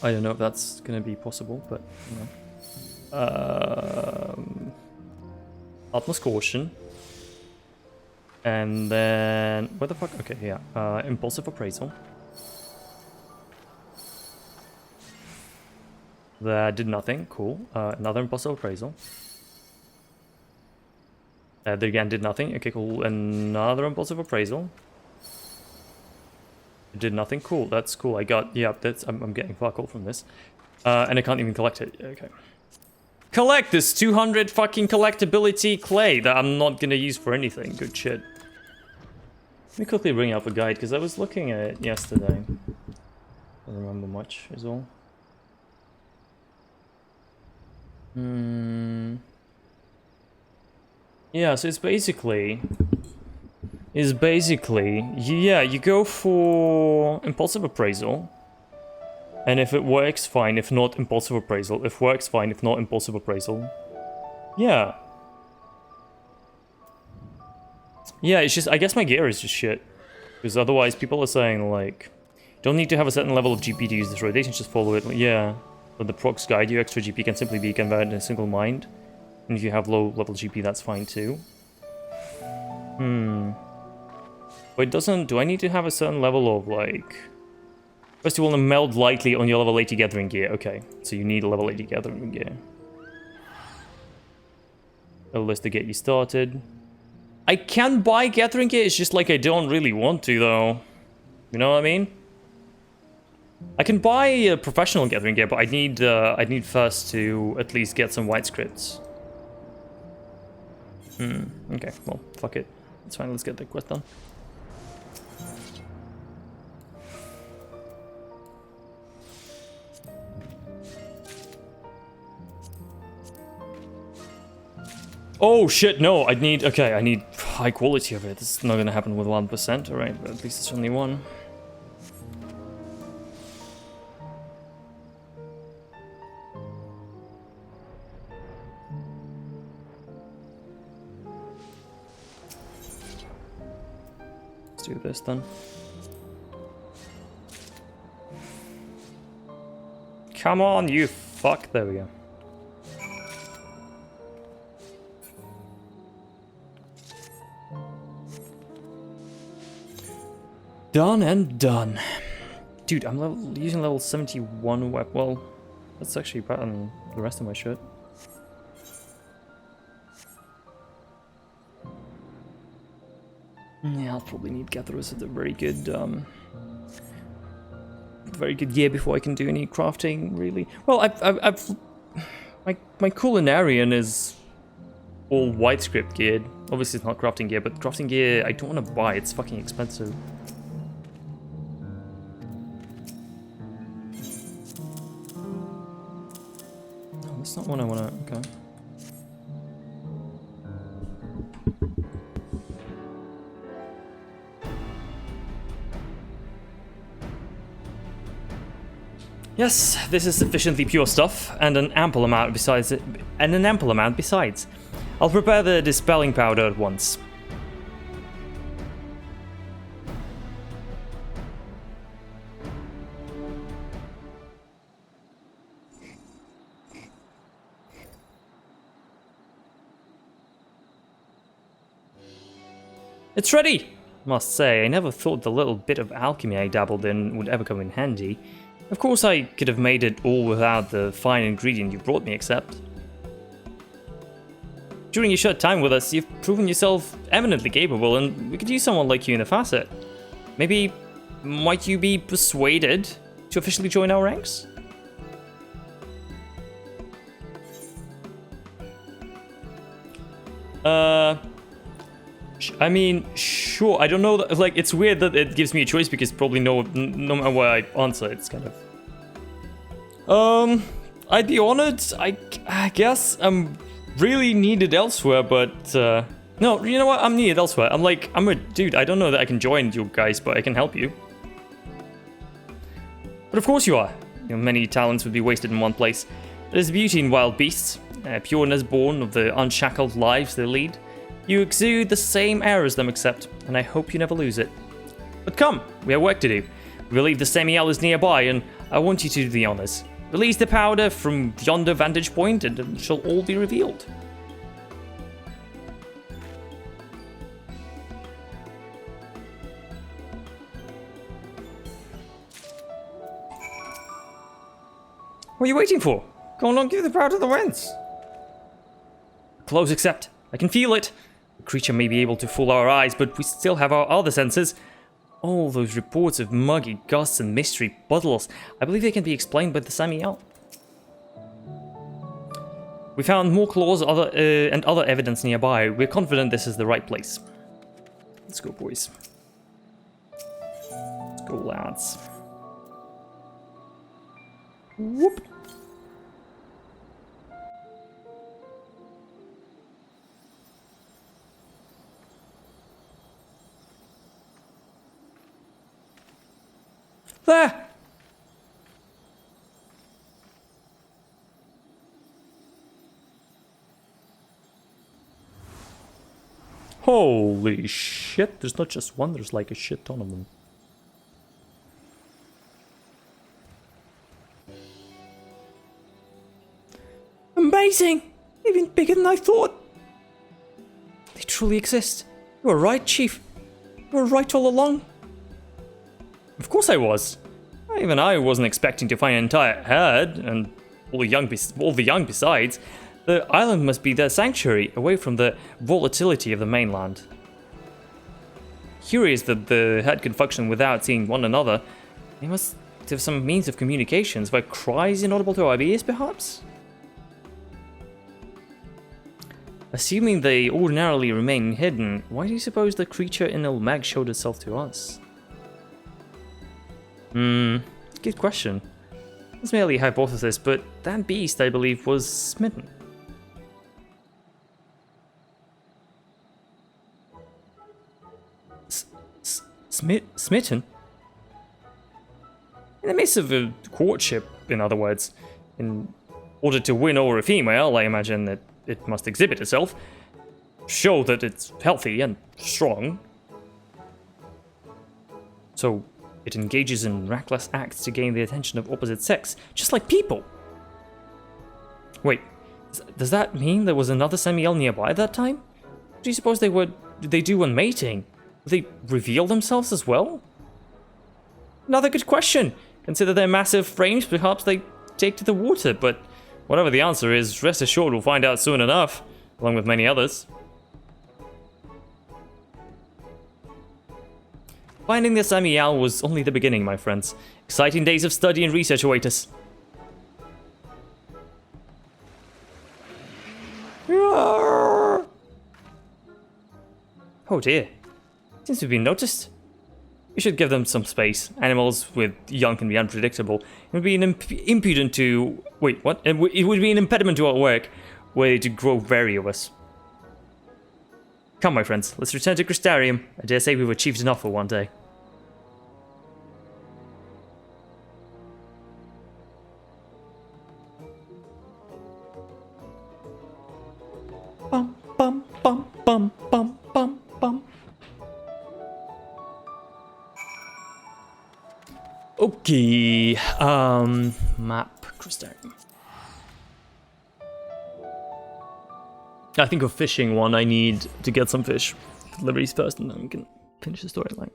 I don't know if that's gonna be possible, but you know. Utmost caution. And then what the fuck? Okay, yeah. Impulsive appraisal. That did nothing. Cool. Another impulsive appraisal. That again did nothing. Okay, cool. Another impulsive appraisal. Did nothing. Cool. That's cool. I got... Yeah, that's... I'm getting fuck all from this. And I can't even collect it. Okay. Collect this 200 fucking collectability clay that I'm not gonna use for anything. Good shit. Let me quickly bring up a guide, because I was looking at it yesterday. I don't remember much, is all. Yeah, so it's basically, yeah, you go for impulsive appraisal, and if it works, fine. If not, impulsive appraisal. If works, fine. If not, impulsive appraisal. Yeah. Yeah, it's just, I guess my gear is just shit. Because otherwise, people are saying, like, don't need to have a certain level of GP to use this rotation, just follow it. Yeah. But the procs guide you, extra GP can simply be converted in a single mind. And if you have low level GP, that's fine too. But it doesn't, do I need to have a certain level of, like... First you want to meld lightly on your level 80 gathering gear. Okay, so you need a level 80 gathering gear. A list to get you started. I can buy gathering gear, it's just like I don't really want to though. You know what I mean? I can buy a professional gathering gear, but I need first to at least get some white scripts. Okay, well, fuck it. It's fine, let's get the quest done. Oh shit, no, I need high quality of it. This is not gonna happen with 1%, alright, but at least it's only one. Let's do this then. Come on, you fuck, there we go. Done and done. Dude, I'm using level 71 weapon. Well, that's actually better than the rest of my shit. Yeah, I'll probably need Gatherers at a very good gear before I can do any crafting, really. Well, my culinarian is all white script geared. Obviously, it's not crafting gear, but crafting gear I don't want to buy. It's fucking expensive. That's not one I want to... Okay. Yes, this is sufficiently pure stuff, and an ample amount besides. I'll prepare the dispelling powder at once. It's ready! Must say, I never thought the little bit of alchemy I dabbled in would ever come in handy. Of course I could have made it all without the fine ingredient you brought me, except... During your short time with us, you've proven yourself eminently capable, and we could use someone like you in a facet. Maybe, might you be persuaded to officially join our ranks? I mean, sure. I don't know. Like, it's weird that it gives me a choice because probably no matter what I answer, it's kind of. I'd be honored. I guess I'm really needed elsewhere, but no. You know what? I'm needed elsewhere. I'm a dude. I don't know that I can join you guys, but I can help you. But of course you are. Your many talents would be wasted in one place. There's beauty in wild beasts, pureness born of the unshackled lives they lead. You exude the same air as them, except, and I hope you never lose it. But come, we have work to do. We believe the Semiel is nearby, and I want you to do the honors. Release the powder from yonder vantage point, and it shall all be revealed. What are you waiting for? Go on, give the powder the winds. Close, except. I can feel it. The creature may be able to fool our eyes, but we still have our other senses. All those reports of muggy gusts and mystery puddles, I believe they can be explained by the Samiel. We found more claws and other evidence nearby. We're confident this is the right place. Let's go, boys. Let's go, lads. Whoop. There! Holy shit, there's not just one, there's like a shit ton of them. Amazing! Even bigger than I thought! They truly exist. You were right, Chief. You were right all along. Of course I was. Even I wasn't expecting to find an entire herd, and all the young besides. The island must be their sanctuary, away from the volatility of the mainland. Curious that the herd can function without seeing one another. They must have some means of communications, where cries inaudible to our ears, perhaps? Assuming they ordinarily remain hidden, why do you suppose the creature in Ilmag showed itself to us? Good question. It's merely a hypothesis, but that beast, I believe, was smitten. Smitten? In the midst of a courtship, in other words. In order to win over a female, I imagine that it must exhibit itself, show that it's healthy and strong. So it engages in reckless acts to gain the attention of opposite sex, just like people. Wait, does that mean there was another Samiel nearby at that time? What do you suppose they do when mating? Would they reveal themselves as well? Another good question. Consider their massive frames, perhaps they take to the water, but whatever the answer is, rest assured we'll find out soon enough, along with many others. Finding the Samiel was only the beginning, my friends. Exciting days of study and research await us. Oh dear. Seems to have been noticed. We should give them some space. Animals with young can be unpredictable. It would be an impediment to... Wait, what? It would be an impediment to our work, were they to grow wary of us. Come, my friends, let's return to Crystarium. I dare say we've achieved enough for one day. Bum, bum, bum, bum, bum, bum, bum. Okay, map Crystarium. I think of fishing one, I need to get some fish deliveries first and then we can finish the storyline.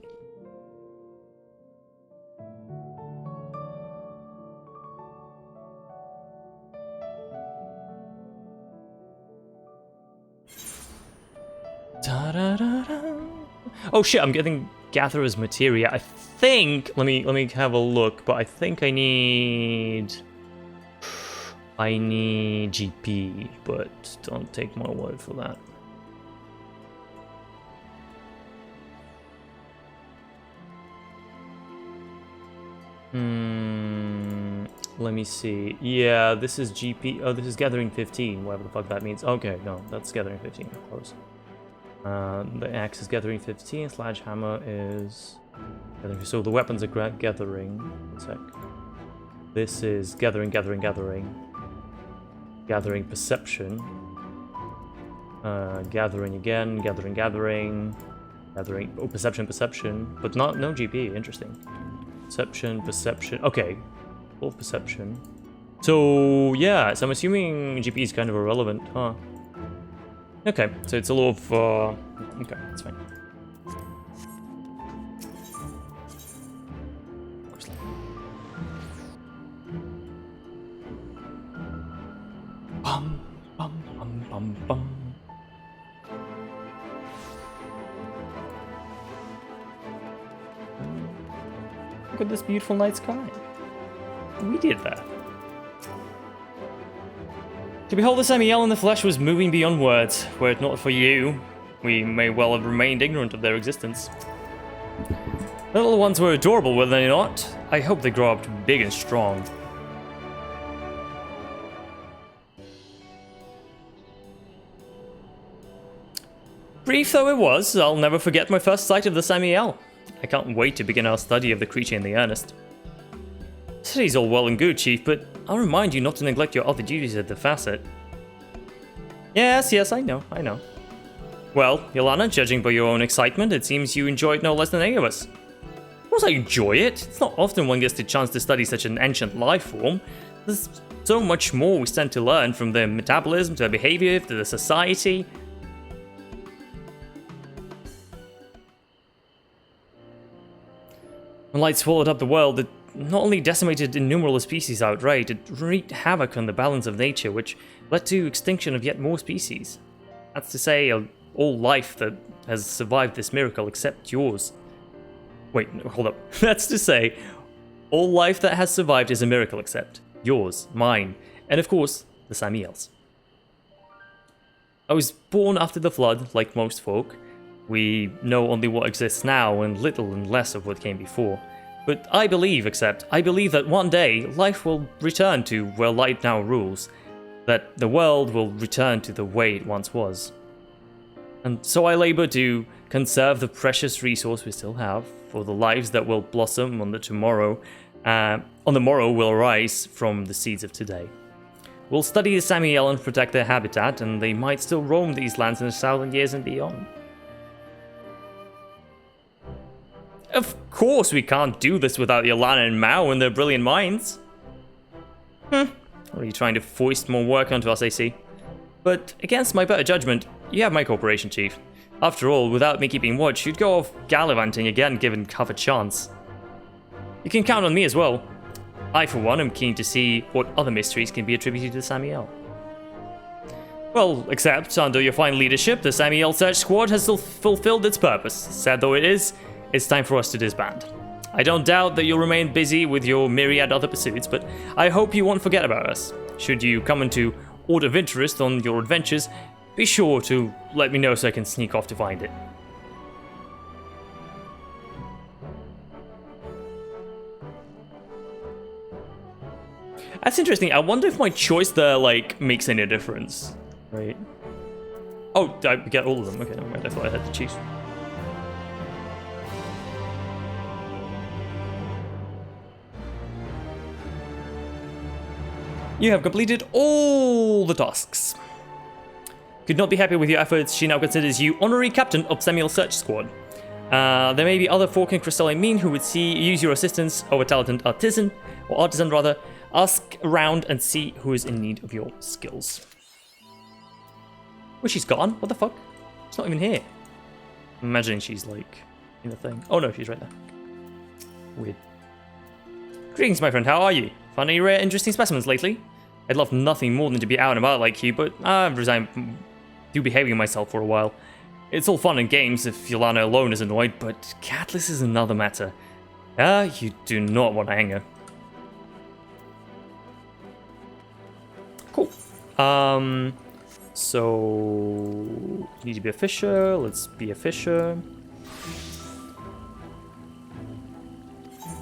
Oh shit, I'm getting Gatherer's Materia. I think, let me have a look, but I think I need GP, but don't take my word for that. Let me see. Yeah, this is GP. Oh, this is Gathering 15, whatever the fuck that means. Okay, no, that's Gathering 15, close. The axe is Gathering 15, Sledgehammer is... So the weapons are Gathering. One sec. This is Gathering. Gathering Perception. Gathering again, Gathering. Oh, Perception. But no GP, interesting. Perception. Okay. Full Perception. So, yeah, so I'm assuming GP is kind of irrelevant, huh? Okay, so it's a lot of... okay, that's fine. Bum, bum, bum, bum, bum. Look at this beautiful night sky. We did that. To behold the Samiel in the flesh was moving beyond words. Were it not for you, we may well have remained ignorant of their existence. The little ones were adorable, were they not? I hope they grow up to be big and strong. Brief though it was, I'll never forget my first sight of the Samiel. I can't wait to begin our study of the creature in the earnest. Study's all well and good, Chief, but I'll remind you not to neglect your other duties at the facet. Yes, I know. Well, Yolana, judging by your own excitement, it seems you enjoy it no less than any of us. Of course I enjoy it. It's not often one gets the chance to study such an ancient life form. There's so much more we stand to learn, from their metabolism to their behavior to their society. When light swallowed up the world, it not only decimated innumerable species outright, it wreaked havoc on the balance of nature, which led to extinction of yet more species. That's to say, all life that has survived this miracle except yours. Wait, no, hold up. That's to say, all life that has survived is a miracle except yours, mine, and of course, the Samiel's. I was born after the flood, like most folk. We know only what exists now and little and less of what came before. But I believe that one day life will return to where light now rules, that the world will return to the way it once was. And so I labor to conserve the precious resource we still have for the lives that will blossom on the morrow will arise from the seeds of today. We'll study the Samiel and protect their habitat, and they might still roam these lands in 1,000 years and beyond. Of course we can't do this without Yolana and Mao and their brilliant minds. Are you trying to foist more work onto us, I see? But against my better judgment, you have my cooperation, Chief. After all, without me keeping watch, you'd go off gallivanting again given half a chance. You can count on me as well. I, for one, am keen to see what other mysteries can be attributed to Samiel. Well, except, under your fine leadership, the Samiel Search Squad has fulfilled its purpose. Sad though it is, it's time for us to disband. I don't doubt that you'll remain busy with your myriad other pursuits, but I hope you won't forget about us. Should you come into order of interest on your adventures, be sure to let me know so I can sneak off to find it. That's interesting. I wonder if my choice there, like, makes any difference. Right. Oh, I get all of them. Okay, never mind. I thought I had to choose. You have completed all the tasks. Could not be happier with your efforts. She now considers you honorary captain of Samiel Search Squad. There may be other folk in Crystalline Mean who would use your assistance over talented artisan. Ask around and see who is in need of your skills. Well, she's gone? What the fuck? She's not even here. I'm imagining she's like in the thing. Oh no, she's right there. Weird. Greetings, my friend. How are you? Found any rare, interesting specimens lately? I'd love nothing more than to be out and about like you, but I've resigned to behaving myself for a while. It's all fun and games if Yolana alone is annoyed, but Catless is another matter. You do not want to hang her. Cool. So need to be a fisher. Let's be a fisher.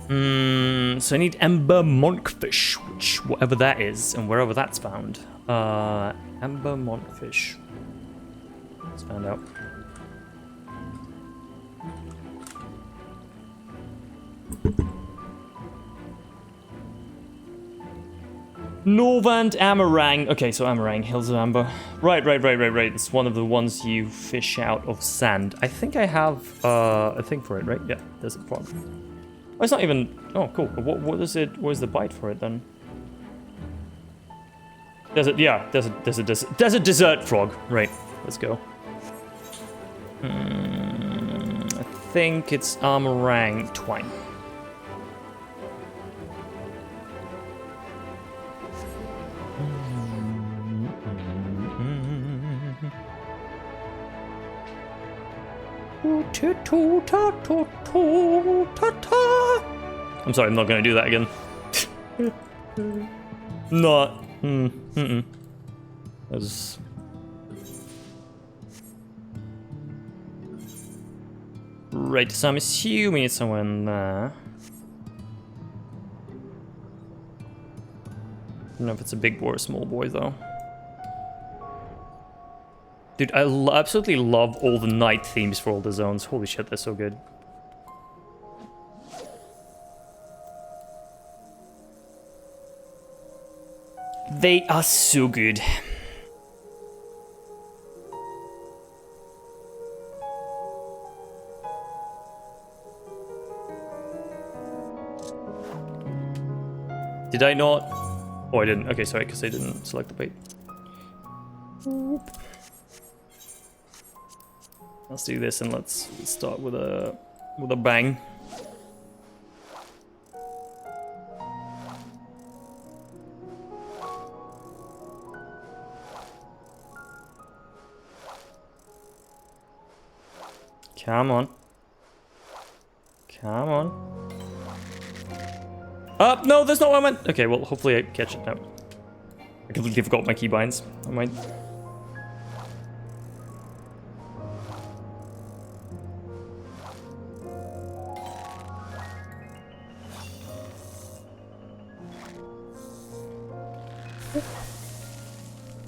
So I need Ember Monkfish, which whatever that is, and wherever that's found. Ember Monkfish. Let's find out. Norvand Amarang. Okay, so Amarang, Hills of Amber. Right. It's one of the ones you fish out of sand. I think I have a thing for it, right? Yeah, there's a frog. Oh, it's not even. Oh, cool. What is it? Where's the bite for it then? There's a desert frog. Right. Let's go. I think it's Amarang twine. I'm sorry, I'm not gonna do that again. Not. That's. Right, so I'm assuming it's somewhere in there. I don't know if it's a big boy or a small boy though. Dude, I absolutely love all the night themes for all the zones. Holy shit, they're so good. They are so good. Did I not? Oh, I didn't. Okay, sorry, because I didn't select the bait. Let's do this and let's start with a bang. Come on. Come on. No, that's not what I meant. Okay, well, hopefully I catch it now. I completely forgot my keybinds. I might.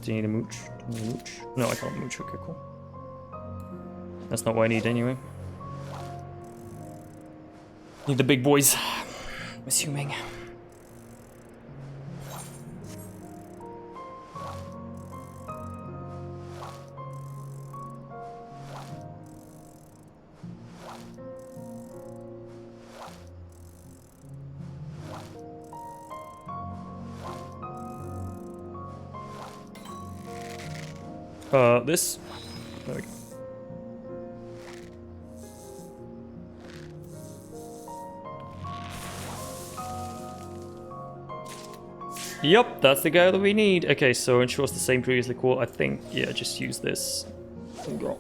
Do you need a mooch? Do you need a mooch? No, I can't mooch. Okay, cool. That's not what I need anyway. Need the big boys. I'm assuming. This. There we go. Yep, that's the guy that we need. Okay, so ensures the same previously caught. I think, yeah, just use this. What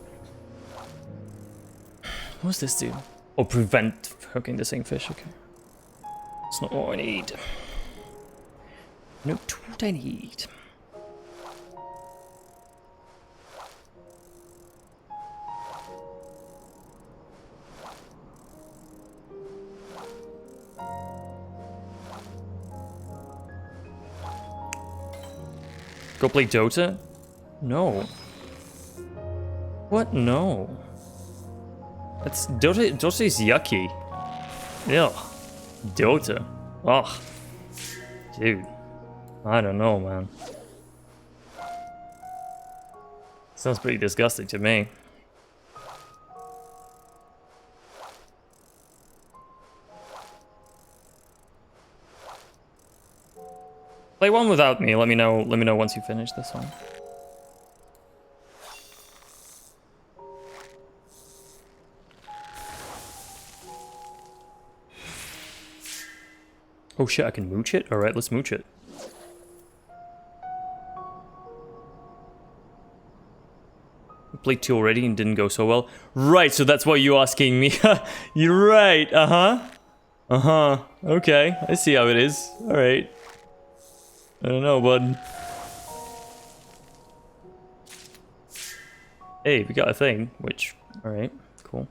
does this do? Or prevent hooking the same fish, okay. It's not what I need. Not what I need. Go play Dota? No. What? No. That's Dota. Dota is yucky. Ew. Dota. Ugh. Dude. I don't know, man. Sounds pretty disgusting to me. Play one without me. Let me know once you finish this one. Oh shit, I can mooch it? Alright, let's mooch it. Played 2 already and didn't go so well. Right, so that's why you're asking me. You're right, uh-huh. Uh-huh. Okay, I see how it is. Alright. I don't know, bud. Hey, we got a thing, which... Alright, cool.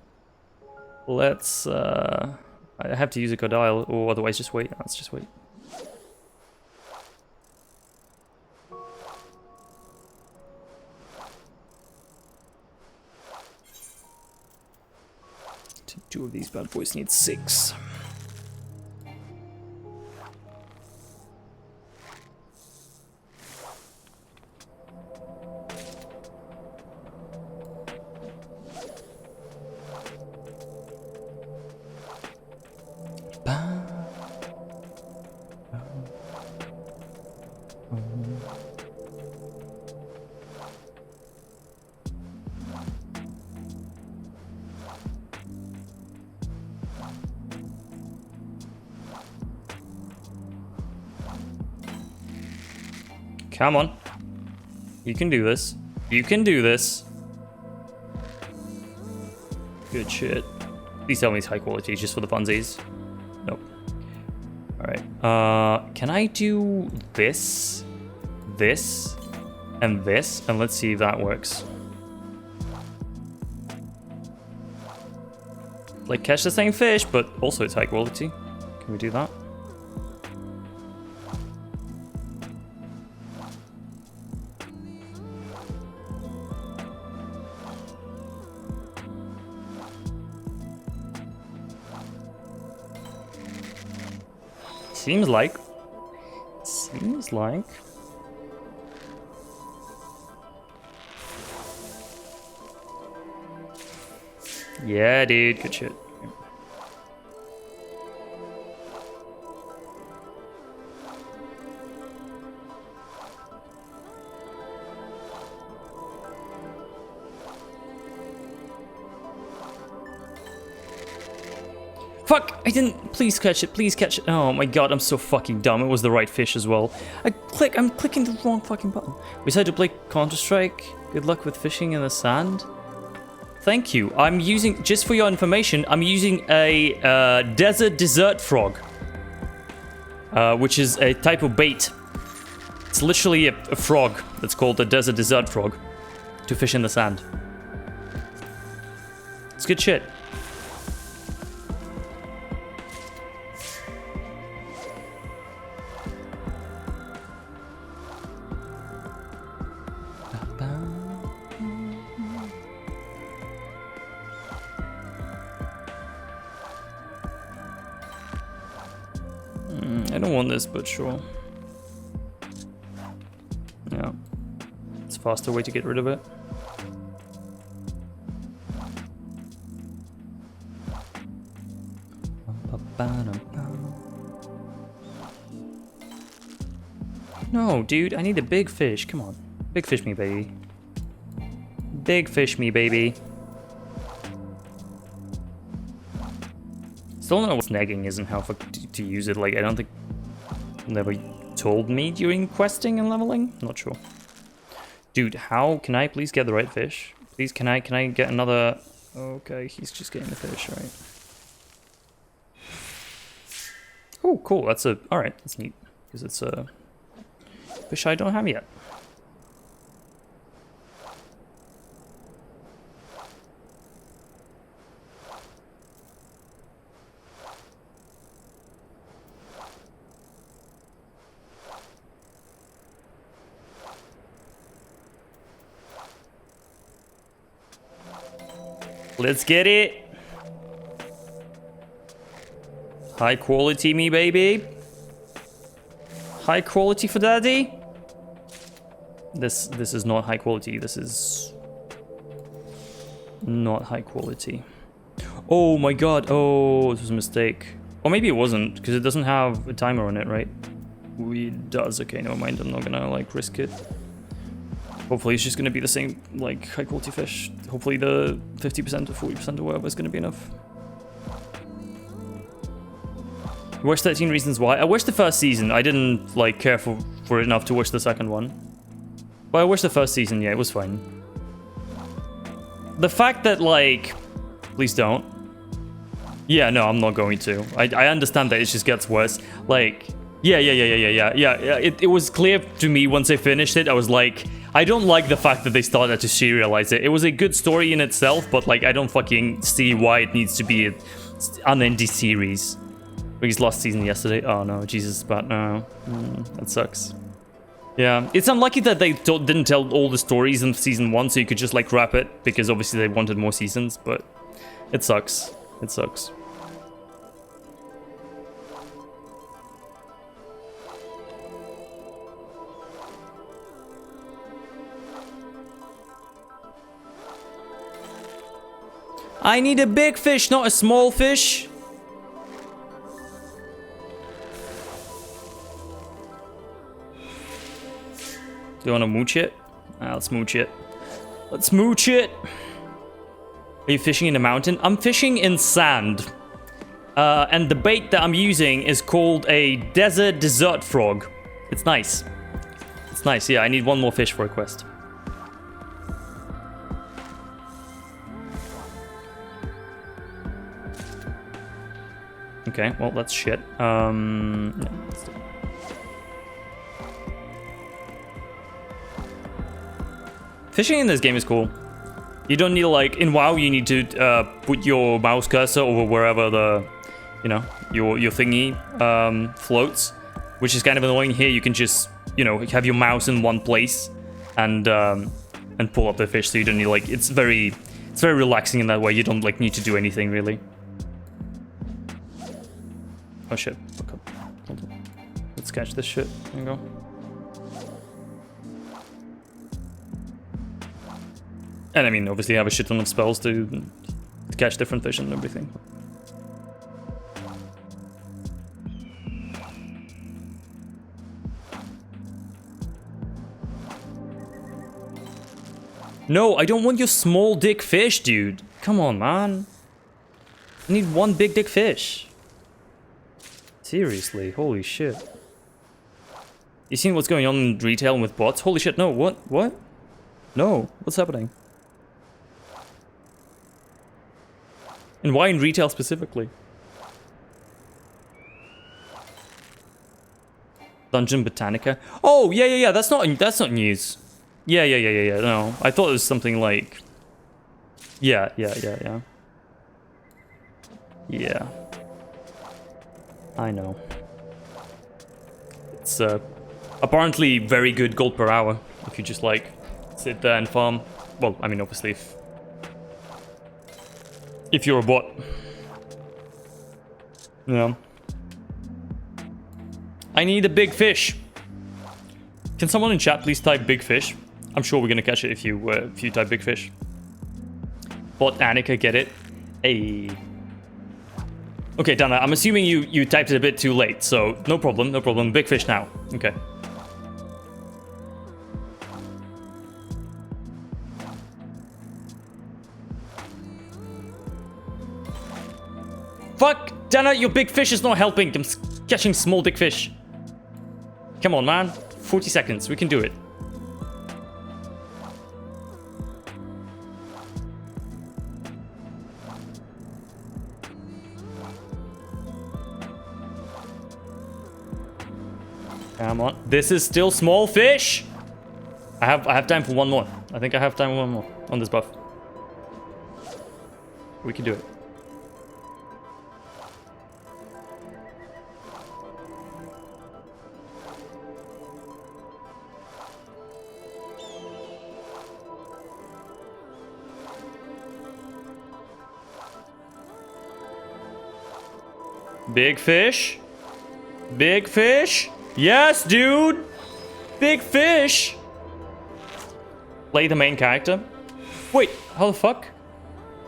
Let's, I have to use a Codile, or otherwise just wait. Let's just wait. Two of these bad boys need 6. Come on. You can do this. You can do this. Good shit. Please tell me it's high quality just for the funsies. Nope. Alright. Can I do this, this, and this? And let's see if that works. Like, catch the same fish, but also it's high quality. Can we do that? Seems like. Yeah, dude, good shit. Fuck! I didn't. Please catch it. Please catch it. Oh my god, I'm so fucking dumb. It was the right fish as well. I'm clicking the wrong fucking button. We decided to play Counter-Strike. Good luck with fishing in the sand. Thank you. I'm using, just for your information, I'm using a desert frog, which is a type of bait. It's literally a frog that's called a desert frog to fish in the sand. It's good shit. I don't want this, but sure. Yeah. It's a faster way to get rid of it. No, dude, I need a big fish. Come on. Big fish me, baby. Big fish me, baby. Still don't know what snagging is and how to use it. Like, I don't think never told me during questing and leveling. Not sure. Dude, how can I please get the right fish? Please, can I get another? Okay, he's just getting the fish, right? Oh, cool. That's a all right. That's neat because it's a fish I don't have yet. Let's get it. High quality me, baby. High quality for daddy. This is not high quality. This is not high quality. Oh my god. Oh, this was a mistake. Or maybe it wasn't, because it doesn't have a timer on it, right? It does. Okay, never mind. I'm not gonna like risk it. Hopefully it's just going to be the same, like, high-quality fish. Hopefully the 50% or 40% or whatever is going to be enough. Watched 13 Reasons Why. I watched the first season. I didn't, like, care for it enough to watch the second one. But I watched the first season, yeah, it was fine. The fact that, like... Please don't. Yeah, no, I'm not going to. I understand that it just gets worse. Like... Yeah. It was clear to me once I finished it. I was like... I don't like the fact that they started to serialize it. It was a good story in itself, but like I don't fucking see why it needs to be an indie series. Released last season yesterday. Oh no, Jesus, but no. That sucks. Yeah, it's unlucky that they didn't tell all the stories in season 1, so you could just like wrap it, because obviously they wanted more seasons, but it sucks. It sucks. I need a big fish, not a small fish. Do you want to mooch it? Let's mooch it. Let's mooch it. Are you fishing in the mountain? I'm fishing in sand. And the bait that I'm using is called a desert frog. It's nice. It's nice, yeah. I need one more fish for a quest. Okay, well, that's shit. No, let's do it. Fishing in this game is cool. You don't need, like, in WoW, you need to put your mouse cursor over wherever the, you know, your thingy floats, which is kind of annoying. Here, you can just, you know, have your mouse in one place and pull up the fish, so you don't need, like, it's very relaxing in that way. You don't, like, need to do anything, really. Oh shit, fuck up. Hold on. Let's catch this shit. There you go. And I mean, obviously I have a shit ton of spells to catch different fish and everything. No, I don't want your small dick fish, dude. Come on, man. I need one big dick fish. Seriously, holy shit. You seen what's going on in retail with bots? Holy shit, no, what? What? No, what's happening? And why in retail specifically? Dungeon Botanica? Oh, yeah, that's not news. Yeah, no. I thought it was something like... Yeah. Yeah. I know. It's apparently very good gold per hour if you just like sit there and farm. Well, I mean obviously if you're a bot. Yeah. I need a big fish. Can someone in chat please type big fish? I'm sure we're gonna catch it if you type big fish. Bot Annika, get it? Hey. Okay, Dana, I'm assuming you typed it a bit too late, so no problem. Big fish now. Okay. Fuck! Dana, your big fish is not helping. I'm catching small dick fish. Come on, man. 40 seconds. We can do it. Come on. This is still small fish. I have time for one more. I think I have time for one more on this buff. We can do it. Big fish. Big fish. Yes, dude. Big fish. Play the main character. Wait, how the fuck?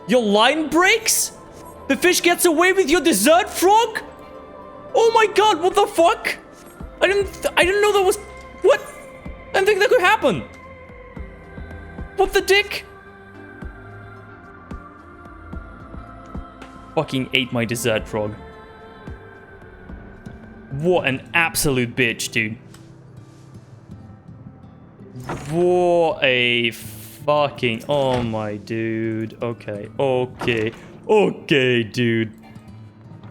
Your line breaks? The fish gets away with your dessert frog? Oh my god, what the fuck? I didn't know that was... What? I didn't think that could happen. What the dick? Fucking ate my dessert frog. What an absolute bitch, dude. What a fucking... Oh my dude. Okay, dude.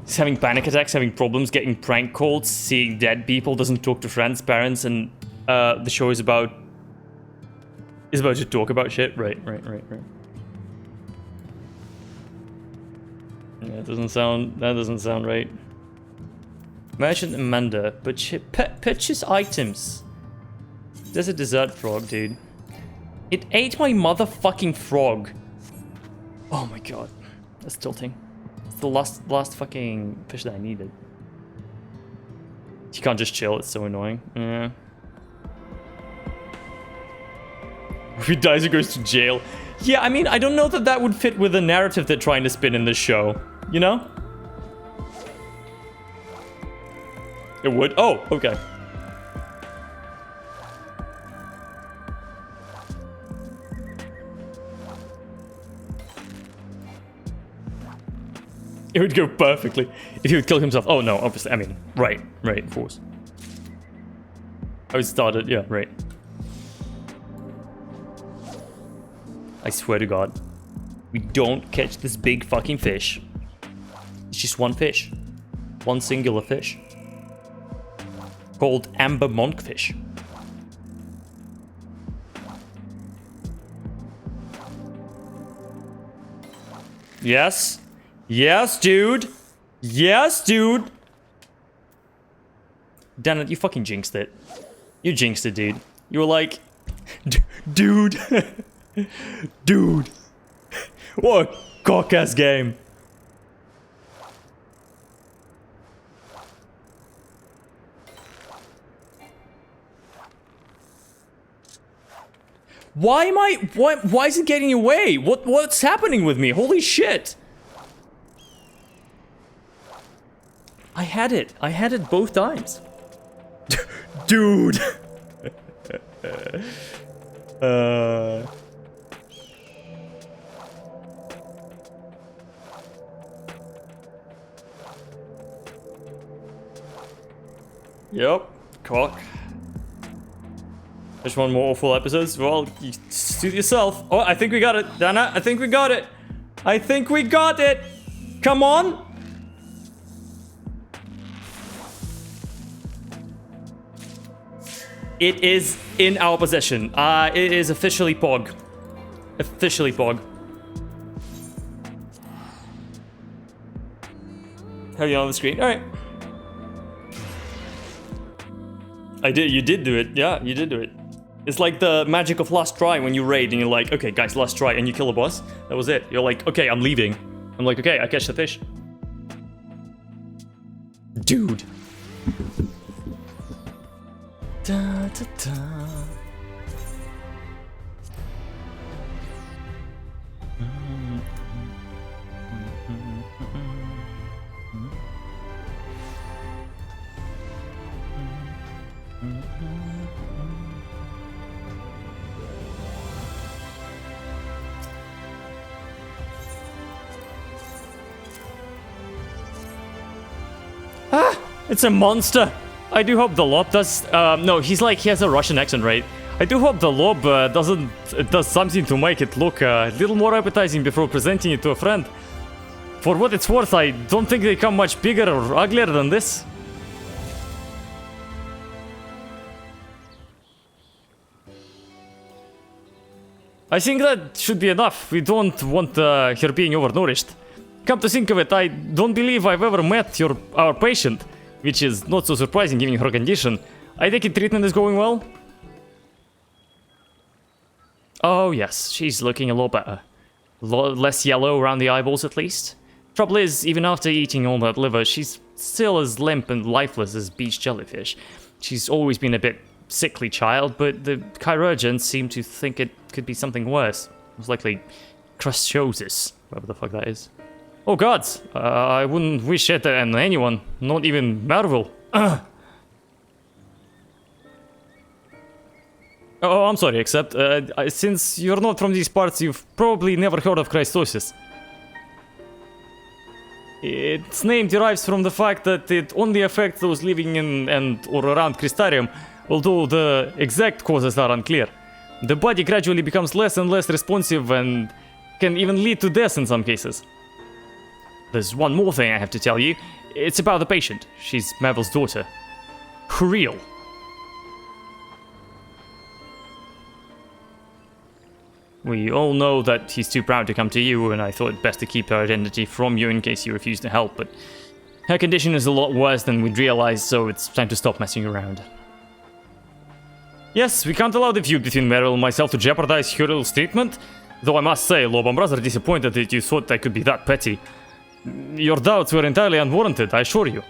He's having panic attacks, having problems, getting prank calls, seeing dead people, doesn't talk to friends, parents, and the show is about to talk about shit. Right. Yeah, that doesn't sound right. Merchant Amanda, but purchase items. There's a dessert frog, dude. It ate my motherfucking frog. Oh my god. That's tilting. It's the last fucking fish that I needed. You can't just chill, it's so annoying. Yeah. If he dies, he goes to jail. Yeah, I mean, I don't know that would fit with the narrative they're trying to spin in this show. You know? It would? Oh, okay. It would go perfectly if he would kill himself. Oh no, obviously. I mean, right, of course. I started, yeah, right. I swear to God, we don't catch this big fucking fish. It's just one fish. One singular fish. Called amber monkfish. Yes. Yes, dude. Yes, dude. Damn it, you fucking jinxed it. You jinxed it, dude. You were like... Dude. Dude. What a cock-ass game. Why is it getting away? What's happening with me? Holy shit. I had it. I had it both times. Dude. Yep. Cock. There's one more awful episodes. Well, you suit yourself. Oh, I think we got it. Dana, I think we got it. I think we got it. Come on. It is in our possession. It is officially Pog. Officially Pog. Have you on the screen? All right. You did do it. Yeah, you did do it. It's like the magic of last try when you raid and you're like, okay, guys, last try, and you kill a boss. That was it. You're like, okay, I'm leaving. I'm like, okay, I catch the fish. Dude. Da, da, da. Ah, it's a monster. I do hope the lob does. No, he has a Russian accent, right? I do hope the lob does something to make it look a little more appetizing before presenting it to a friend. For what it's worth, I don't think they come much bigger or uglier than this. I think that should be enough. We don't want her being overnourished. Come to think of it, I don't believe I've ever met our patient, which is not so surprising given her condition. I take it treatment is going well? Oh yes, she's looking a lot better. Less yellow around the eyeballs at least. Trouble is, even after eating all that liver, she's still as limp and lifeless as beach jellyfish. She's always been a bit sickly child, but the chirurgeons seem to think it could be something worse. Most likely crustosis, whatever the fuck that is. Oh gods, I wouldn't wish it on anyone, not even Marvel. Oh, I'm sorry, except since you're not from these parts, you've probably never heard of crystosis. Its name derives from the fact that it only affects those living in and or around Crystarium, although the exact causes are unclear. The body gradually becomes less and less responsive and can even lead to death in some cases. There's one more thing I have to tell you. It's about the patient. She's Marvel's daughter. Real. We all know that he's too proud to come to you, and I thought it best to keep her identity from you in case you refuse to help, but her condition is a lot worse than we'd realized, so it's time to stop messing around. Yes, we can't allow the feud between Meryl and myself to jeopardize her little statement, though I must say, Lob, I'm rather disappointed that you thought I could be that petty. Your doubts were entirely unwarranted, I assure you.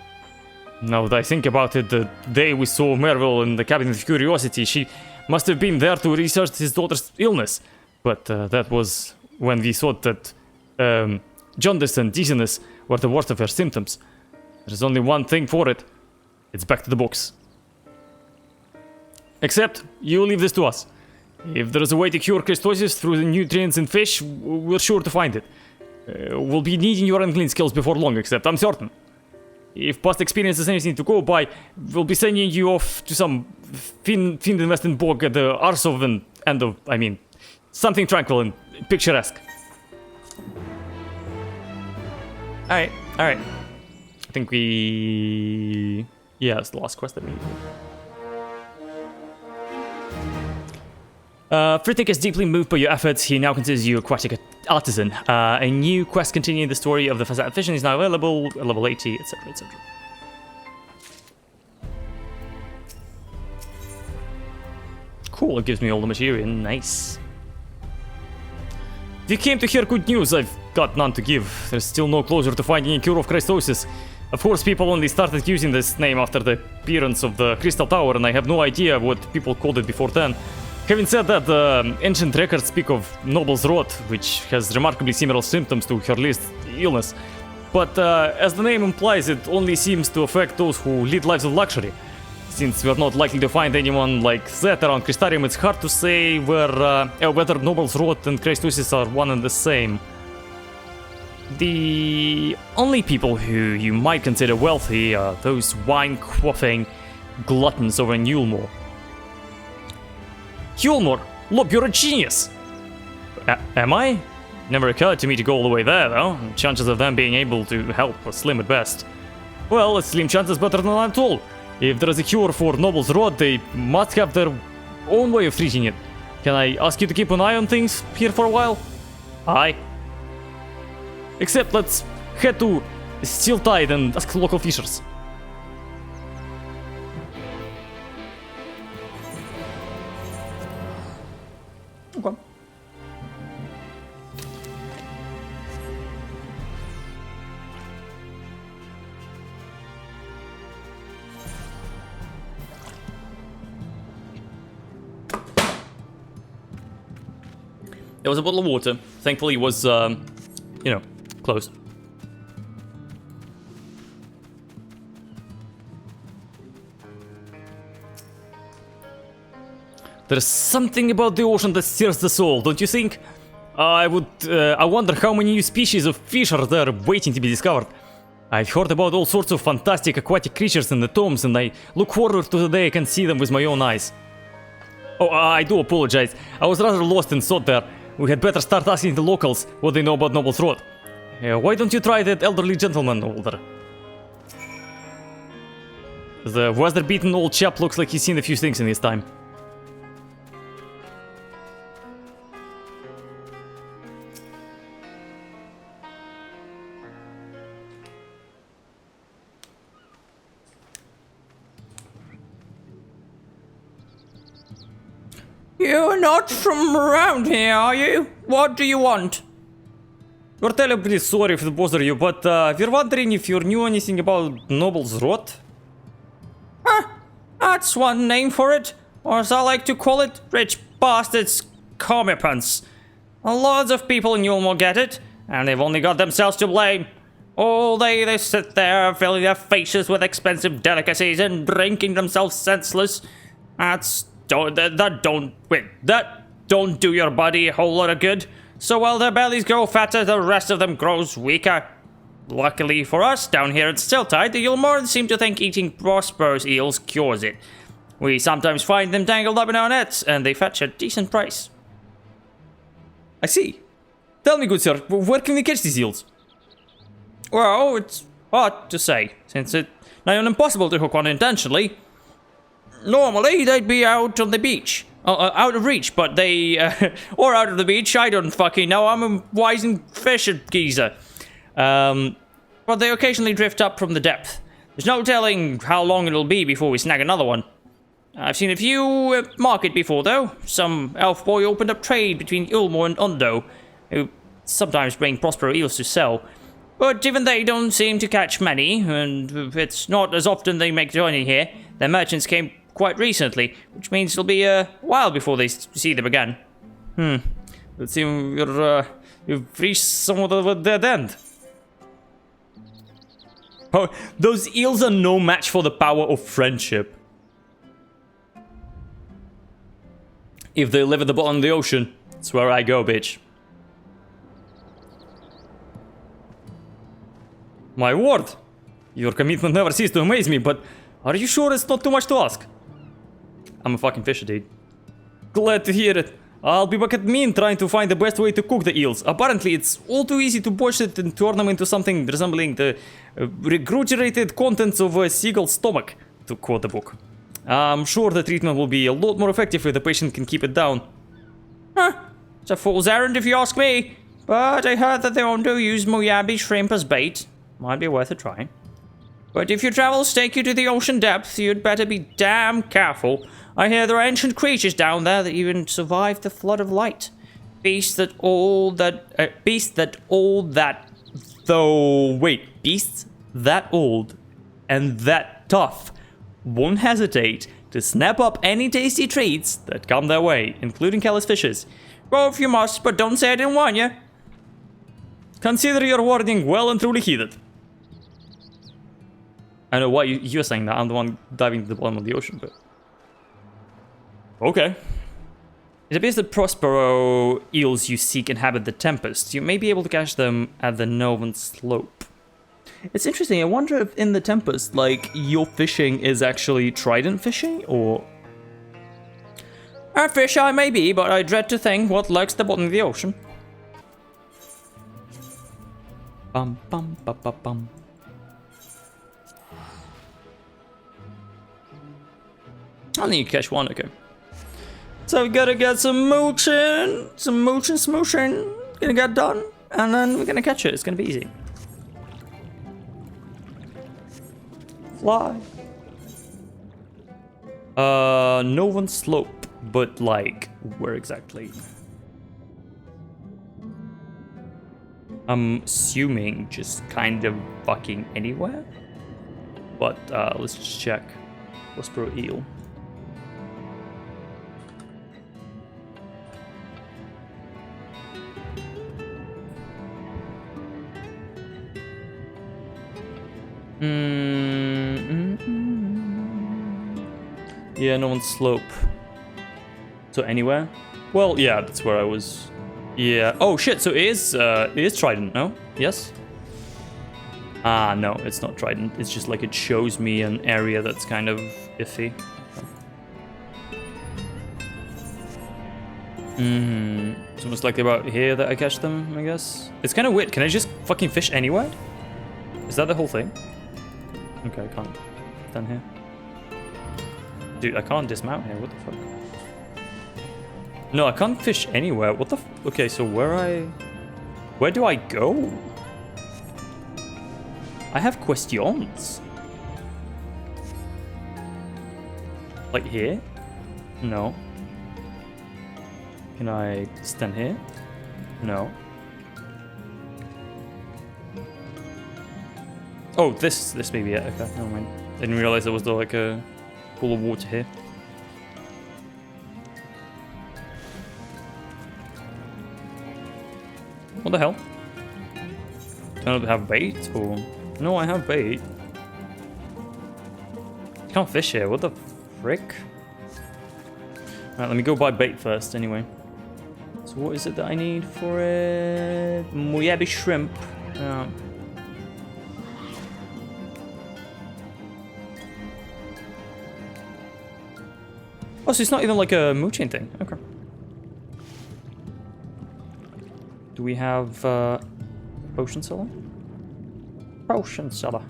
Now that I think about it, the day we saw Merville in the Cabinet of Curiosity, she must have been there to research his daughter's illness. But that was when we thought that jaundice and dizziness were the worst of her symptoms. There's only one thing for it. It's back to the books. Except, you leave this to us. If there is a way to cure crystosis through the nutrients in fish, we're sure to find it. We'll be needing your unclean skills before long, except I'm certain. If past experience is anything to go by, we'll be sending you off to some fiend-investing bog at the arse of an end of, I mean, something tranquil and picturesque. Alright. I think we... Yeah, that's the last quest that we need. Fritik is deeply moved by your efforts. He now considers you aquatic artisan. A new quest continuing the story of the Facet Vision is now available, level 80, etc, etc. Cool, it gives me all the material, nice. If you came to hear good news, I've got none to give. There's still no closure to finding a cure of crystosis. Of course, people only started using this name after the appearance of the Crystal Tower, and I have no idea what people called it before then. Having said that, the ancient records speak of Noble's Rot, which has remarkably similar symptoms to her least illness. but as the name implies, it only seems to affect those who lead lives of luxury. Since we're not likely to find anyone like that around Crystarium, it's hard to say whether Noble's Rot and Christusis are one and the same. The only people who you might consider wealthy are those wine-quaffing gluttons over in Yulmore. Yulmore? Look, you're a genius! Am I? Never occurred to me to go all the way there, though. Chances of them being able to help are slim at best. Well, a slim chance is better than none at all. If there is a cure for Noble's Rot, they must have their own way of treating it. Can I ask you to keep an eye on things here for a while? Aye. Except let's head to Steel Tide and ask local fishers. Okay. There was a bottle of water. Thankfully, it was, you know, closed. There's something about the ocean that stirs the soul, don't you think? I wonder how many new species of fish are there waiting to be discovered. I've heard about all sorts of fantastic aquatic creatures in the tombs, and I look forward to the day I can see them with my own eyes. Oh, I do apologize. I was rather lost and thought there. We had better start asking the locals what they know about Noble's Rot. Why don't you try that elderly gentleman over there? The weather-beaten old chap looks like he's seen a few things in his time. You're not from around here, are you? What do you want? We're terribly sorry if it bothers you, but we're wondering if you knew anything about Noble's Rot? That's one name for it, or as I like to call it, rich bastards' comeuppance. Lots of people in Yulmore get it, and they've only got themselves to blame. All day they sit there, filling their faces with expensive delicacies and drinking themselves senseless. That don't do your body a whole lot of good. So while their bellies grow fatter, the rest of them grows weaker. Luckily for us, down here at Stiltide, the Yulmorans seem to think eating Prosperous eels cures it. We sometimes find them tangled up in our nets, and they fetch a decent price. I see. Tell me, good sir, where can we catch these eels? Well, it's hard to say, since it's nigh impossible to hook one intentionally. Normally, they'd be out on the beach. Out of reach, but they... or out of the beach, I don't fucking know. I'm a wizened fisher geezer. But they occasionally drift up from the depth. There's no telling how long it'll be before we snag another one. I've seen a few at market before, though. Some elf boy opened up trade between Yulmore and Undo, who sometimes bring Prospero eels to sell. But even they don't seem to catch many, and it's not as often they make journey here. Their merchants came quite recently, which means it'll be a while before they see them again. It seems you've reached somewhat of a dead end. Oh, those eels are no match for the power of friendship. If they live at the bottom of the ocean, it's where I go, bitch. My word! Your commitment never ceases to amaze me, but are you sure it's not too much to ask? I'm a fucking fisher, dude. Glad to hear it. I'll be back at Min trying to find the best way to cook the eels. Apparently, it's all too easy to boil it and turn them into something resembling the regurgitated contents of a seagull's stomach, to quote the book. I'm sure the treatment will be a lot more effective if the patient can keep it down. It's a fool's errand if you ask me. But I heard that they do use Muyabi shrimp as bait. Might be worth a try. But if your travels take you to the ocean depths, you'd better be damn careful. I hear there are ancient creatures down there that even survived the flood of light. Beasts that old and that tough won't hesitate to snap up any tasty treats that come their way, including callous fishes. Go if you must, but don't say I didn't warn you. Consider your warning well and truly heeded. I know why you're saying that. I'm the one diving to the bottom of the ocean, but... Okay. It appears that Prospero eels you seek inhabit the Tempest. You may be able to catch them at the Novan Slope. It's interesting. I wonder if in the Tempest, like, your fishing is actually trident fishing, or... A fish I may be, but I dread to think what lurks at the bottom of the ocean. Bum bum bum bum bum. I need to catch one, okay. So we gotta get some mooching, smooching. Gonna get done, and then we're gonna catch it. It's gonna be easy. Fly. Novan Slope, but like, where exactly? I'm assuming just kind of fucking anywhere. But let's just check. Prospero eel. Yeah, Novan Slope. So anywhere? Well, yeah, that's where I was. Yeah. Oh shit. So it is Trident. No? Yes. Ah, no, it's not Trident. It's just like it shows me an area that's kind of iffy. It's almost like about here that I catch them, I guess. It's kind of weird. Can I just fucking fish anywhere? Is that the whole thing? Okay, I can't. Down here. Dude, I can't dismount here. What the fuck? No, I can't fish anywhere. What the f... Okay, so where do I go? I have questions. Like here? No. Can I stand here? No. Oh, this may be it. Okay, never mind. I didn't realize there was like a pool of water here. What the hell? Don't I have bait or? No, I have bait. I can't fish here. What the frick? Alright, let me go buy bait first anyway. So what is it that I need for it? Muyabi shrimp. Oh, so it's not even like a mooching thing. Okay. Do we have potion seller? Potion seller.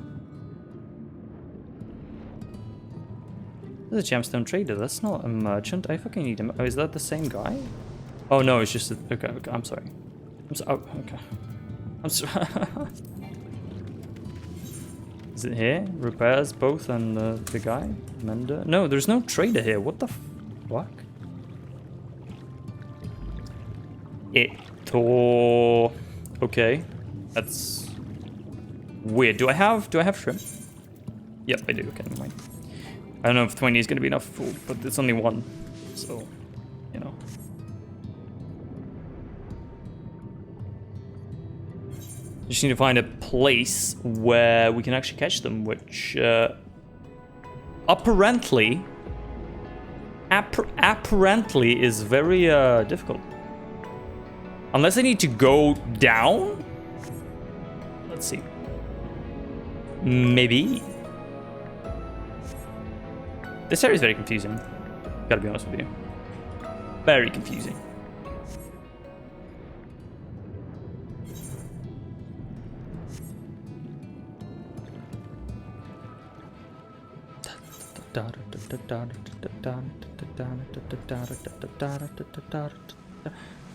This is a gemstone trader. That's not a merchant. I fucking need him. Oh, is that the same guy? Oh no, it's just a... Okay, okay. I'm sorry. Oh, okay. I'm sorry. Is it here? Repairs both and the guy? Mender? No, there's no trader here. What the fuck? Okay. That's weird. Do I have shrimp? Yep, I do. Okay, never mind. I don't know if 20 is gonna be enough food, but it's only one. So, you know. Just need to find a place where we can actually catch them, which apparently is very difficult. Unless I need to go down? Let's see. Maybe. This area is very confusing. Gotta be honest with you. Very confusing.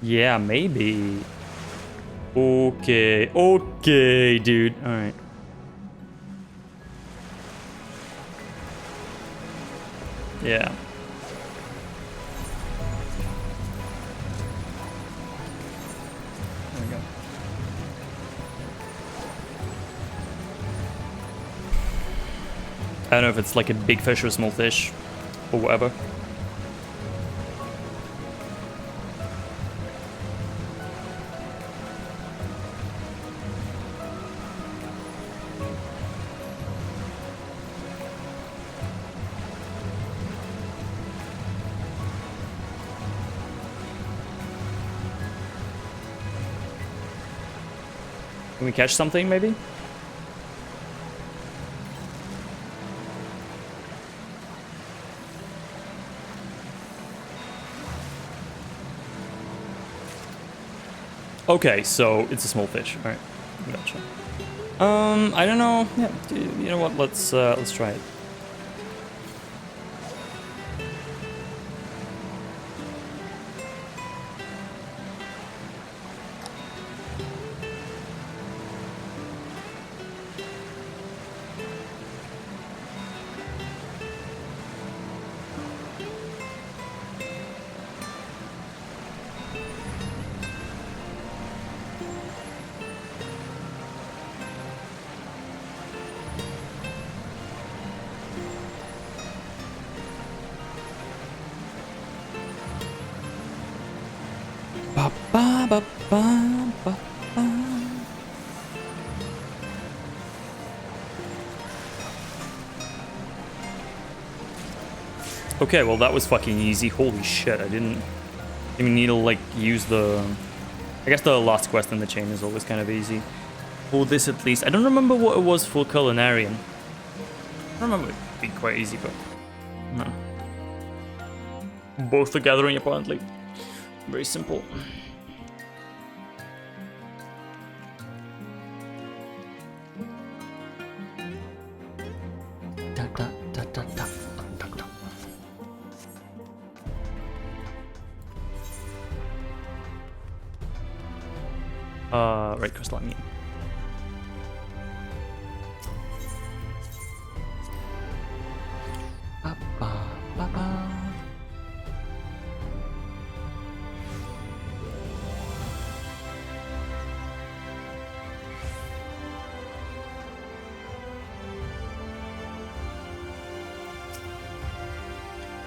Yeah, maybe. Okay, dude. All right. Yeah. There we go. I don't know if it's like a big fish or a small fish or whatever. Can we catch something, maybe? Okay, so it's a small fish. All right, gotcha. I don't know. Yeah, you know what? Let's try it. Okay, well that was fucking easy. Holy shit, I didn't even need to like use the... I guess the last quest in the chain is always kind of easy. For this at least. I don't remember what it was for Culinarian. I remember it being quite easy, but... no. Both the gathering apparently. Very simple. Right, crystal, I mean.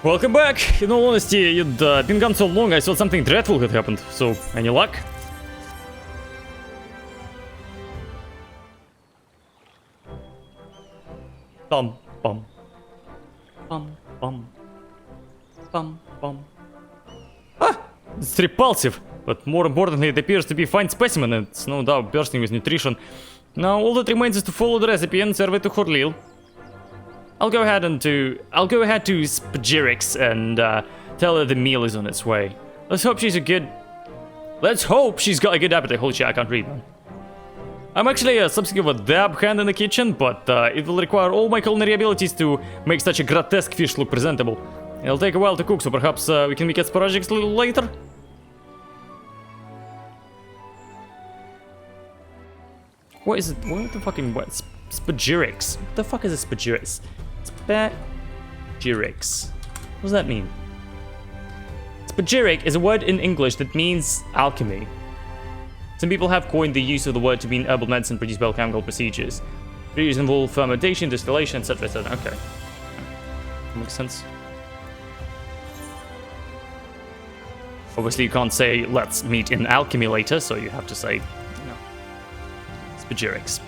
Welcome back! In all honesty, you'd been gone so long, I thought something dreadful had happened. So, any luck? Bum bum. Bum bum. Bum bum. Ah! It's repulsive, but more importantly, it appears to be a fine specimen, and it's no doubt bursting with nutrition. Now, all that remains is to follow the recipe and serve it to Horlil. I'll go ahead to Spagirix and tell her the meal is on its way. Let's hope she's got a good appetite. Holy shit, I can't read, man. I'm actually something of a dab hand in the kitchen, but it will require all my culinary abilities to make such a grotesque fish look presentable. It'll take a while to cook, so perhaps we can make it Spagirix a little later? What is it? What the fucking what? Spagirix. What the fuck is a Spagirix? Spagirix. What does that mean? Spagiric is a word in English that means alchemy. Some people have coined the use of the word to mean herbal medicine produced by alchemical procedures. These involve fermentation, distillation, etc, etc. Okay. That makes sense. Obviously you can't say, let's meet in alchemy later, so you have to say, you know, Spagirix.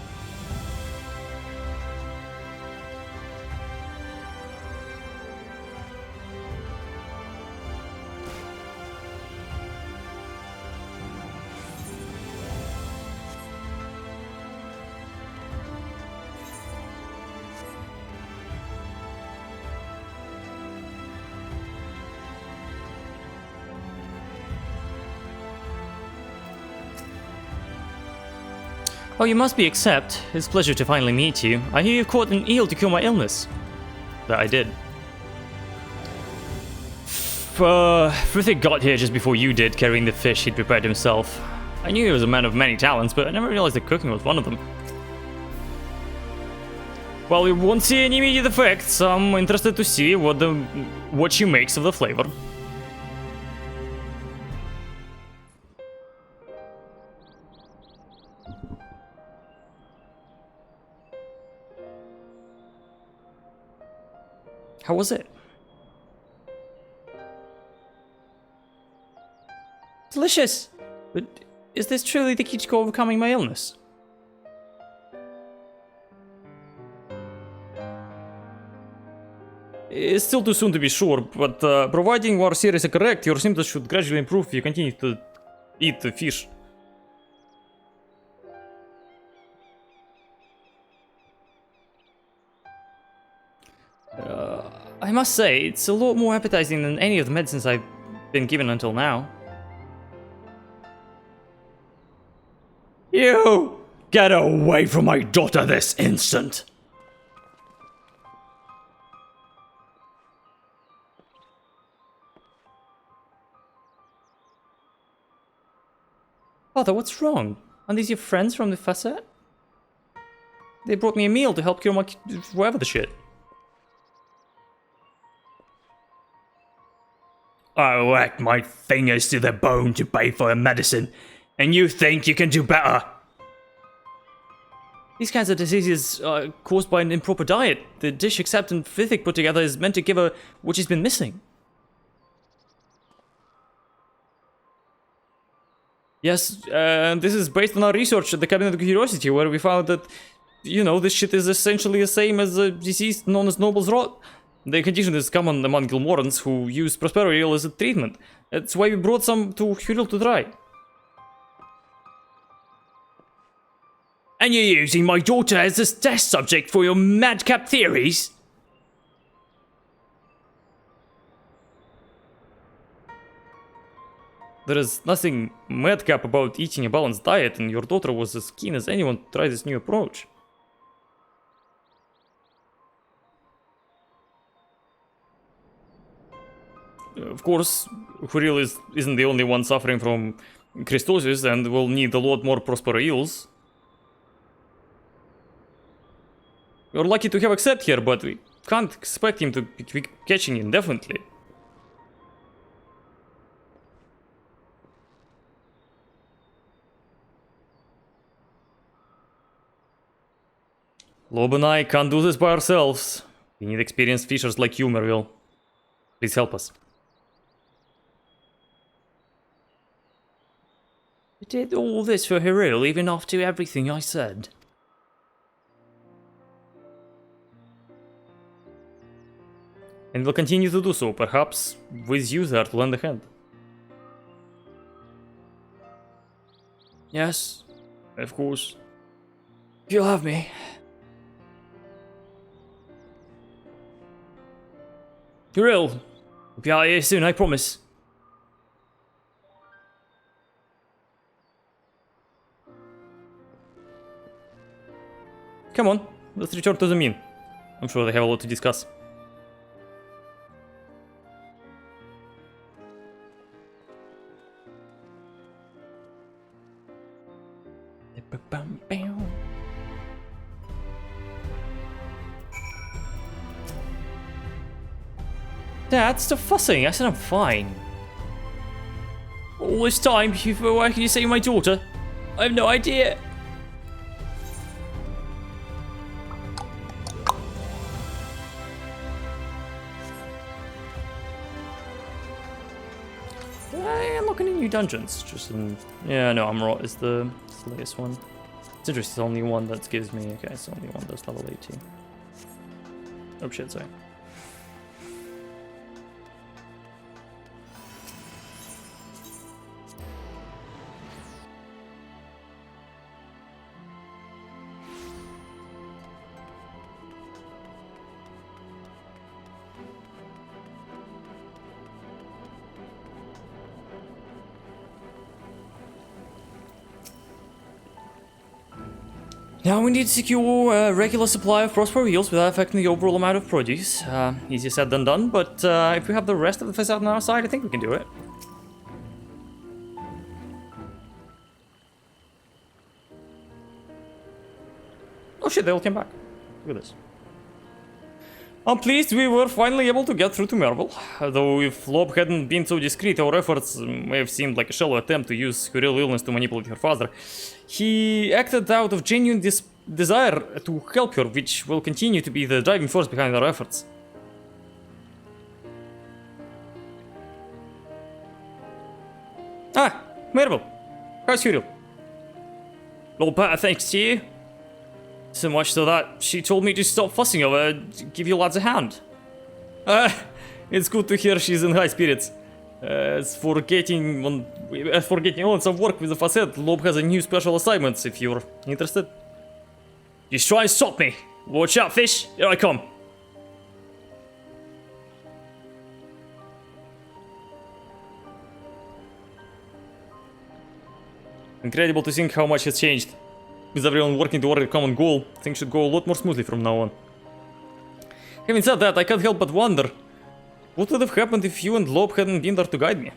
Oh, you must be Accept. It's a pleasure to finally meet you. I hear you've caught an eel to cure my illness. That I did. Frithik got here just before you did, carrying the fish he'd prepared himself. I knew he was a man of many talents, but I never realized that cooking was one of them. While we won't see any immediate effects, I'm interested to see what she makes of the flavor. How was it? Delicious! But is this truly the key to overcoming my illness? It's still too soon to be sure, but providing our theories are correct, your symptoms should gradually improve if you continue to eat the fish. I must say, it's a lot more appetizing than any of the medicines I've been given until now. You! Get away from my daughter this instant! Father, what's wrong? Aren't these your friends from the facet? They brought me a meal to help cure my... whatever the shit. I whacked my fingers to the bone to pay for her medicine, and you think you can do better? These kinds of diseases are caused by an improper diet. The dish Accept and FFXIV put together is meant to give her what she's been missing. Yes, this is based on our research at the Cabinet of Curiosity, where we found that, you know, this shit is essentially the same as a disease known as Noble's Rot. The condition is common among Gilmorans who use Prospero Ale as a treatment. That's why we brought some to Huril to try. And you're using my daughter as a test subject for your madcap theories? There is nothing madcap about eating a balanced diet, and your daughter was as keen as anyone to try this new approach. Of course, Huril isn't the only one suffering from Christosis and will need a lot more Prospero Eels. We're lucky to have Accept here, but we can't expect him to be catching indefinitely. Lob and I can't do this by ourselves. We need experienced fishers like you, Merville. Please help us. You did all this for Huril, even after everything I said. And we'll continue to do so, perhaps with you there to lend a hand. Yes, of course. You'll have me. Huril, we'll be out here soon, I promise. Come on, let's return to the Min. I'm sure they have a lot to discuss. Dad, stop fussing. I said I'm fine. All this time, why can you say my daughter? I have no idea. I am looking at new dungeons. Just in... Yeah, no, Amrot is the latest one. It's interesting, it's the only one that gives me... Okay, it's the only one that's level 18. Oh shit, sorry. Now we need to secure a regular supply of Prospero Eels without affecting the overall amount of produce. Easier said than done, but if we have the rest of the facade on our side, I think we can do it. Oh shit, they all came back. Look at this. I'm pleased we were finally able to get through to Merville. Though if Lob hadn't been so discreet, our efforts may have seemed like a shallow attempt to use her real illness to manipulate her father. He acted out of genuine desire to help her, which will continue to be the driving force behind our efforts. Ah, Merville. How's Huril? Well, better, thanks to you. So much so that she told me to stop fussing over her, give you lads a hand. It's good to hear she's in high spirits. As for getting on some work with the facade, Lob has a new special assignments if you're interested. Just try and stop me. Watch out, fish. Here I come. Incredible to think how much has changed. With everyone working toward a common goal, things should go a lot more smoothly from now on. Having said that, I can't help but wonder, what would have happened if you and Loeb hadn't been there to guide me?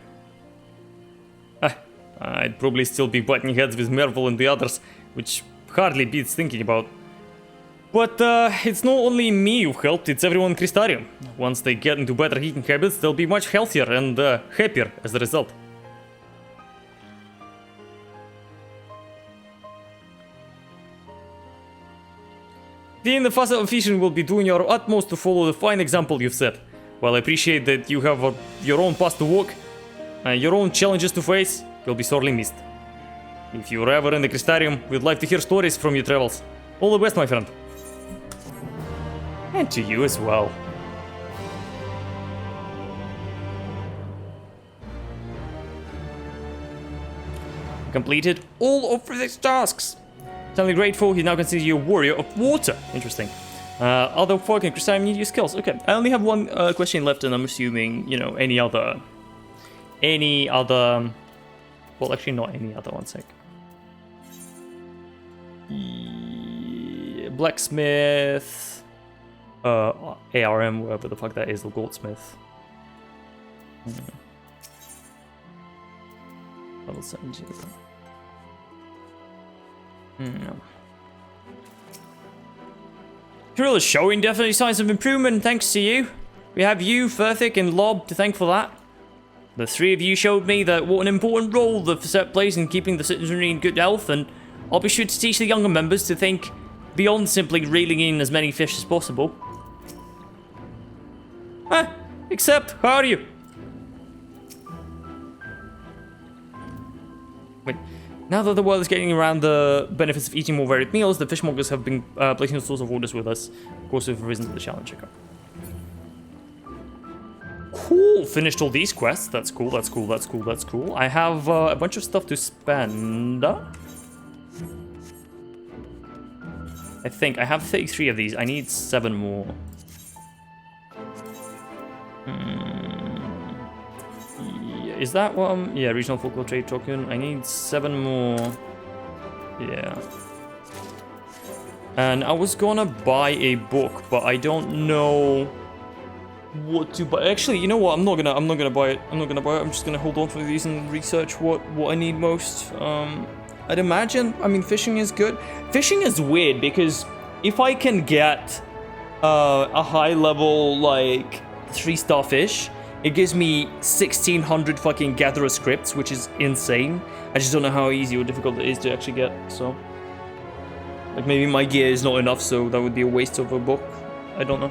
I'd probably still be butting heads with Merville and the others, which hardly beats thinking about. But it's not only me who helped, it's everyone in Crystarium. Once they get into better eating habits, they'll be much healthier and happier as a result. The Facet of Vision will be doing your utmost to follow the fine example you've set. While I appreciate that you have your own path to walk, your own challenges to face, you'll be sorely missed. If you're ever in the Crystarium, we'd like to hear stories from your travels. All the best, my friend. And to you as well. Completed all of these tasks. Eternally grateful, he now considers you a warrior of water. Interesting. Other folk in Crystarium need your skills. Okay, I only have one question left, and I'm assuming, you know, any other... Well, actually not any other, one sec. Blacksmith... ARM, whatever the fuck that is, the goldsmith. Level 17. Drill is showing definitely signs of improvement thanks to you. We have you, Furthic, and Lob to thank for that. The three of you showed me that what an important role the Facet plays in keeping the citizenry in good health, and I'll be sure to teach the younger members to think beyond simply reeling in as many fish as possible. Except, how are you? Wait. Now that the world is getting around the benefits of eating more varied meals, the fishmongers have been placing all sorts of orders with us. Of course, we've risen to the challenge. Okay. Cool! Finished all these quests. That's cool, that's cool, that's cool, that's cool. I have a bunch of stuff to spend. I think I have 33 of these. I need 7 more. Yeah, is that one? Yeah, regional folklore trade token. I need 7 more. Yeah. And I was gonna buy a book, but I don't know what to buy. Actually, you know what? I'm not gonna buy it. I'm just gonna hold on for these and research what I need most. I'd imagine. I mean, fishing is good. Fishing is weird because if I can get a high level like 3-star fish, it gives me 1600 fucking gatherer scripts, which is insane. I just don't know how easy or difficult it is to actually get. So, like maybe my gear is not enough, so that would be a waste of a book. I don't know.